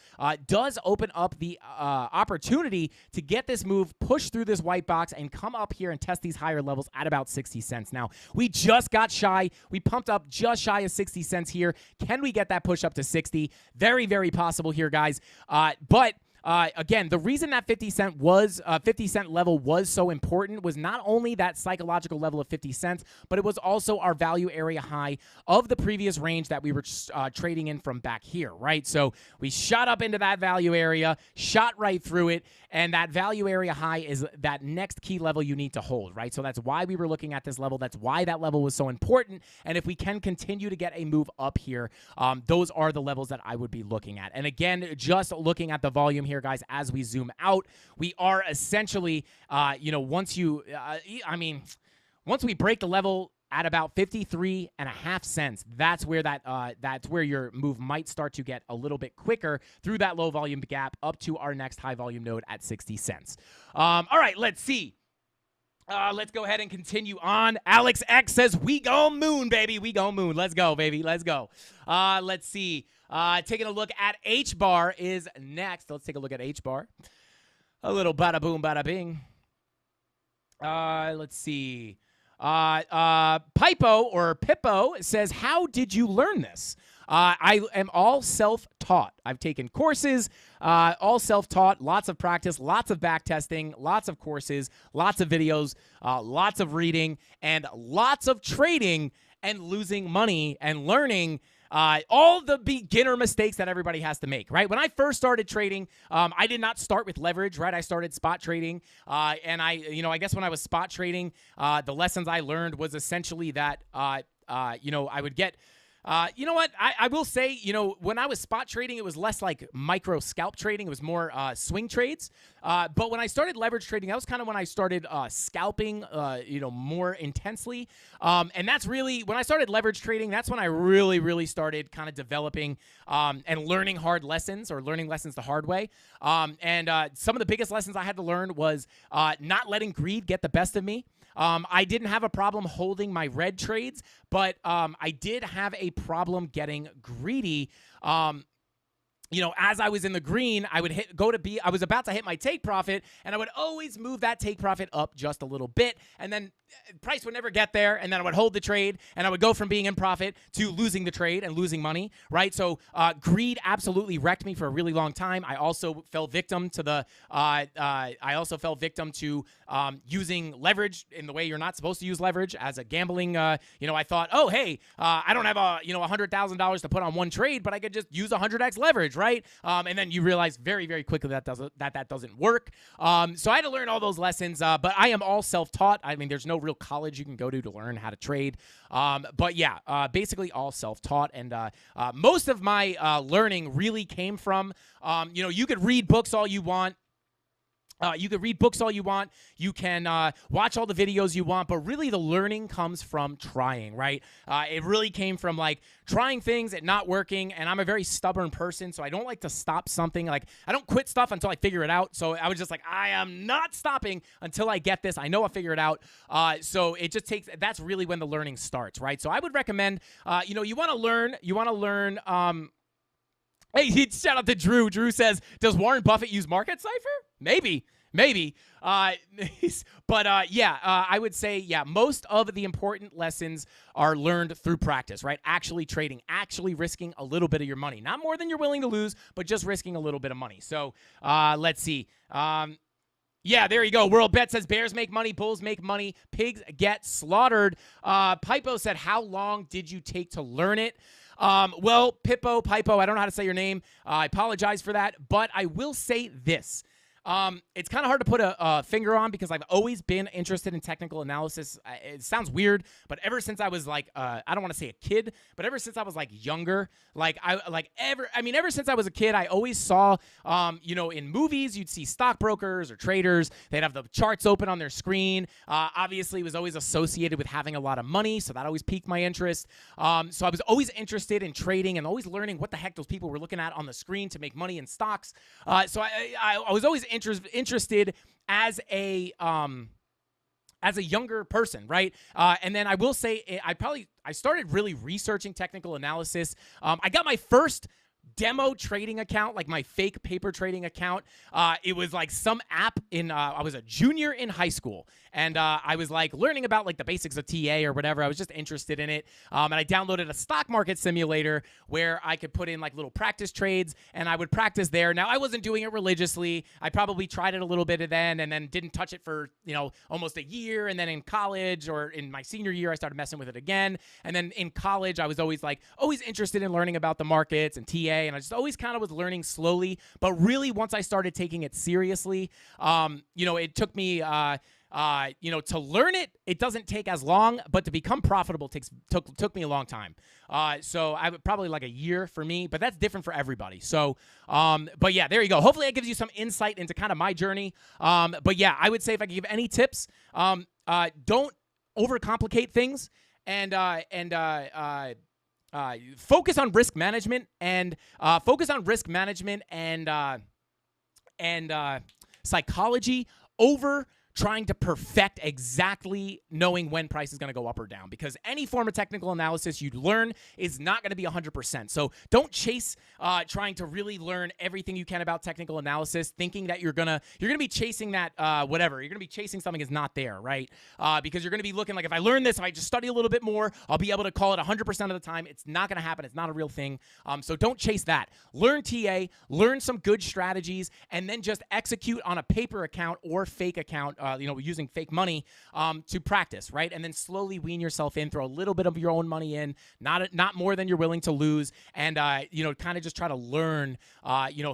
does open up the opportunity to get this move, push through this white box, and come up here and test these higher levels at about 60 cents. Now, we just got shy. We pumped up just shy of 60 cents here. Can we get that push up to 60? Very, very possible here, guys. But again, the reason that 50-cent level was so important was not only that psychological level of 50 cents, but it was also our value area high of the previous range that we were trading in from back here, right? So we shot up into that value area, shot right through it, and that value area high is that next key level you need to hold, right? So that's why we were looking at this level. That's why that level was so important. And if we can continue to get a move up here, those are the levels that I would be looking at. And again, just looking at the volume here, guys, as we zoom out, we are essentially, once we break the level at about 53.5 cents, that's where your move might start to get a little bit quicker through that low volume gap up to our next high volume node at 60 cents. All right, let's see. Let's go ahead and continue on. Alex X says, we gon' moon, baby. We gon' moon. Let's go, baby. Let's go. Let's see. Taking a look at H-bar is next. Let's take a look at H-bar. A little bada boom, bada bing. Let's see. Pipo or Pippo says, how did you learn this? I am all self-taught. I've taken courses, all self-taught, lots of practice, lots of back testing, lots of courses, lots of videos, lots of reading, and lots of trading and losing money and learning all the beginner mistakes that everybody has to make, right? When I first started trading, I did not start with leverage, right? I started spot trading, and I guess when I was spot trading, the lessons I learned was essentially that, I would get. You know what? I will say, when I was spot trading, it was less like micro scalp trading. It was more swing trades. But when I started leverage trading, that was kind of when I started scalping, more intensely. And that's really, when I started leverage trading, that's when I really started kind of developing and learning hard lessons, or learning lessons the hard way. And some of the biggest lessons I had to learn was not letting greed get the best of me. I didn't have a problem holding my red trades, but I did have a problem getting greedy as I was in the green, I would I was about to hit my take profit, and I would always move that take profit up just a little bit, and then price would never get there, and then I would hold the trade, and I would go from being in profit to losing the trade and losing money, right? So greed absolutely wrecked me for a really long time. I also fell victim to using leverage in the way you're not supposed to use leverage as a gambling. I thought, oh hey, I don't have $100,000 to put on one trade, but I could just use 100x leverage, right? And then you realize very, very quickly that doesn't work. So I had to learn all those lessons, but I am all self-taught. I mean, there's no real college you can go to learn how to trade. But yeah, basically all self-taught. And most of my learning really came from, you could read books all you want. You can read books all you want. You can watch all the videos you want, but really the learning comes from trying, right? It really came from like trying things and not working, and I'm a very stubborn person, so I don't like to stop something. Like I don't quit stuff until I figure it out. So I was just like, I am not stopping until I get this. I know I'll figure it out. So it just takes, that's really when the learning starts, right? So I would recommend, you want to learn, hey, shout out to Drew. Drew says, does Warren Buffett use Market Cipher? Maybe. But I would say, most of the important lessons are learned through practice, right? Actually trading, actually risking a little bit of your money. Not more than you're willing to lose, but just risking a little bit of money. So let's see. There you go. World Bet says bears make money, bulls make money, pigs get slaughtered. Pipo said, how long did you take to learn it? Well, Pipo, I don't know how to say your name. I apologize for that, but I will say this. It's kind of hard to put a finger on because I've always been interested in technical analysis. It sounds weird, but ever since I was like, I don't want to say a kid, but ever since I was like younger, ever since I was a kid, I always saw, in movies, you'd see stockbrokers or traders. They'd have the charts open on their screen. Obviously, it was always associated with having a lot of money, so that always piqued my interest. So I was always interested in trading and always learning what the heck those people were looking at on the screen to make money in stocks. So I was always interested as a younger person, right? And then I will say I started really researching technical analysis. I got my first demo trading account, like my fake paper trading account. It was like some app I was a junior in high school, and I was like learning about like the basics of TA or whatever. I was just interested in it. And I downloaded a stock market simulator where I could put in like little practice trades, and I would practice there. Now, I wasn't doing it religiously. I probably tried it a little bit then, and then didn't touch it for, almost a year. And then in college or in my senior year, I started messing with it again. And then in college, I was always interested in learning about the markets and TA. And I just always kind of was learning slowly. But really, once I started taking it seriously, it took me, to learn it, it doesn't take as long, but to become profitable took me a long time. So I would probably like a year for me, but that's different for everybody. So, but yeah, there you go. Hopefully that gives you some insight into kind of my journey. But yeah, I would say if I could give any tips, don't overcomplicate things and focus on risk management and psychology over trying to perfect exactly knowing when price is going to go up or down, because any form of technical analysis you learn is not going to be 100%. So don't chase trying to really learn everything you can about technical analysis, thinking that you're gonna be chasing that whatever. You're gonna be chasing something is not there, right? Because you're gonna be looking like, if I learn this, if I just study a little bit more, I'll be able to call it 100% of the time. It's not gonna happen. It's not a real thing. So don't chase that. Learn TA, learn some good strategies, and then just execute on a paper account or fake account. Using fake money to practice, right? And then slowly wean yourself in, throw a little bit of your own money in, not more than you're willing to lose, and kind of just try to learn,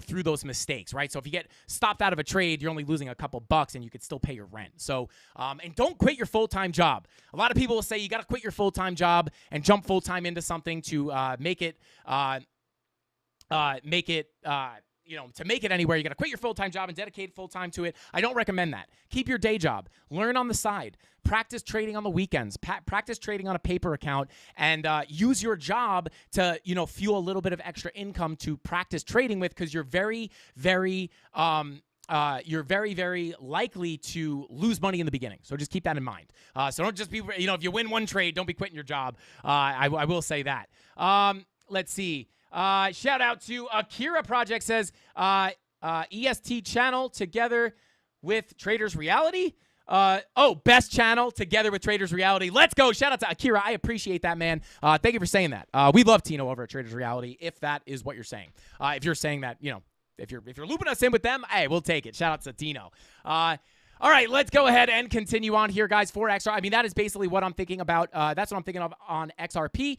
through those mistakes, right? So if you get stopped out of a trade, you're only losing a couple bucks, and you could still pay your rent. So, and don't quit your full-time job. A lot of people will say you got to quit your full-time job and jump full-time into something to make it to make it anywhere, you got to quit your full-time job and dedicate full-time to it. I don't recommend that. Keep your day job. Learn on the side. Practice trading on the weekends. Practice trading on a paper account, and use your job to, fuel a little bit of extra income to practice trading with, because you're very, very likely to lose money in the beginning. So just keep that in mind. So don't just be, if you win one trade, don't be quitting your job. I will say that. Let's see. Shout out to Akira Project says EST channel together with Traders Reality. Best channel together with Traders Reality. Let's go. Shout out to Akira. I appreciate that, man. Thank you for saying that. We love Tino over at Traders Reality, if that is what you're saying. If you're saying that, if you're looping us in with them, hey, we'll take it. Shout out to Tino. All right, let's go ahead and continue on here, guys, for XR. I mean, that is basically what I'm thinking about. That's what I'm thinking of on XRP.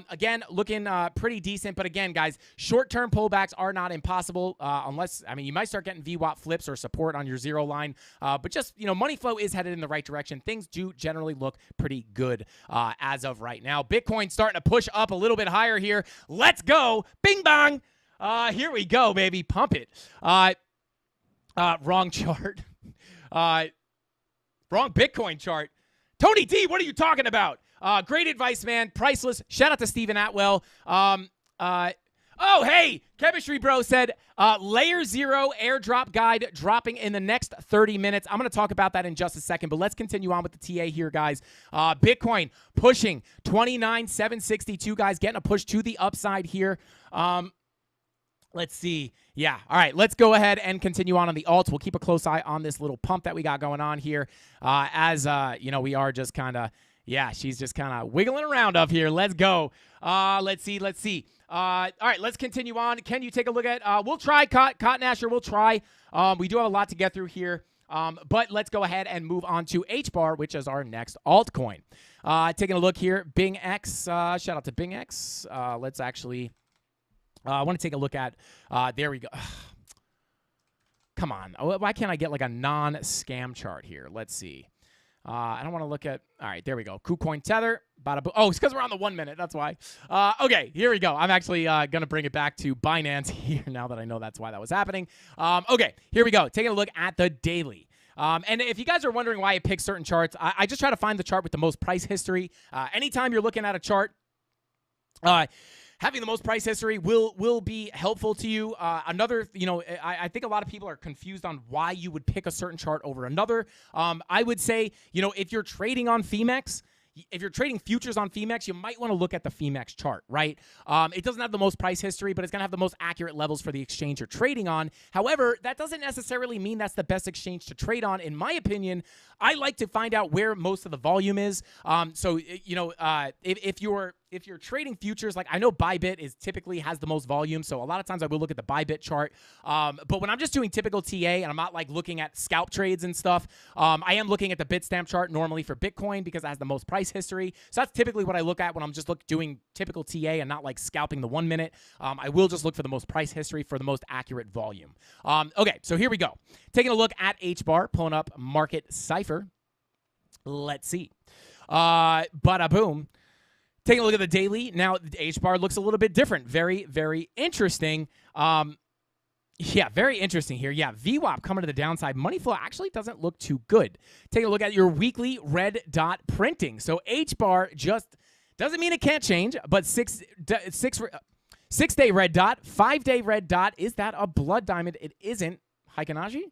Again, looking pretty decent. But again, guys, short-term pullbacks are not impossible unless, I mean, you might start getting VWAP flips or support on your zero line. But just, money flow is headed in the right direction. Things do generally look pretty good as of right now. Bitcoin starting to push up a little bit higher here. Let's go. Bing, bong. Here we go, baby. Pump it. Wrong chart. Wrong Bitcoin chart. Tony D, what are you talking about? Great advice, man. Priceless. Shout out to Steven Atwell. Hey, Chemistry Bro said, Layer 0 airdrop guide dropping in the next 30 minutes. I'm going to talk about that in just a second, but let's continue on with the TA here, guys. Bitcoin pushing 29,762, guys, getting a push to the upside here. Let's see. Yeah. All right. Let's go ahead and continue on the alts. We'll keep a close eye on this little pump that we got going on here. We are just kind of, she's just kind of wiggling around up here. Let's go. Let's see. All right. Let's continue on. Can you take a look at, we'll try Cotton Asher. We'll try. We do have a lot to get through here. But let's go ahead and move on to HBAR, which is our next altcoin. Taking a look here. Bing X. Shout out to Bing X. Let's actually... I want to take a look at, there we go. Come on. Why can't I get like a non-scam chart here? Let's see. I don't want to look at, all right, there we go. KuCoin Tether. Oh, it's because we're on the 1 minute. That's why. Okay, here we go. I'm actually going to bring it back to Binance here now that I know that's why that was happening. Okay, here we go. Taking a look at the daily. And if you guys are wondering why I pick certain charts, I just try to find the chart with the most price history. Anytime you're looking at a chart, having the most price history will be helpful to you. I think a lot of people are confused on why you would pick a certain chart over another. I would say, if you're trading on Femex, if you're trading futures on Femex, you might want to look at the Femex chart, right? It doesn't have the most price history, but it's going to have the most accurate levels for the exchange you're trading on. However, that doesn't necessarily mean that's the best exchange to trade on. In my opinion, I like to find out where most of the volume is. If you're trading futures, like I know Bybit typically has the most volume, so a lot of times I will look at the Bybit chart. But when I'm just doing typical TA and I'm not like looking at scalp trades and stuff, I am looking at the Bitstamp chart normally for Bitcoin because it has the most price history. So that's typically what I look at when I'm just doing typical TA and not like scalping the 1 minute. I will just look for the most price history for the most accurate volume. Okay, so here we go. Taking a look at HBAR, pulling up Market Cipher. Let's see. Bada boom. Taking a look at the daily. Now, the HBAR looks a little bit different. Very, very interesting. Very interesting here. Yeah, VWAP coming to the downside. Money flow actually doesn't look too good. Take a look at your weekly red dot printing. So HBAR just doesn't mean it can't change, but 6 day red dot, 5 day red dot. Is that a blood diamond? It isn't. Haikanaji?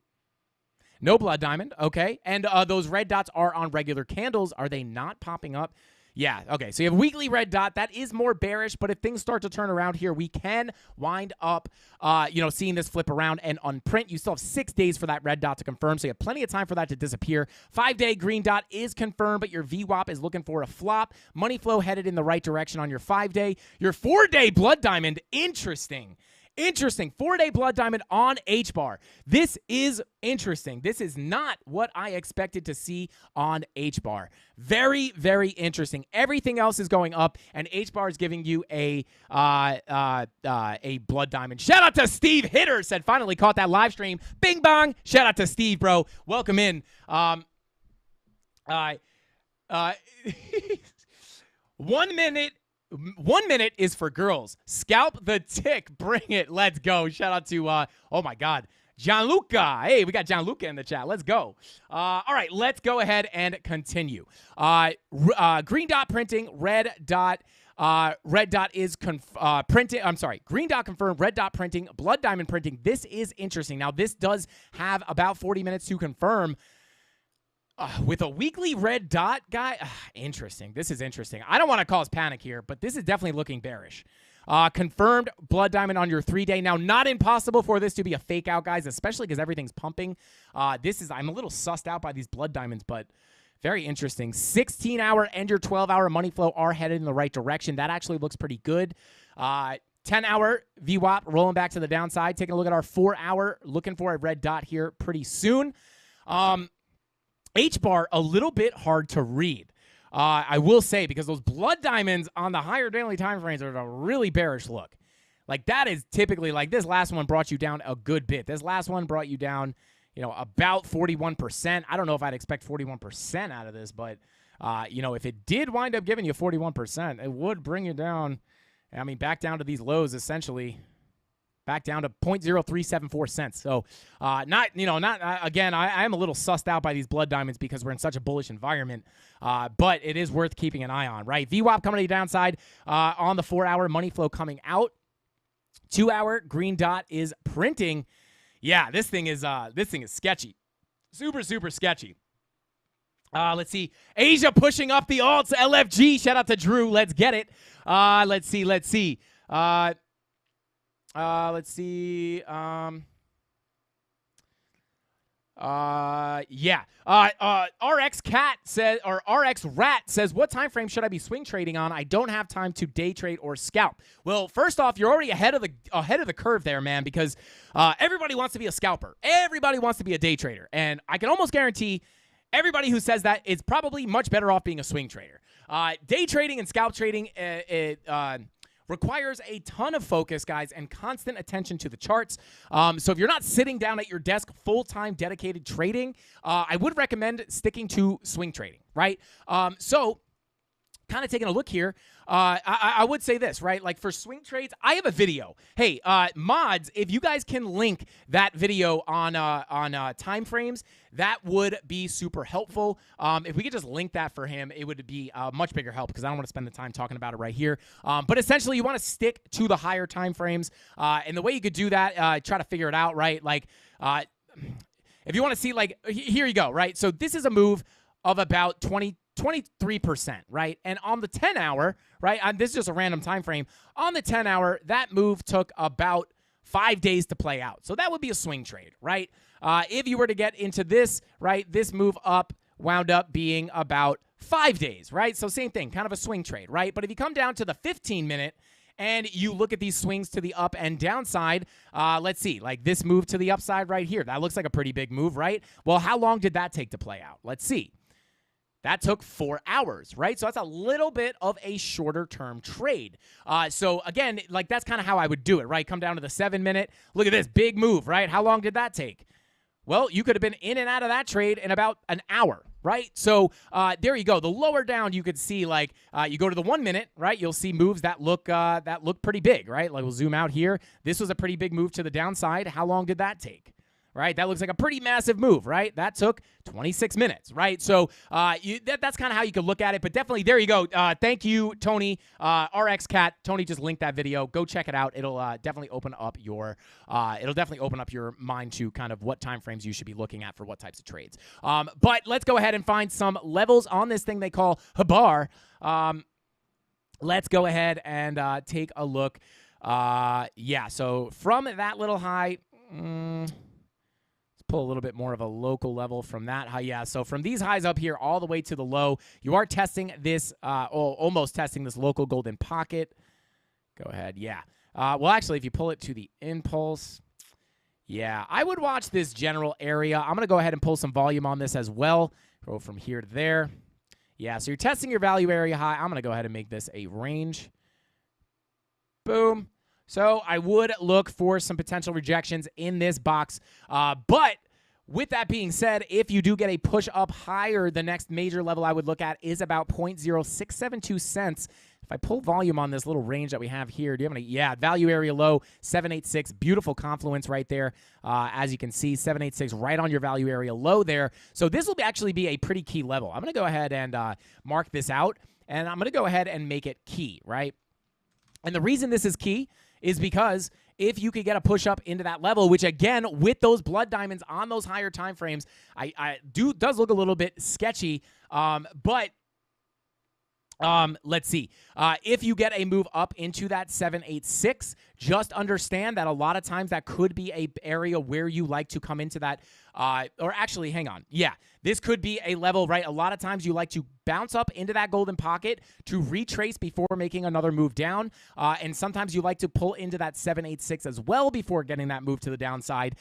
No blood diamond. Okay. And those red dots are on regular candles. Are they not popping up? Yeah, okay, so you have weekly red dot. That is more bearish, but if things start to turn around here, we can wind up, seeing this flip around and unprint. You still have 6 days for that red dot to confirm, so you have plenty of time for that to disappear. 5 day green dot is confirmed, but your VWAP is looking for a flop. Money flow headed in the right direction on your 5 day. Your 4 day blood diamond, interesting. 4 day blood diamond on HBAR. This is interesting. This is not what I expected to see on HBAR. Very, very interesting. Everything else is going up, and HBAR is giving you a blood diamond. Shout out to Steve Hitter, said finally caught that live stream. Bing bong. Shout out to Steve, bro. Welcome in. 1 minute. 1 minute is for girls. Scalp the tick. Bring it. Let's go. Shout out to, oh my God, Gianluca. Hey, we got Gianluca in the chat. Let's go. All right, let's go ahead and continue. Green dot printing, red dot is printing. I'm sorry, green dot confirmed, red dot printing, blood diamond printing. This is interesting. Now, this does have about 40 minutes to confirm. With a weekly red dot guy, interesting. This is interesting. I don't want to cause panic here, but this is definitely looking bearish. Confirmed blood diamond on your 3-day. Now, not impossible for this to be a fake out, guys, especially because everything's pumping. I'm a little sussed out by these blood diamonds, but very interesting. 16-hour and your 12-hour money flow are headed in the right direction. That actually looks pretty good. 10-hour VWAP rolling back to the downside. Taking a look at our 4-hour. Looking for a red dot here pretty soon. H-bar, a little bit hard to read. I will say, because those blood diamonds on the higher daily time frames are a really bearish look. Like, that is typically, like, this last one brought you down a good bit. This last one brought you down, about 41%. I don't know if I'd expect 41% out of this, but, if it did wind up giving you 41%, it would bring you down, back down to these lows, essentially. Back down to 0.0374 cents. So, again, I am a little sussed out by these blood diamonds because we're in such a bullish environment, but it is worth keeping an eye on, right? VWAP coming to the downside on the 4-hour, money flow coming out. 2-hour green dot is printing. Yeah, this thing is sketchy. Super, super sketchy. Let's see. Asia pushing up the alts. LFG. Shout out to Drew. Let's get it. Let's see. Let's see. RX Cat says, or RX Rat says, what time frame should I be swing trading on? I don't have time to day trade or scalp. Well, first off, you're already ahead of the curve there, man, because everybody wants to be a scalper. Everybody wants to be a day trader, and I can almost guarantee everybody who says that is probably much better off being a swing trader. Day trading and scalp trading, requires a ton of focus, guys, and constant attention to the charts. So if you're not sitting down at your desk full-time dedicated trading, I would recommend sticking to swing trading, right? So kind of taking a look here, I would say this, right? Like, for swing trades, I have a video. Hey, mods, if you guys can link that video on time frames, that would be super helpful. If we could just link that for him, it would be a much bigger help, because I don't want to spend the time talking about it right here. But essentially, you want to stick to the higher time frames. And the way you could do that, try to figure it out, right? Like, if you want to see, like, here you go, right? So this is a move of about 23%, right? And on the 10-hour, right? This is just a random time frame. On the 10-hour, that move took about 5 days to play out. So that would be a swing trade, right? If you were to get into this, right, this move up wound up being about 5 days, right? So same thing, kind of a swing trade, right? But if you come down to the 15-minute and you look at these swings to the up and downside, let's see, like this move to the upside right here, that looks like a pretty big move, right? Well, how long did that take to play out? Let's see. That took 4 hours, right? So that's a little bit of a shorter term trade. So again, like, that's kind of how I would do it, right? Come down to the 7-minute. Look at this big move, right? How long did that take? Well, you could have been in and out of that trade in about an hour, right? So there you go. The lower down, you could see, like, you go to the 1 minute, right? You'll see moves that look pretty big, right? Like, we'll zoom out here. This was a pretty big move to the downside. How long did that take? Right? That looks like a pretty massive move, right? That took 26 minutes, right? So that's kind of how you could look at it, but definitely, there you go. Thank you, Tony, RX Cat. Tony just linked that video. Go check it out. It'll definitely open up your mind to kind of what time frames you should be looking at for what types of trades. But let's go ahead and find some levels on this thing they call Habar. Let's go ahead and take a look. So from that little high, pull a little bit more of a local level from that high. Yeah, so from these highs up here all the way to the low, you are testing this, almost testing this local golden pocket. Go ahead, yeah. Well, actually, if you pull it to the impulse, yeah, I would watch this general area. I'm going to go ahead and pull some volume on this as well. Go from here to there. Yeah, so you're testing your value area high. I'm going to go ahead and make this a range. Boom. So I would look for some potential rejections in this box. But with that being said, if you do get a push up higher, the next major level I would look at is about 0.0672 cents. If I pull volume on this little range that we have here, do you have any? Yeah, value area low, 786. Beautiful confluence right there. As you can see, 786 right on your value area low there. So this will actually be a pretty key level. I'm going to go ahead and mark this out, and I'm going to go ahead and make it key, right? And the reason this is key is because if you could get a push up into that level, which again, with those blood diamonds on those higher time frames, does look a little bit sketchy. But Let's see. If you get a move up into that 786, just understand that a lot of times that could be a area where you like to come into that. Or actually, hang on. Yeah, this could be a level, right? A lot of times you like to bounce up into that golden pocket to retrace before making another move down. And sometimes you like to pull into that 786 as well before getting that move to the downside.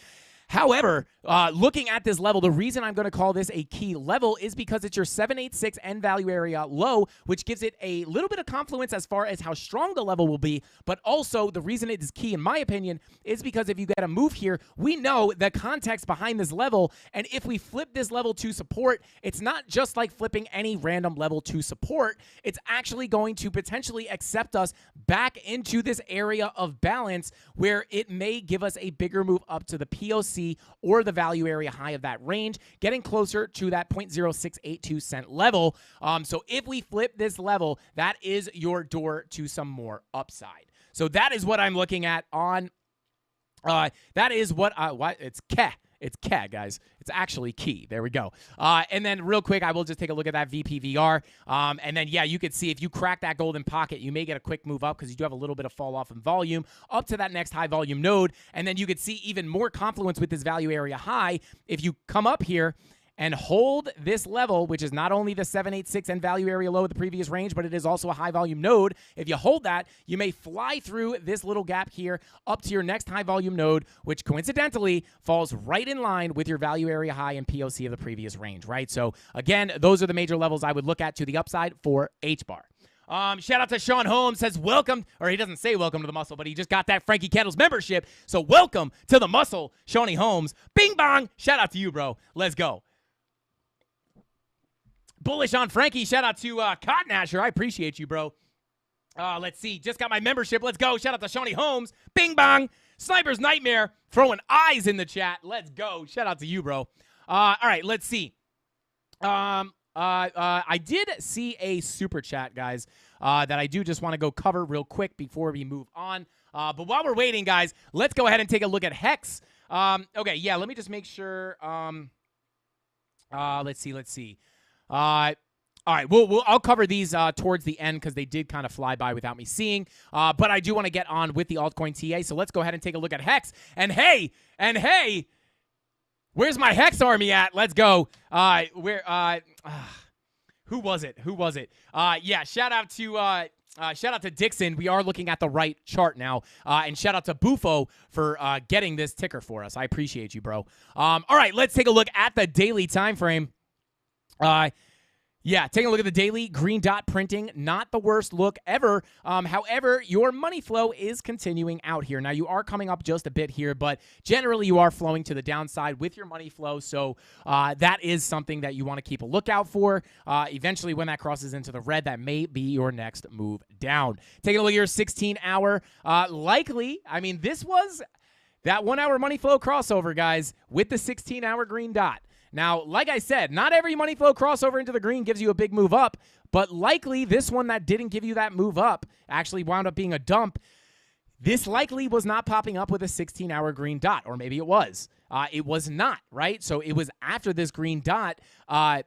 However, looking at this level, the reason I'm going to call this a key level is because it's your 786 end value area low, which gives it a little bit of confluence as far as how strong the level will be. But also, the reason it is key, in my opinion, is because if you get a move here, we know the context behind this level. And if we flip this level to support, it's not just like flipping any random level to support. It's actually going to potentially accept us back into this area of balance where it may give us a bigger move up to the POC or the value area high of that range, getting closer to that 0.0682 cent level. So if we flip this level, that is your door to some more upside. So that is what I'm looking at on, that is what it's KE. It's KE, guys. It's actually key. There we go. And then real quick, I will just take a look at that VPVR. And then, yeah, you could see if you crack that golden pocket, you may get a quick move up because you do have a little bit of fall off in volume up to that next high volume node. And then you could see even more confluence with this value area high. If you come up here and hold this level, which is not only the 786 end value area low of the previous range, but it is also a high volume node. If you hold that, you may fly through this little gap here up to your next high volume node, which coincidentally falls right in line with your value area high and POC of the previous range, right? So again, those are the major levels I would look at to the upside for H-bar. Shout out to Sean Holmes, says welcome, or he doesn't say welcome to the muscle, but he just got that Frankie Candles membership. So welcome to the muscle, Shawnee Holmes. Bing bong. Shout out to you, bro. Let's go. Bullish on Frankie. Shout out to Cotton Asher. I appreciate you, bro. Let's see. Just got my membership. Let's go. Shout out to Shawnee Holmes. Bing bong. Sniper's Nightmare. Throwing eyes in the chat. Let's go. Shout out to you, bro. All right. Let's see. I did see a super chat, guys, that I do just want to go cover real quick before we move on. But while we're waiting, guys, let's go ahead and take a look at Hex. Okay. Yeah. Let me just make sure. Let's see. All right, I'll cover these towards the end because they did kind of fly by without me seeing. But I do want to get on with the altcoin TA, so let's go ahead and take a look at Hex. And hey, where's my Hex army at? Let's go. Who was it? Yeah, shout out to Dixon. We are looking at the right chart now. And shout out to Bufo for getting this ticker for us. I appreciate you, bro. All right, let's take a look at the daily time frame. Yeah, taking a look at the daily green dot printing, not the worst look ever. However, your money flow is continuing out here. Now, you are coming up just a bit here, but generally you are flowing to the downside with your money flow. So that is something that you want to keep a lookout for. Eventually, when that crosses into the red, that may be your next move down. Taking a look at your 16-hour, likely, I mean, this was that 1 hour money flow crossover, guys, with the 16-hour green dot. Now, like I said, not every money flow crossover into the green gives you a big move up, but likely this one that didn't give you that move up actually wound up being a dump. This likely was not popping up with a 16-hour green dot, or maybe it was. It was not, right? So it was after this green dot.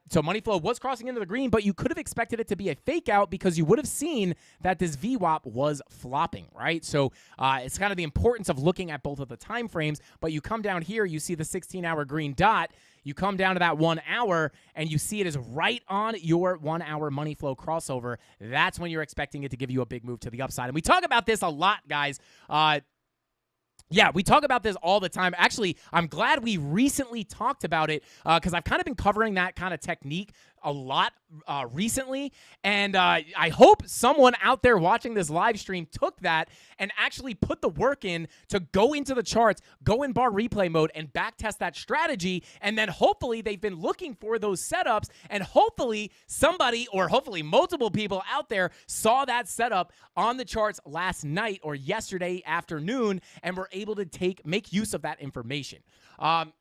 So money flow was crossing into the green, but you could have expected it to be a fake out because you would have seen that this VWAP was flopping, right? So it's kind of the importance of looking at both of the time frames, but you come down here, you see the 16-hour green dot. You come down to that 1 hour, and you see it is right on your 1 hour money flow crossover. That's when you're expecting it to give you a big move to the upside. And we talk about this a lot, guys. Yeah, we talk about this all the time. Actually, I'm glad we recently talked about it because I've kind of been covering that kind of technique a lot recently. And I hope someone out there watching this live stream took that and actually put the work in to go into the charts, go in bar replay mode and backtest that strategy. And then hopefully they've been looking for those setups, and hopefully somebody or hopefully multiple people out there saw that setup on the charts last night or yesterday afternoon and were able to make use of that information. But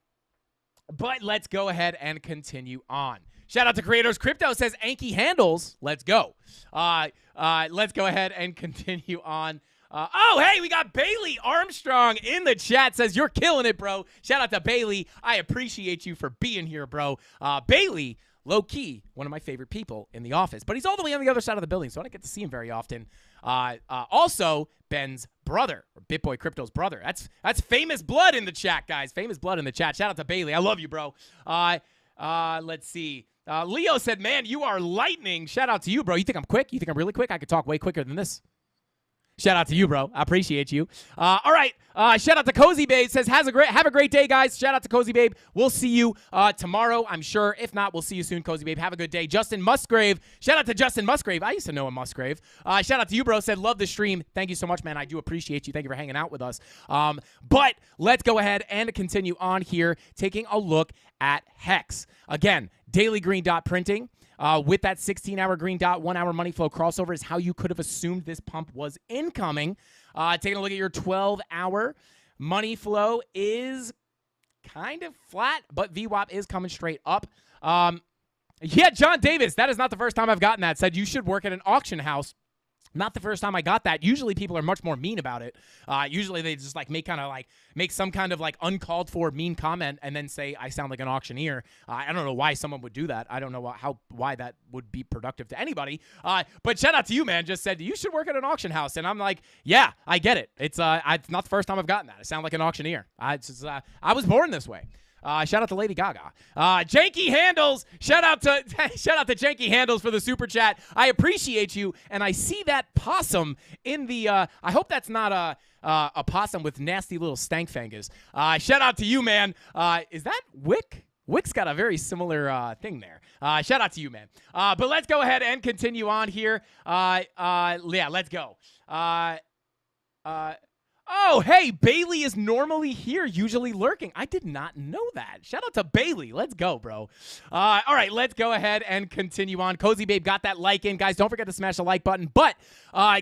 let's go ahead and continue on. Shout out to Creators Crypto, says Anki handles. Let's go. Let's go ahead and continue on. Oh, hey, we got Bailey Armstrong in the chat. Says, you're killing it, bro. Shout out to Bailey. I appreciate you for being here, bro. Bailey low-key, one of my favorite people in the office. But he's all the way on the other side of the building, so I don't get to see him very often. Also, Ben's brother, or BitBoy Crypto's brother. That's famous blood in the chat, guys. Famous blood in the chat. Shout out to Bailey. I love you, bro. Let's see. Leo said, man, you are lightning. Shout out to you, bro. You think I'm quick? You think I'm really quick? I could talk way quicker than this. Shout out to you, bro. I appreciate you. All right. Shout out to Cozy Babe. Says, have a great day, guys. Shout out to Cozy Babe. We'll see you tomorrow, I'm sure. If not, we'll see you soon, Cozy Babe. Have a good day. Justin Musgrave. Shout out to Justin Musgrave. I used to know a Musgrave. Shout out to you, bro. Said, love the stream. Thank you so much, man. I do appreciate you. Thank you for hanging out with us. But let's go ahead and continue on here, taking a look at Hex. Again, daily green dot printing. With that 16-hour green dot, 1-hour money flow crossover is how you could have assumed this pump was incoming. Taking a look at your 12-hour money flow is kind of flat, but VWAP is coming straight up. Yeah, John Davis, that is not the first time I've gotten that. Said you should work at an auction house. Not the first time I got that. Usually people are much more mean about it. Usually they just make some kind of uncalled for mean comment and then say I sound like an auctioneer. I don't know why someone would do that. I don't know why that would be productive to anybody. But shout out to you, man. Just said you should work at an auction house, and I'm like, yeah, I get it. It's not the first time I've gotten that. I sound like an auctioneer. I was born this way. Shout out to Lady Gaga. Janky Handles. Shout out to Janky Handles for the super chat. I appreciate you, and I see that possum in the. I hope that's not a possum with nasty little stank fingers. Shout out to you, man. Is that Wick? Wick's got a very similar thing there. Shout out to you, man. But let's go ahead and continue on here. Yeah, let's go. Oh, hey, Bailey is normally here, usually lurking. I did not know that. Shout out to Bailey. Let's go, bro. All right, let's go ahead and continue on. Cozy Babe got that like in. Guys, don't forget to smash the like button. But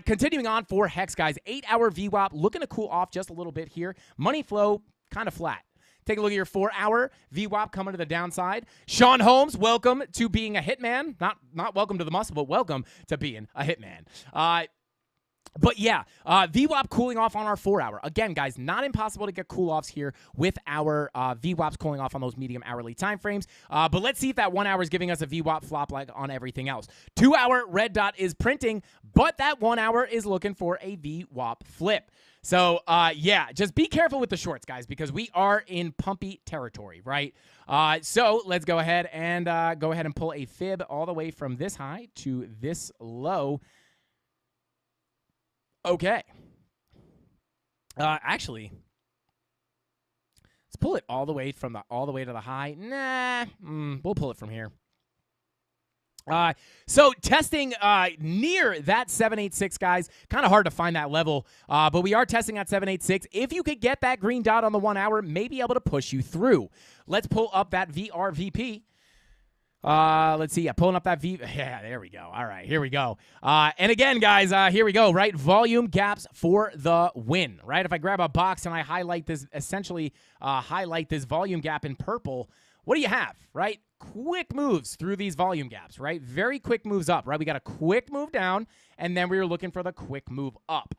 continuing on for Hex, guys, 8-hour VWAP, looking to cool off just a little bit here. Money flow, kind of flat. Take a look at your 4-hour VWAP coming to the downside. Sean Holmes, welcome to being a hitman. Not welcome to the muscle, but welcome to being a hitman. But yeah, VWAP cooling off on our 4-hour. Again, guys, not impossible to get cool-offs here with our VWAPs cooling off on those medium hourly time frames. But let's see if that 1 hour is giving us a VWAP flop like on everything else. 2-hour red dot is printing, but that 1 hour is looking for a VWAP flip. So, yeah, just be careful with the shorts, guys, because we are in pumpy territory, right? So let's go ahead and pull a fib all the way from this high to this low. Okay. Actually, let's pull it all the way to the high. Nah, we'll pull it from here. So testing near that 786, guys. Kind of hard to find that level, but we are testing at 786. If you could get that green dot on the 1 hour, may be able to push you through. Let's pull up that VRVP. Let's see. Yeah, pulling up that V. Yeah, there we go. All right, here we go. And again, guys, here we go, right? Volume gaps for the win, right? If I grab a box and I highlight this, essentially highlight this volume gap in purple, what do you have, right? Quick moves through these volume gaps, right? Very quick moves up, right? We got a quick move down, and then we were looking for the quick move up.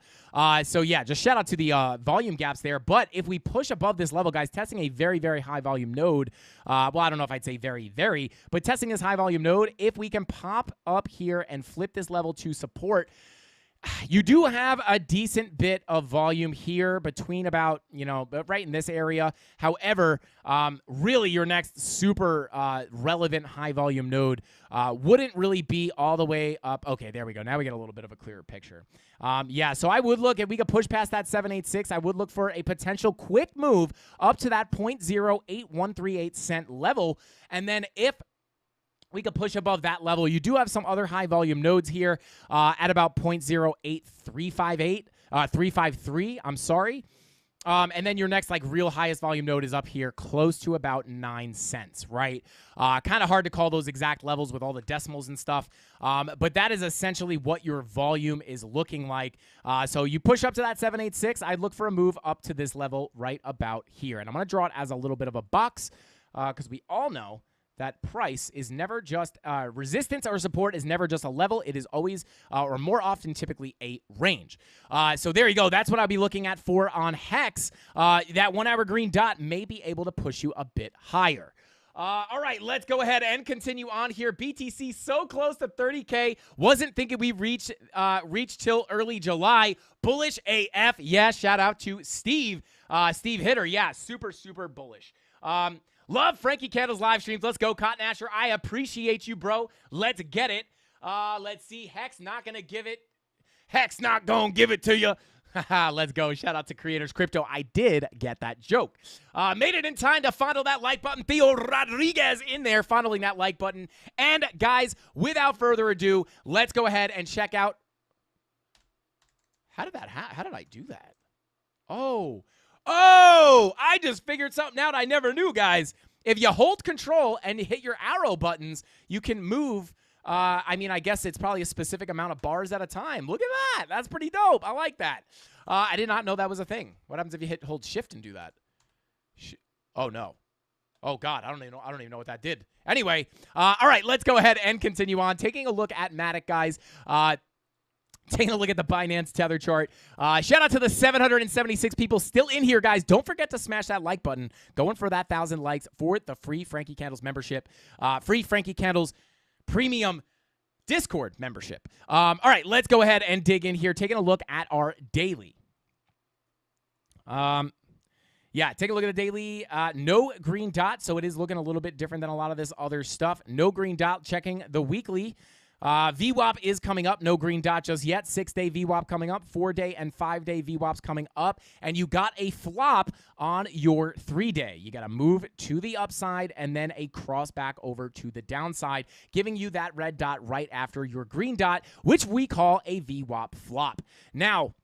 So, yeah, just shout out to the volume gaps there. But if we push above this level, guys, testing a very, very high volume node, well, I don't know if I'd say very, very, but testing this high volume node, if we can pop up here and flip this level to support, you do have a decent bit of volume here between about, right in this area. However, really your next super relevant high volume node wouldn't really be all the way up. Okay, there we go. Now we get a little bit of a clearer picture. Yeah, so I would look, if we could push past that 786, I would look for a potential quick move up to that 0.08138 cent level. And then if we could push above that level, you do have some other high volume nodes here at about 0.08358, 353, I'm sorry. And then your next real highest volume node is up here close to about 9 cents, right? Kind of hard to call those exact levels with all the decimals and stuff. But that is essentially what your volume is looking like. So you push up to that 786, I'd look for a move up to this level right about here. And I'm going to draw it as a little bit of a box because we all know that price is never just resistance or support is never just a level. It is always, or more often, typically a range. So there you go. That's what I'll be looking at for on Hex. That 1 hour green dot may be able to push you a bit higher. All right, let's go ahead and continue on here. BTC so close to 30K. Wasn't thinking we reach till early July. Bullish AF. Yeah, shout out to Steve. Steve Hitter. Yeah, super, super bullish. Love Frankie Candle's live streams. Let's go, Cotton Asher. I appreciate you, bro. Let's get it. Let's see. Hex not going to give it. Hex not going to give it to you. Let's go. Shout out to Creators Crypto. I did get that joke. Made it in time to fondle that like button. Theo Rodriguez in there fondling that like button. And guys, without further ado, let's go ahead and check out. How did I do that? Oh, I just figured something out I never knew, guys. If you hold control and hit your arrow buttons, you can move. I mean, I guess it's probably a specific amount of bars at a time. Look at that. That's pretty dope. I like that. I did not know that was a thing. What happens if you hold shift and do that? Oh, no. Oh, God. I don't even know what that did. Anyway, all right, let's go ahead and continue on. Taking a look at Matic, guys. Taking a look at the Binance Tether chart. Shout out to the 776 people still in here, guys. Don't forget to smash that like button. Going for that 1,000 likes for the free Frankie Candles membership. Free Frankie Candles premium Discord membership. All right, let's go ahead and dig in here. Taking a look at our daily. Yeah, take a look at the daily. No green dot, so it is looking a little bit different than a lot of this other stuff. No green dot. Checking the weekly. VWAP is coming up. No green dot just yet. 6-day VWAP coming up. 4-day and 5-day VWAPs coming up. And you got a flop on your 3-day. You got to move to the upside and then a cross back over to the downside, giving you that red dot right after your green dot, which we call a VWAP flop. Now,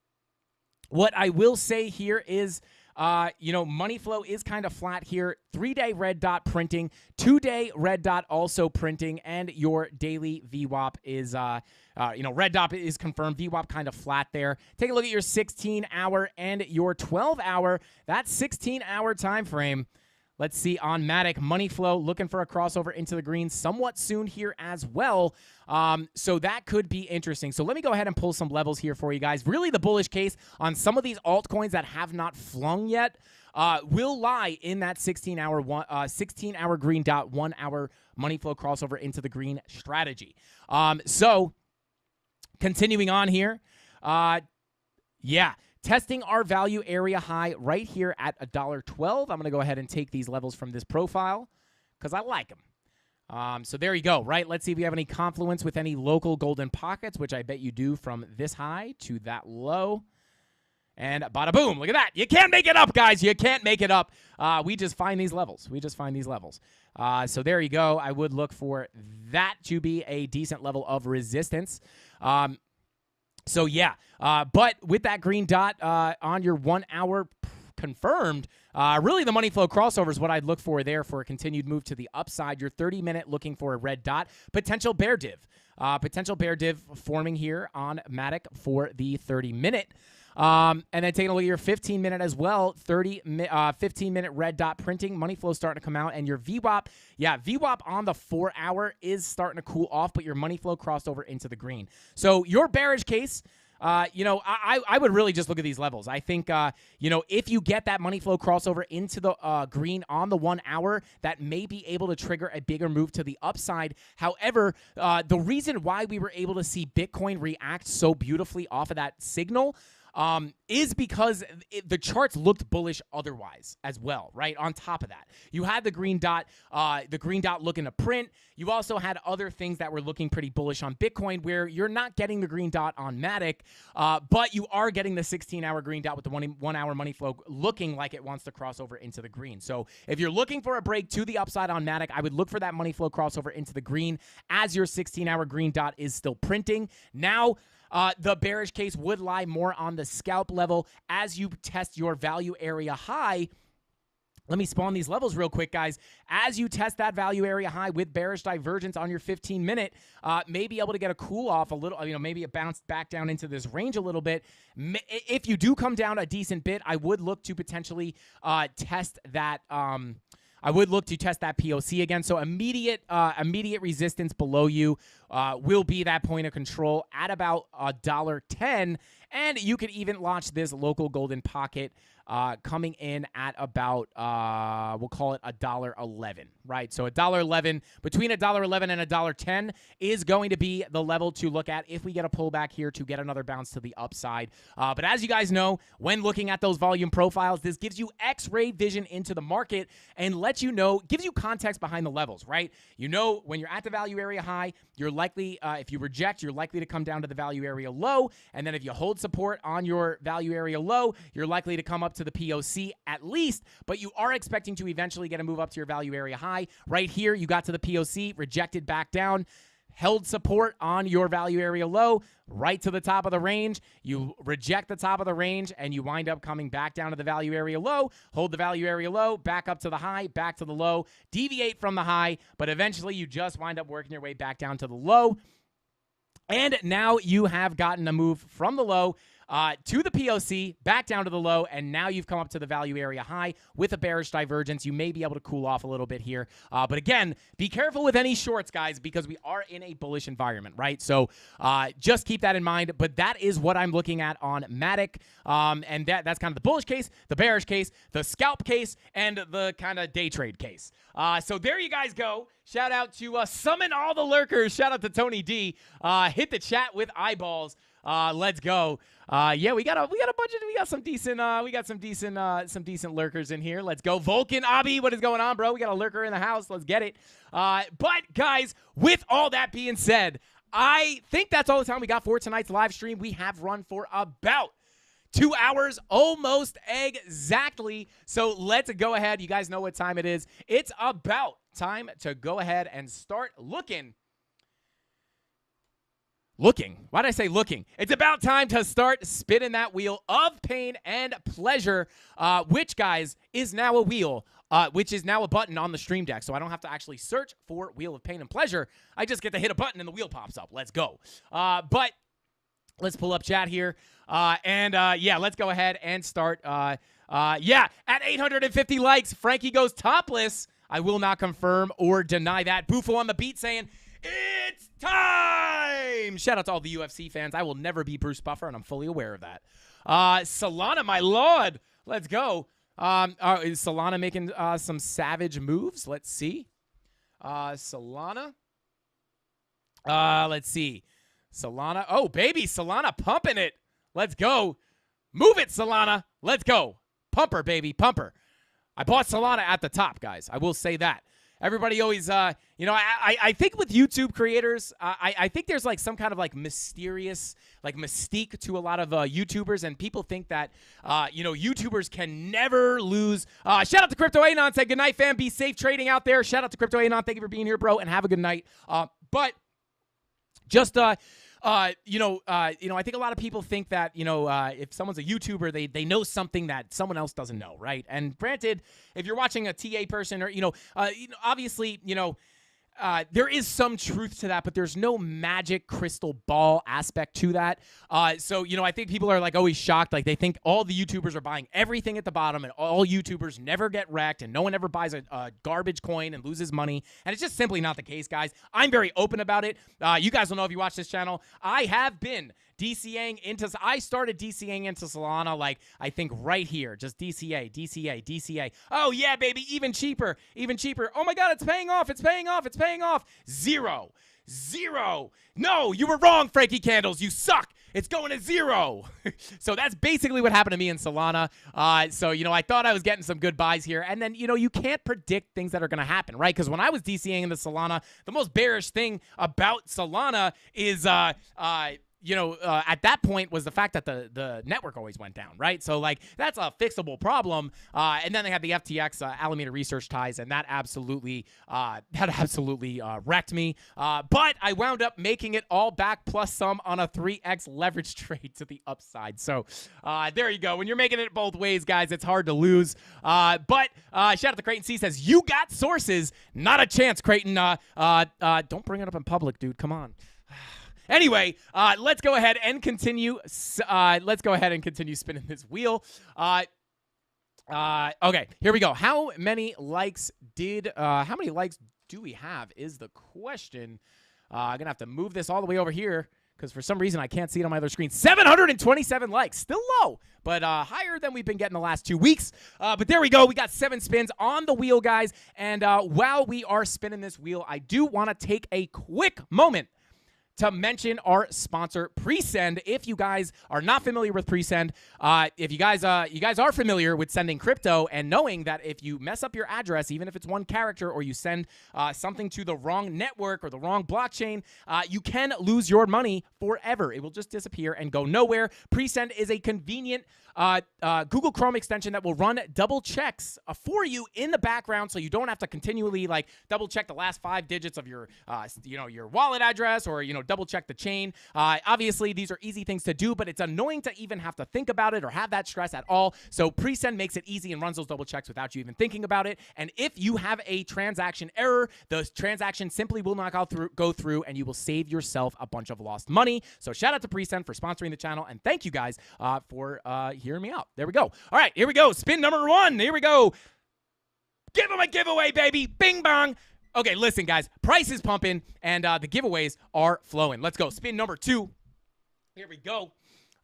what I will say here is, money flow is kind of flat here. 3-day red dot printing, 2-day red dot also printing, and your daily VWAP is, red dot is confirmed. VWAP kind of flat there. Take a look at your 16-hour and your 12-hour. That 16-hour time frame. Let's see on Matic. Money flow looking for a crossover into the green somewhat soon here as well. So that could be interesting. So let me go ahead and pull some levels here for you guys. Really the bullish case on some of these altcoins that have not flung yet will lie in that 16-hour green dot, 1-hour money flow crossover into the green strategy. So continuing on here. Yeah. Testing our value area high right here at $1.12. I'm going to go ahead and take these levels from this profile because I like them. So there you go, right? Let's see if we have any confluence with any local golden pockets, which I bet you do from this high to that low. And bada boom, look at that. You can't make it up, guys. You can't make it up. We just find these levels. So there you go. I would look for that to be a decent level of resistance. So, yeah, but with that green dot on your 1-hour confirmed, really the money flow crossover is what I'd look for there for a continued move to the upside. Your 30-minute looking for a red dot, potential bear div. Potential bear div forming here on Matic for the 30-minute. And then taking a look at your 15-minute as well, 15-minute red dot printing, money flow starting to come out, and your VWAP, VWAP on the 4-hour is starting to cool off, but your money flow crossed over into the green. So your bearish case, I would really just look at these levels. I think, if you get that money flow crossover into the green on the 1-hour, that may be able to trigger a bigger move to the upside. However, the reason why we were able to see Bitcoin react so beautifully off of that signal is because the charts looked bullish otherwise as well, right? On top of that, you had the green dot looking to print. You also had other things that were looking pretty bullish on Bitcoin where you're not getting the green dot on Matic, but you are getting the 16-hour green dot with the 1-hour money flow looking like it wants to cross over into the green. So if you're looking for a break to the upside on Matic, I would look for that money flow crossover into the green as your 16-hour green dot is still printing. Now, the bearish case would lie more on the scalp level as you test your value area high. Let me spawn these levels real quick, guys. As you test that value area high with bearish divergence on your 15-minute, may be able to get a cool off a little, maybe it bounced back down into this range a little bit. If you do come down a decent bit, I would look to potentially test that POC again. So immediate resistance below you will be that point of control at about $1.10. And you could even launch this local golden pocket coming in at about, we'll call it $1.11, right? So $1.11, between $1.11 and $1.10 is going to be the level to look at if we get a pullback here to get another bounce to the upside. But as you guys know, when looking at those volume profiles, this gives you X-ray vision into the market and lets you know, gives you context behind the levels, right? You know, when you're at the value area high, you're likely, if you reject, you're likely to come down to the value area low. And then if you hold support on your value area low, you're likely to come up to the POC at least, but you are expecting to eventually get a move up to your value area high. Right here, you got to the POC, rejected back down, held support on your value area low, right to the top of the range. You reject the top of the range, and you wind up coming back down to the value area low, hold the value area low, back up to the high, back to the low, deviate from the high, but eventually you just wind up working your way back down to the low. And now you have gotten a move from the low to the POC, back down to the low, and now you've come up to the value area high with a bearish divergence. You may be able to cool off a little bit here. But again, be careful with any shorts, guys, because we are in a bullish environment, right? So just keep that in mind. But that is what I'm looking at on Matic. And that's kind of the bullish case, the bearish case, the scalp case, and the kind of day trade case. So there you guys go. Shout out to Summon All the Lurkers. Shout out to Tony D. Hit the chat with eyeballs. Let's go. Yeah, we got a bunch of, we got some decent lurkers in here. Let's go. Vulcan Abi, what is going on, bro? We got a lurker in the house. Let's get it. But guys, with all that being said, I think that's all the time we got for tonight's live stream. We have run for about 2 hours, almost exactly. So let's go ahead. You guys know what time it is. It's about time to go ahead and start looking. Why did I say looking? It's about time to start spinning that wheel of pain and pleasure, which, guys, is now a wheel, which is now a button on the stream deck. So I don't have to actually search for Wheel of Pain and Pleasure. I just get to hit a button and the wheel pops up. Let's go. But let's pull up chat here. Yeah, let's go ahead and start. Yeah, at 850 likes, Frankie goes topless. I will not confirm or deny that. Bufo on the beat saying, it's time! Shout out to all the UFC fans. I will never be Bruce Buffer, and I'm fully aware of that. Solana, my lord. Let's go. Is Solana making some savage moves? Let's see. Solana. Let's see. Solana. Oh, baby. Solana pumping it. Let's go. Move it, Solana. Let's go. Pumper, baby. Pumper. I bought Solana at the top, guys. I will say that. Everybody always, you know, I think with YouTube creators, I think there's like some kind of like mysterious, like mystique to a lot of YouTubers, and people think that, you know, YouTubers can never lose. Shout out to Crypto Anon, said good night, fam. Be safe trading out there. Shout out to Crypto Anon. Thank you for being here, bro, and have a good night. But just, I think a lot of people think that, you know, if someone's a YouTuber, they know something that someone else doesn't know, right? And granted, if you're watching a TA person or, obviously, there is some truth to that, but there's no magic crystal ball aspect to that. So, I think people are like always shocked. Like they think all the YouTubers are buying everything at the bottom and all YouTubers never get wrecked and no one ever buys a garbage coin and loses money. And it's just simply not the case, guys. I'm very open about it. You guys will know if you watch this channel. I have been I started DCAing into Solana, like, I think right here. Just DCA. Oh, yeah, baby, even cheaper. Oh, my God, it's paying off. Zero. No, you were wrong, Frankie Candles. You suck. It's going to zero. So that's basically what happened to me in Solana. So, I thought I was getting some good buys here. And then, you can't predict things that are going to happen, right? Because when I was DCAing into Solana, the most bearish thing about Solana is at that point was the fact that the network always went down, right? So, like, that's a fixable problem. And then they had the FTX Alameda research ties, and that absolutely wrecked me. But I wound up making it all back plus some on a 3x leverage trade to the upside. So, there you go. When you're making it both ways, guys, it's hard to lose. But shout out to Creighton C says, you got sources. Not a chance, Creighton. Don't bring it up in public, dude. Come on. Anyway, let's go ahead and continue. Let's go ahead and continue spinning this wheel. Okay, here we go. How many likes do we have is the question. I'm going to have to move this all the way over here because for some reason I can't see it on my other screen. 727 likes. Still low, but higher than we've been getting the last 2 weeks. But there we go. We got 7 spins on the wheel, guys. And while we are spinning this wheel, I do want to take a quick moment to mention our sponsor, Presend. If you guys are not familiar with Presend, if you guys are familiar with sending crypto and knowing that if you mess up your address, even if it's one character, or you send something to the wrong network or the wrong blockchain, you can lose your money forever. It will just disappear and go nowhere. Presend is a convenient Google Chrome extension that will run double checks for you in the background, so you don't have to continually double check the last 5 digits of your your wallet address, or double check the chain. Obviously, these are easy things to do, but it's annoying to even have to think about it or have that stress at all. So Presend makes it easy and runs those double checks without you even thinking about it. And if you have a transaction error, the transaction simply will not go through, and you will save yourself a bunch of lost money. So shout out to Presend for sponsoring the channel, and thank you guys for hearing me out. There we go. All right, here we go. Spin number 1. Here we go. Give them a giveaway, baby. Bing bong. Okay, listen, guys. Price is pumping, and the giveaways are flowing. Let's go. Spin number 2. Here we go.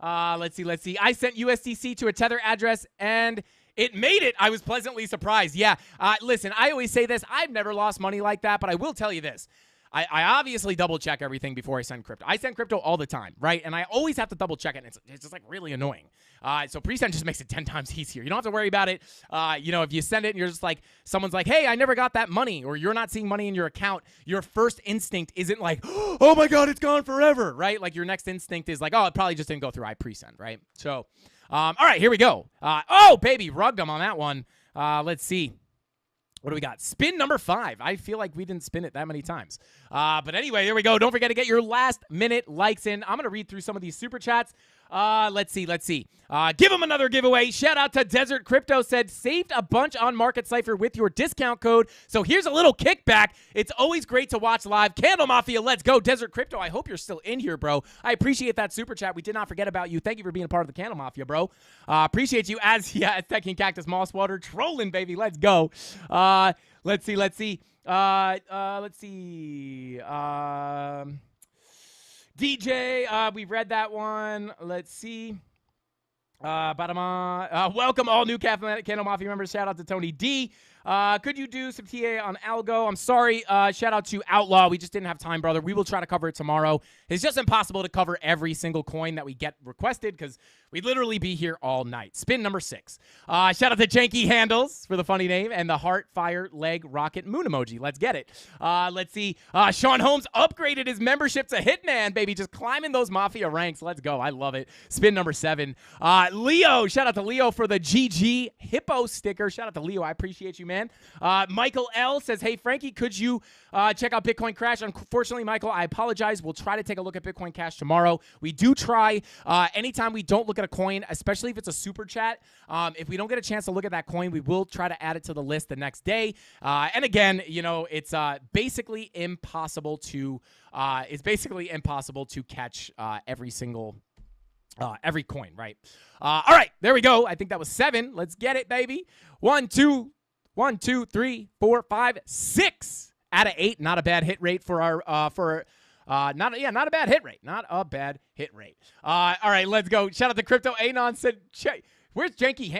Let's see. I sent USDC to a Tether address, and it made it. I was pleasantly surprised. Yeah. Listen, I always say this. I've never lost money like that, but I will tell you this. I obviously double check everything before I send crypto. I send crypto all the time, right? And I always have to double check it, and it's just really annoying. So Presend just makes it 10 times easier. You don't have to worry about it. If you send it and you're just someone's like, hey, I never got that money, or you're not seeing money in your account, your first instinct isn't oh my God, it's gone forever, right? Your next instinct is oh, it probably just didn't go through. I Presend, right? So, all right, here we go. Oh, baby, rugged them on that one. Let's see. What do we got? Spin number 5. I feel like we didn't spin it that many times. But anyway, here we go. Don't forget to get your last-minute likes in. I'm going to read through some of these super chats. Let's see. Give them another giveaway. Shout out to Desert Crypto, said, saved a bunch on Market Cypher with your discount code. So here's a little kickback. It's always great to watch live. CandleMafia, let's go. Desert Crypto, I hope you're still in here, bro. I appreciate that super chat. We did not forget about you. Thank you for being a part of the CandleMafia, bro. Appreciate you as Tech and Cactus Moss Water. Trolling, baby. Let's go. Let's see. DJ, we read that one. Let's see. Welcome all new CandleMafia members. Shout out to Tony D. Could you do some TA on Algo? I'm sorry. Shout out to Outlaw. We just didn't have time, brother. We will try to cover it tomorrow. It's just impossible to cover every single coin that we get requested because we'd literally be here all night. Spin number 6. Shout out to Janky Handles for the funny name and the heart, fire, leg, rocket, moon emoji. Let's get it. Let's see. Sean Holmes upgraded his membership to Hitman, baby. Just climbing those Mafia ranks. Let's go. I love it. Spin number 7. Leo. Shout out to Leo for the GG Hippo sticker. Shout out to Leo. I appreciate you, man. Michael L says, hey, Frankie, could you check out Bitcoin Crash? Unfortunately, Michael, I apologize. We'll try to take a look at Bitcoin Cash tomorrow. We do try anytime we don't look at a coin, especially if it's a super chat. If we don't get a chance to look at that coin, we will try to add it to the list the next day. And again, it's basically impossible to catch every coin, right? All right, there we go. I think that was 7. Let's get it, baby. 1, 2, 3, 4, 5, 6 out of 8. Not a bad hit rate for our not a bad hit rate. Not a bad hit rate. All right, let's go. Shout out to Crypto Anon said, where's Janky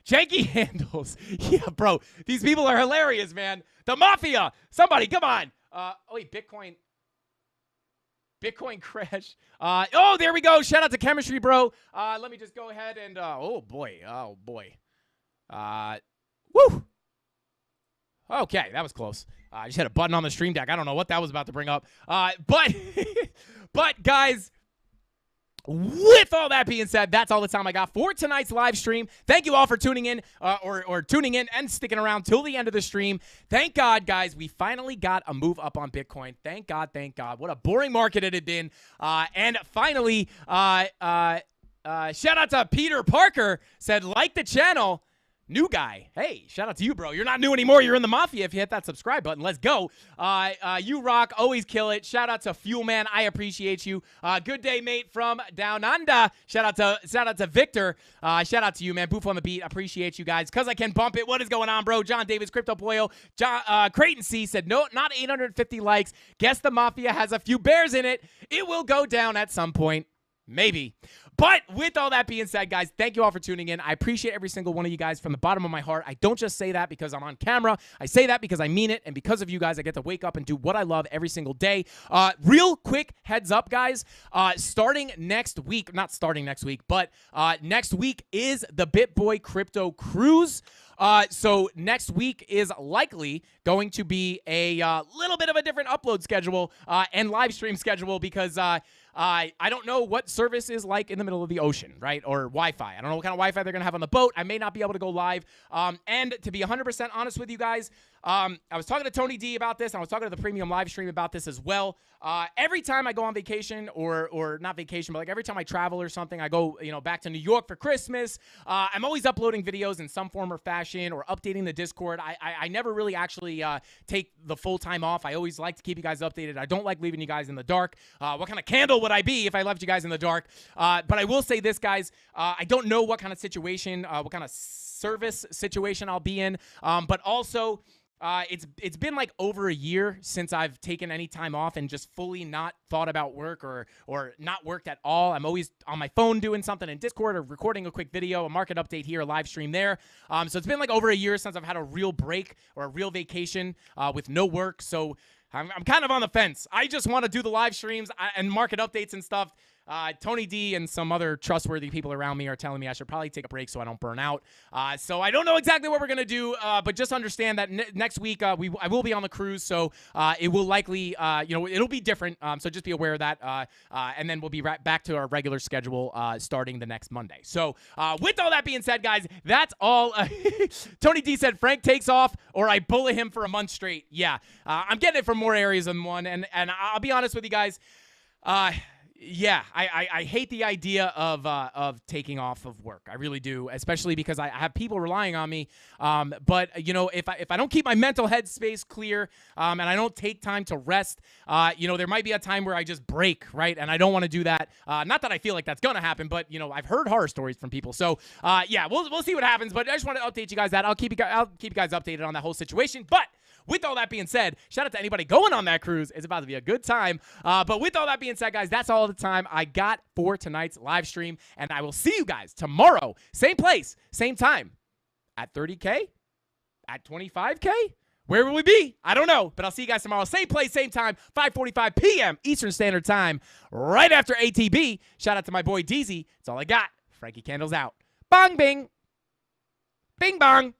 Janky Handles? Yeah, bro. These people are hilarious, man. The Mafia. Somebody, come on. Wait, Bitcoin Crash. Oh, there we go. Shout out to Chemistry, bro. Let me just go ahead and oh boy. Woo. Okay, that was close. I just had a button on the stream deck. I don't know what that was about to bring up. But guys, with all that being said, that's all the time I got for tonight's live stream. Thank you all for tuning in or tuning in and sticking around till the end of the stream. Thank God, guys, we finally got a move up on Bitcoin. Thank God. What a boring market it had been. And finally, shout out to Peter Parker, said, like the channel. New guy. Hey, shout out to you, bro. You're not new anymore. You're in the Mafia if you hit that subscribe button. Let's go. You rock. Always kill it. Shout out to Fuel Man. I appreciate you. Good day, mate, from Down Under. Shout out to Victor. Shout out to you, man. Boof on the beat. Appreciate you guys. Because I can bump it. What is going on, bro? John Davis, Crypto Boyo. Creighton C said, no, not 850 likes. Guess the Mafia has a few bears in it. It will go down at some point. Maybe. But with all that being said, guys, thank you all for tuning in. I appreciate every single one of you guys from the bottom of my heart. I don't just say that because I'm on camera. I say that because I mean it. And because of you guys, I get to wake up and do what I love every single day. Real quick heads up, guys. Starting next week, not starting next week, but next week is the BitBoy Crypto Cruise. So next week is likely going to be a little bit of a different upload schedule and live stream schedule because I don't know what service is like in the middle of the ocean, right? Or Wi-Fi. I don't know what kind of Wi-Fi they're going to have on the boat. I may not be able to go live. And to be 100% honest with you guys, I was talking to Tony D about this. I was talking to the premium live stream about this as well. Every time I go on vacation or not vacation, but like every time I travel or something, I go, back to New York for Christmas. I'm always uploading videos in some form or fashion or updating the Discord. I never really actually take the full time off. I always like to keep you guys updated. I don't like leaving you guys in the dark. What kind of candle would I be if I left you guys in the dark? But I will say this, guys. I don't know what kind of situation, what kind of service situation I'll be in. But also, it's been like over a year since I've taken any time off and just fully not thought about work or not worked at all. I'm always on my phone doing something in Discord or recording a quick video, a market update here, a live stream there. So it's been like over a year since I've had a real break or a real vacation with no work. So I'm kind of on the fence. I just want to do the live streams and market updates and stuff. Tony D and some other trustworthy people around me are telling me I should probably take a break so I don't burn out. So I don't know exactly what we're going to do, but just understand that next week I will be on the cruise, so it will likely, it'll be different, so just be aware of that, and then we'll be right back to our regular schedule starting the next Monday. So with all that being said, guys, that's all. Tony D said Frank takes off or I bully him for a month straight. Yeah, I'm getting it from more areas than one, and I'll be honest with you guys, yeah, I hate the idea of taking off of work. I really do, especially because I have people relying on me. But if I don't keep my mental headspace clear, and I don't take time to rest, there might be a time where I just break, right? And I don't want to do that. Not that I feel like that's gonna happen, but I've heard horror stories from people. So yeah, we'll see what happens. But I just want to update you guys that I'll keep you guys updated on that whole situation. But with all that being said, shout out to anybody going on that cruise. It's about to be a good time. But with all that being said, guys, that's all the time I got for tonight's live stream. And I will see you guys tomorrow. Same place, same time. At 30K? At 25K? Where will we be? I don't know. But I'll see you guys tomorrow. Same place, same time. 5:45 p.m. Eastern Standard Time. Right after ATB. Shout out to my boy Deezy. That's all I got. Frankie Candles out. Bong bing. Bing bong.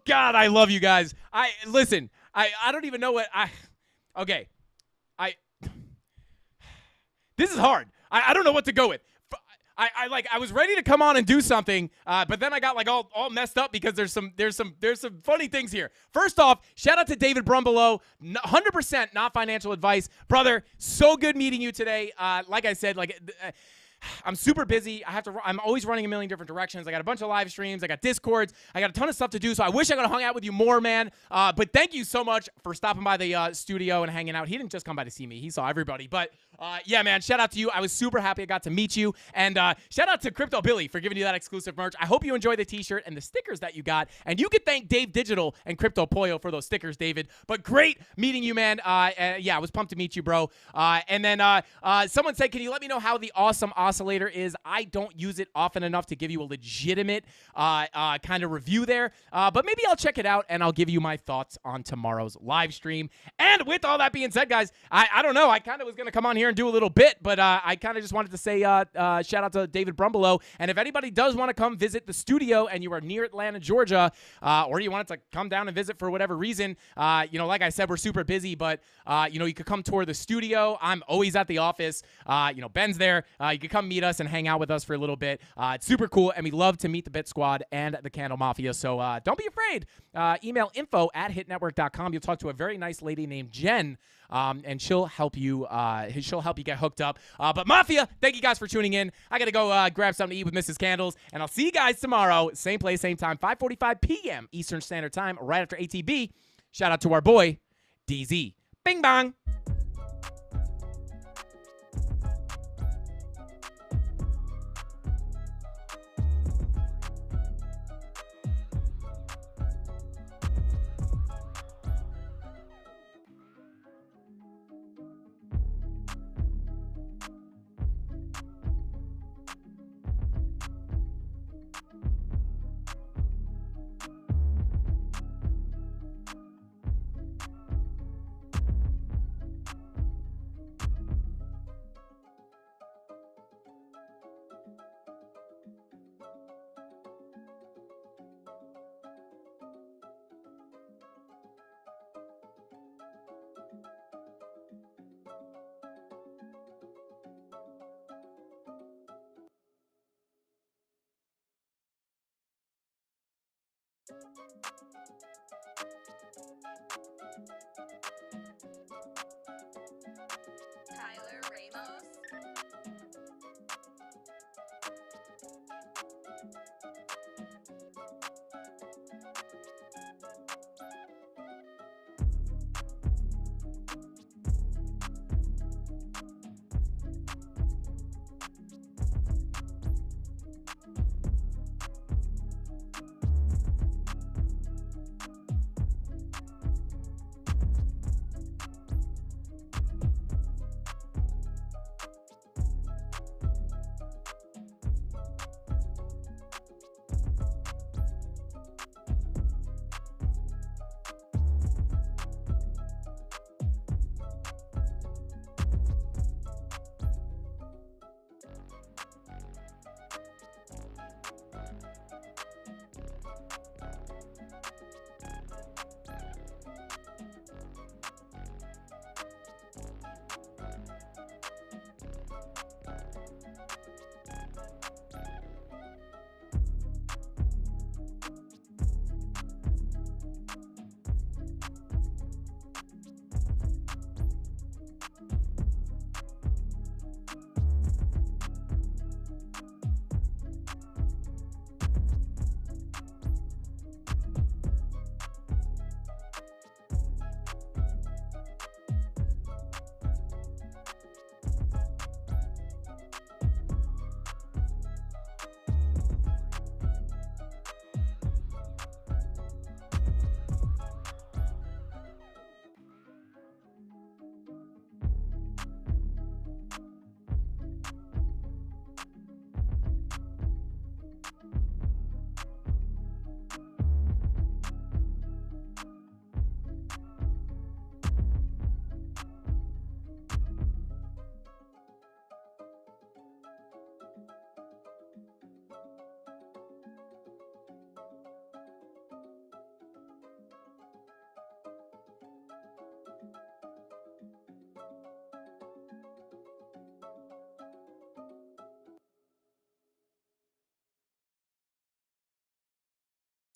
God, I love you guys. Listen. I don't even know what Okay. This is hard. I don't know what to go with. I was ready to come on and do something, but then I got like all messed up because there's some funny things here. First off, shout out to David Brumbelow, 100% not financial advice, brother. So good meeting you today. Like I said, I'm super busy. I'm always running a million different directions. I got a bunch of live streams. I got Discords. I got a ton of stuff to do. So I wish I could have hung out with you more, man. But thank you so much for stopping by the studio and hanging out. He didn't just come by to see me. He saw everybody. But yeah, man, shout out to you. I was super happy I got to meet you. And shout out to Crypto Billy for giving you that exclusive merch. I hope you enjoy the t-shirt and the stickers that you got. And you could thank Dave Digital and Crypto Pollo for those stickers, David. But great meeting you, man. Yeah, I was pumped to meet you, bro. And then someone said, can you let me know how the awesome oscillator is? I don't use it often enough to give you a legitimate kind of review there. But maybe I'll check it out and I'll give you my thoughts on tomorrow's live stream. And with all that being said, guys, I don't know. I kind of was going to come on here and do a little bit, but I kind of just wanted to say shout out to David Brumbelow. And if anybody does want to come visit the studio and you are near Atlanta, Georgia, or you wanted to come down and visit for whatever reason, like I said, we're super busy, but you could come tour the studio. I'm always at the office. Ben's there. You could come meet us and hang out with us for a little bit. It's super cool, and we love to meet the Bit Squad and the Candle Mafia, so don't be afraid. Email info@hitnetwork.com. You'll talk to a very nice lady named Jen, and she'll help you get hooked up. But Mafia, thank you guys for tuning in. I got to go grab something to eat with Mrs. Candles, and I'll see you guys tomorrow, same place, same time, 5:45 p.m. Eastern Standard Time, right after ATB. Shout out to our boy, DZ. Bing bong.